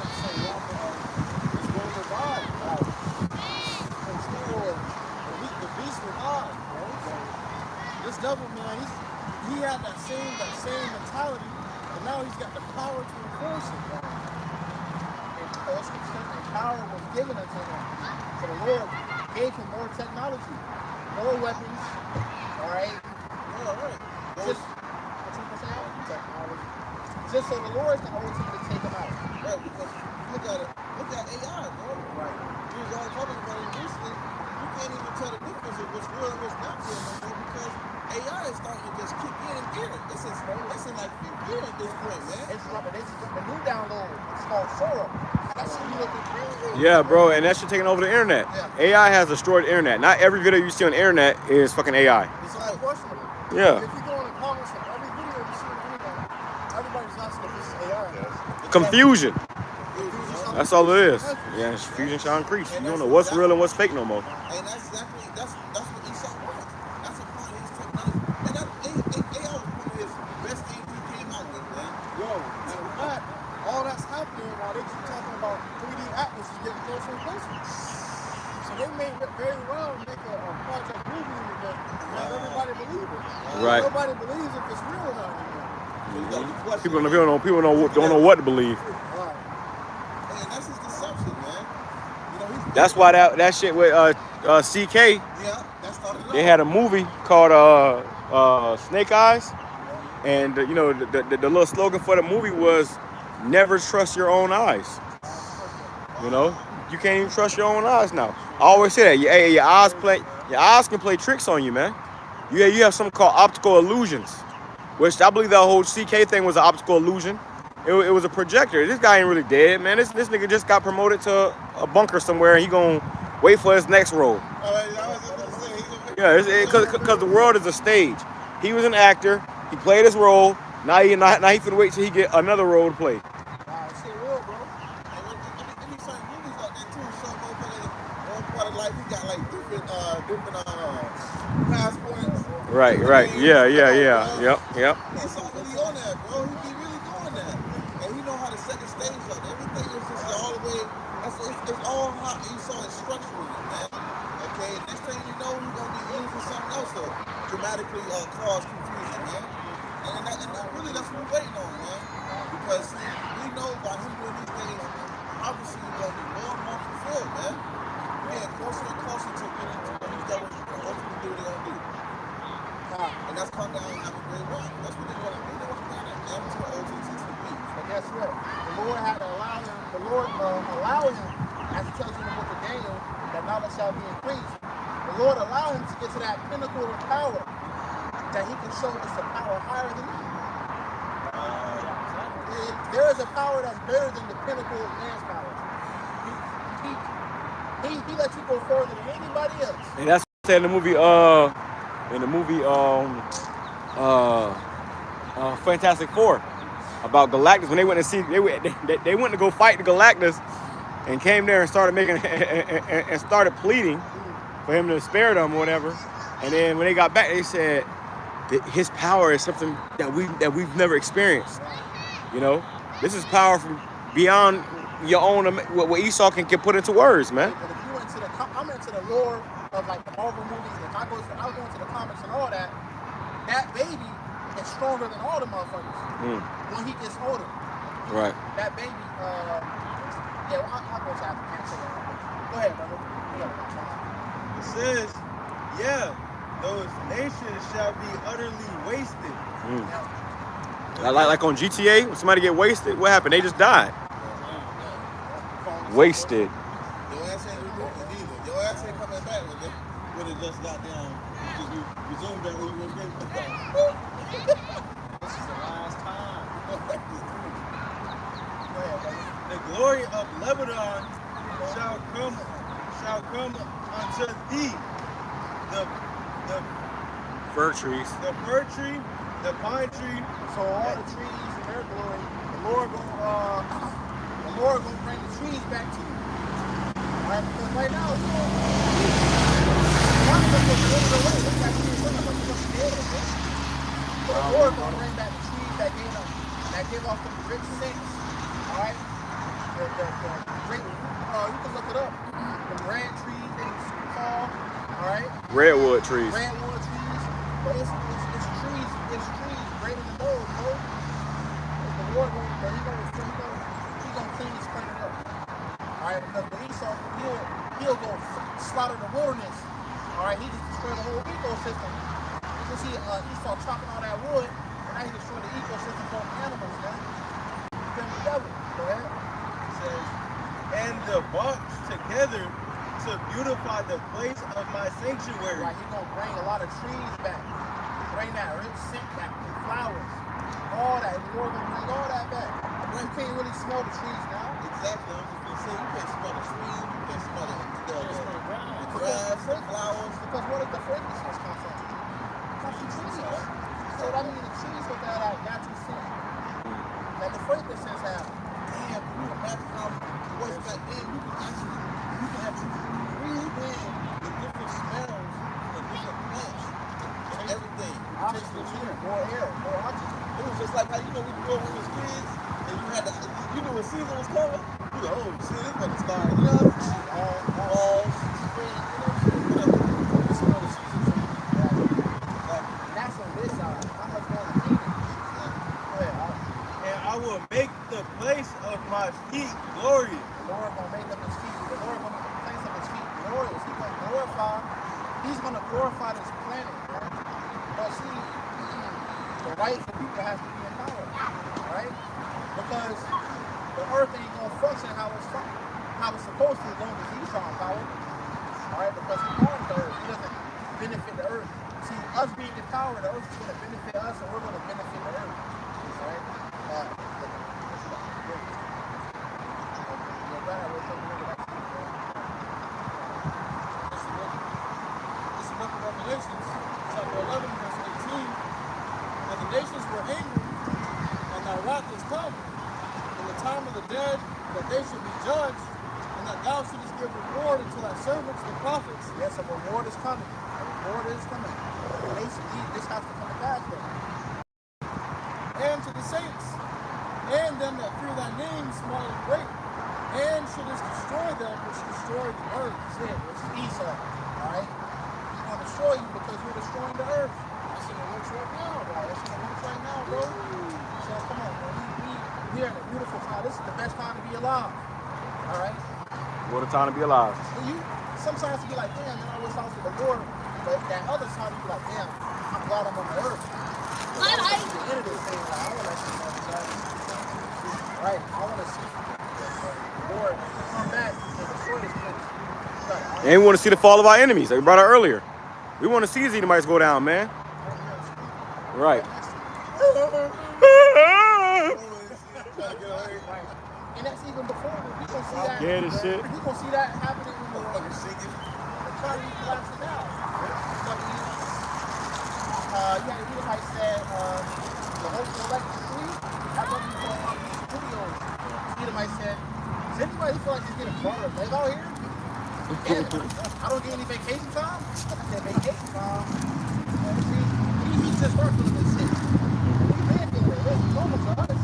It's going to revive. And still, the beast revived, bro. So, this devil, man, he had that same mentality, and now he's got the power to enforce it, bro. And power was given unto him. So the Lord gave him more technology, more weapons. All right. Yeah, right. Just what you say? Technology. Just so the Lord can ultimately take him out. Right, because look at it. Look at AI, bro. Right. We was all talking about it recently. You can't even tell the difference of what's real and what's not real no more because AI is starting to just kick in gear. It's in like fifth gear at this point, man. It's like this is the new download. It's called Sora. That shit be looking crazy. Yeah, bro, and that shit taking over the internet. AI has destroyed the internet. Not every video you see on the internet is fucking AI. It's like questionable. Yeah. If you go in the comments of every video you see on the internet, everybody's asking if this is AI. Confusion. That's all it is. Yeah, confusion shall increase. You don't know what's real and what's fake no more. And that's exactly that's what Esau was. That's a part of his technology. And that AI was one of his best things he came out with, man. Yo, and in fact, all that's happening while they keep talking about 3D Atlas is getting closer and closer. So they may very well make a Project Blue Beam event and have everybody believe it. Right. Nobody believes if it's real or not anymore. People don't know what to believe. Right. And that's his deception, man. You know, he's That's why that shit with CK, yeah, that started it they off. had a movie called Snake Eyes, and you know the little slogan for the movie was "Never trust your own eyes." You know, you can't even trust your own eyes now. I always say that your eyes can play tricks on you, man. You have something called optical illusions, which I believe that whole CK thing was an optical illusion. It was a projector. This guy ain't really dead, man. This nigga just got promoted to a bunker somewhere, and he gonna wait for his next role. Yeah, because the world is a stage. He was an actor. He played his role. Now he finna wait till he get another role to play. Shit real, bro. And he certain movies like that too. So motherfucker, one part of life he got like different passports. Right. Yeah. Yep. He's so really on that, bro. He be really doing that, and he know how to set the stage up. Everything is just all the way. It's all how you saw it structurally, man. Okay, next thing you know, he's gonna be using something else to dramatically cause confusion, man. And really, that's what we're waiting on, man. Because we know by him doing these things, obviously he's gonna be more and more fulfilled, man. We're getting closer and closer to getting to what he's going to ultimately do what they're gonna do. And that's come down and have a great run. That's what they want to do. They want to get that to the OTTCP. But guess what? The Lord had to allow him. The Lord allowed him, as it tells you in the book of Daniel, that knowledge shall be increased. The Lord allowed him to get to that pinnacle of power. that he can show us a power higher than that? There is a power that's better than the pinnacle of man's power. He lets you go further than anybody else. And that's what I said in the movie, Fantastic Four about Galactus. When they went to see, they went to go fight the Galactus, and came there and started making and started pleading for him to spare them or whatever. And then when they got back, they said that his power is something that we've never experienced. You know, this is power from beyond your own, what Esau can put into words, man. But if you into I'm into the lore of like the Marvel movies. If I go into the comics and all that, that baby is stronger than all the motherfuckers when he gets older. Right. That baby, yeah, I'll go to Africa. Go ahead, brother. It says, yeah, those nations shall be utterly wasted. Like on GTA, when somebody get wasted, what happened? They just died. Wasted. Your ass ain't removing either. Your ass ain't coming back with it. When it just got down. Because you resumed that when you were getting put down. This is the last time. The glory of Lebanon shall come unto thee. The Fir trees. the fir tree, the pine tree. So all the trees in their glory, the Lord gonna bring the trees back to you. Alright, because right now it's all the Lord gonna bring back the trees that gave off the rich scents. Alright? The great you can look it up. The red trees they call, alright? Redwood trees. Redwood trees. But it's trees greater than those, bro. The Lord he's gonna clean this planet up. Alright, because when Esau, he'll go slaughter the wilderness. Alright, he just destroyed the whole ecosystem. You can see Esau chopping all that wood, and now he destroyed the ecosystem for animals, man. He's been the devil. Go ahead. It says, and the barks together to beautify the place of my sanctuary. Right, he's gonna bring a lot of trees back. Bring that rich scent back, and flowers. All that. The Lord gonna bring all that back. You can't really smell the trees now. Exactly. I was just going to say, you can't smell the trees, you can't smell the grass, the flowers. Because where does the frankincense come from? It comes from trees. So that means the trees with that natural scent that the frankincense have. Damn, can you imagine how it was back then? You can actually breathe in the different smells and different plants and everything. Oxygen, more air, more oxygen. It was just like how, you know, we grew up when we was kids, and you had to, you knew when season was coming, you go, oh, shit, it's about to start, you know? All spring, you know, you smell the season. And that's on this side. How much more than me? And I will make the place of my feet glorious. The Lord gonna make up his feet. The Lord gonna make the place of his feet glorious. He's gonna glorify this planet, man. But see, the rightful people has to be in power, right? Because the earth ain't gonna function how it's supposed to as long as he's in power, all right? Because he owns the earth, he doesn't benefit the earth. See, us being in power, the earth is gonna benefit us, and we're gonna benefit the earth, all right? This is book of Revelations, chapter 11, verse 18. And the nations were angry, and thy wrath is come, in the time of the dead, that they should be judged, and that thou shouldest give reward unto thy servants, the prophets. Yes, a reward is coming. A reward is coming. This has to come to pass, though. And to the saints, and them that fear thy name, small and great, and shouldest destroy them which destroy the earth. That's it. It's Esau, all right? He's going to destroy you because you're destroying the earth. That's in the works right now, bro. That's in the works right now, bro. So come on, man. We're in a beautiful time. This is the best time to be alive, all right? What a time to be alive. And sometimes you be like, damn, man, I wish I was with the Lord. But that other time you be like, damn, I'm glad I'm on the earth. The end of this thing, like, I want to see right? I want to see the Lord come back and destroy this place. And we want to see the fall of our enemies, like we brought out earlier. We want to see these Edomites go down, man. Right. Right. And that's even before we gonna see that. Scared as shit. We gonna see that happening when the economy collapses down. But yeah, the Edomite said the whole electric fleet. That's what we saw on these videos. The Edomite said, does anybody feel like he's getting burned a leg out here? Yeah. I don't get any vacation time. I said vacation time. See, he just started feeling this shit. We've been feeling it. It's normal to us.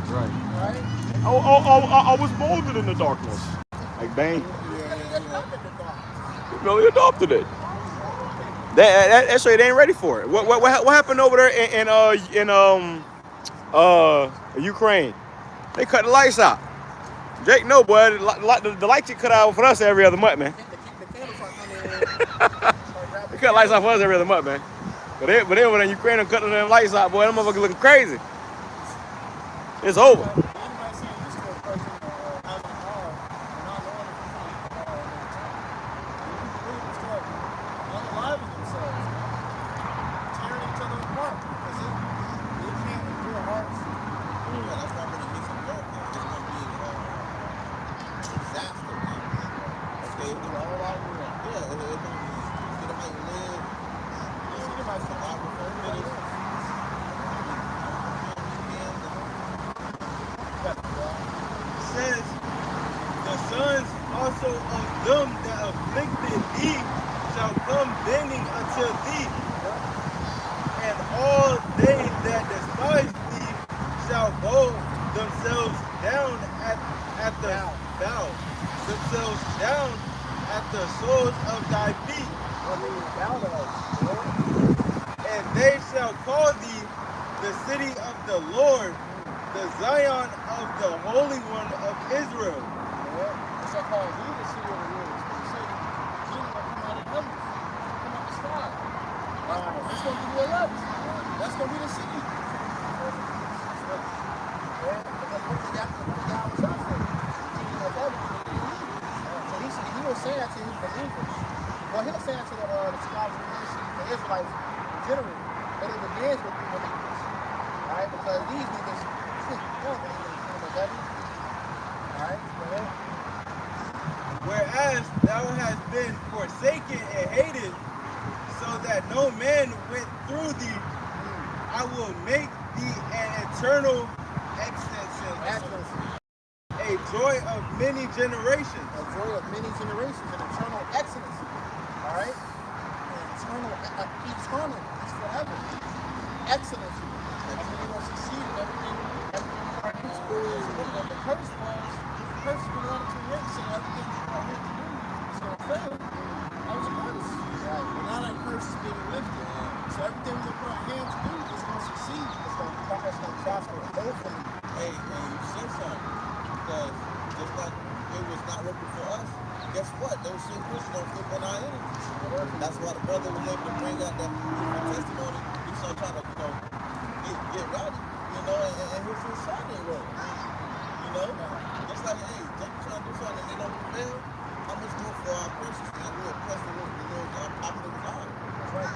Right. Right? I was molded in the darkness. Like Bane. No, he adopted it. That straight ain't ready for it. What happened over there in Ukraine? They cut the lights out. Jake, no, boy. The lights get cut out for us every other month, man. They cut lights out for us every other month, man. But they over in Ukraine and cutting them lights out, boy. Them motherfuckers looking crazy. It's over. Says the sons also of them that afflicted thee shall come bending unto thee, and all they that despise thee shall bow themselves down at the bow themselves down at the soles of thy feet, and they shall call thee the city of the Lord, the Zion of the Holy One of Israel. They shall call thee the city of the Lord. You say, Jesus will come out of heaven, come out the sky. That's going to be the elect. That's going to be the city. Because what did God was out for? So he was saying that to his believers. Well, he was saying that to the scholars of the Israelites in general. But it begins with the believers. Right? Because these niggas, whereas thou hast been forsaken and hated, so that no man went through thee, I will make thee an eternal excellency, a joy of many generations. A joy of many generations, an eternal excellency. All right? Eternal is forever. Excellency. Everything will succeed in everything. What the curse was, the curse belonged to rich and everything you want him to do is going to fail. That was a curse. Right. But now that curse is being lifted. So everything we put our hands to do is going to succeed. It's going to prosper. Hopefully. Hey, you said something. Because just like it was not working for us, guess what? Those same Christians don't flip on our energy. That's why the brother was able to bring out that testimony. He's so trying to, get ready. And his son ain't ready. Just like, hey, Jacob trying to do something and they don't prevail. How much more for our persons and we'll press the Lord popular with God. That's right.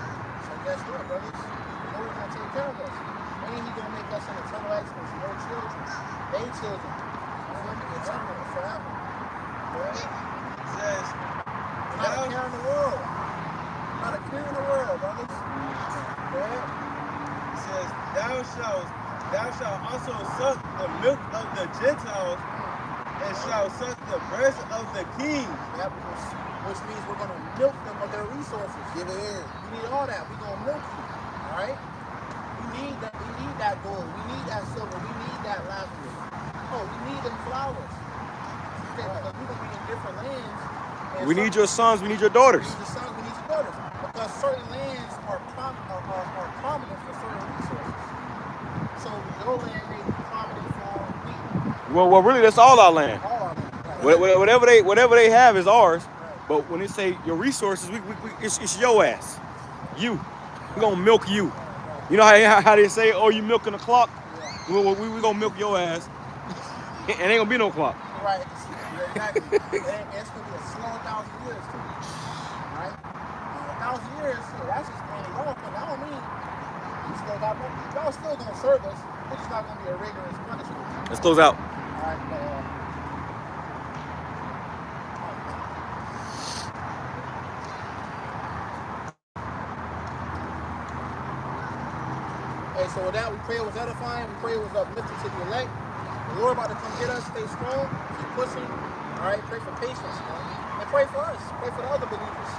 So guess what, brothers? The Lord is going to take care of us. And he's going to make us an eternal excellence. No children. They children. Eternal forever. Right? Says, not a care in the world. Not a care in the world, brothers. Right? Says, thou shalt also suck the milk of the Gentiles, and shalt suck the breast of the kings. Yep, which means we're going to milk them of their resources. Give it here. We need all that. We're going to milk you. All right? We need that gold. We need that silver. We need that Lazarus. Oh, we need them flowers. Because we're going to be in different lands. We need your sons. We need your daughters. We need your sons. We need your daughters. Because certain lands are prominent for certain resources. So your land may be prominent for wheat. Well, really, that's all our land. All our land. Right. Whatever they have is ours. Right. But when they say your resources, it's your ass. You. We're going to milk you. Right. You know how they say, oh, you milking the clock? Yeah. We're going to milk your ass. And ain't going to be no clock. Right. Exactly. It's going to be a slow 1,000 years, too. Right? 1,000 years, that's just playing it off. But I don't mean We still got money. Y'all still gonna serve us. It's just not gonna be a rigorous punishment. Let's close out. All right, hey, so with that, we pray it was edifying. We pray it was uplifting to the elect. The Lord about to come get us. Stay strong. Keep pushing. All right, pray for patience, man. And pray for us. Pray for the other believers.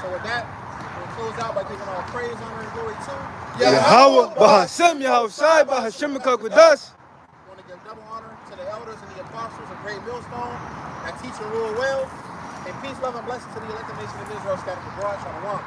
So with that, we'll close out by giving all praise, honor, and glory to Yahawah, BAHASHAM, YAHAWASHI, BAHASHAM, QADASH. We want to give double honor to the elders and the apostles of Great Millstone that teach and rule well. And peace, love, and blessings to the elected nation of Israel scattered abroad. Shalom.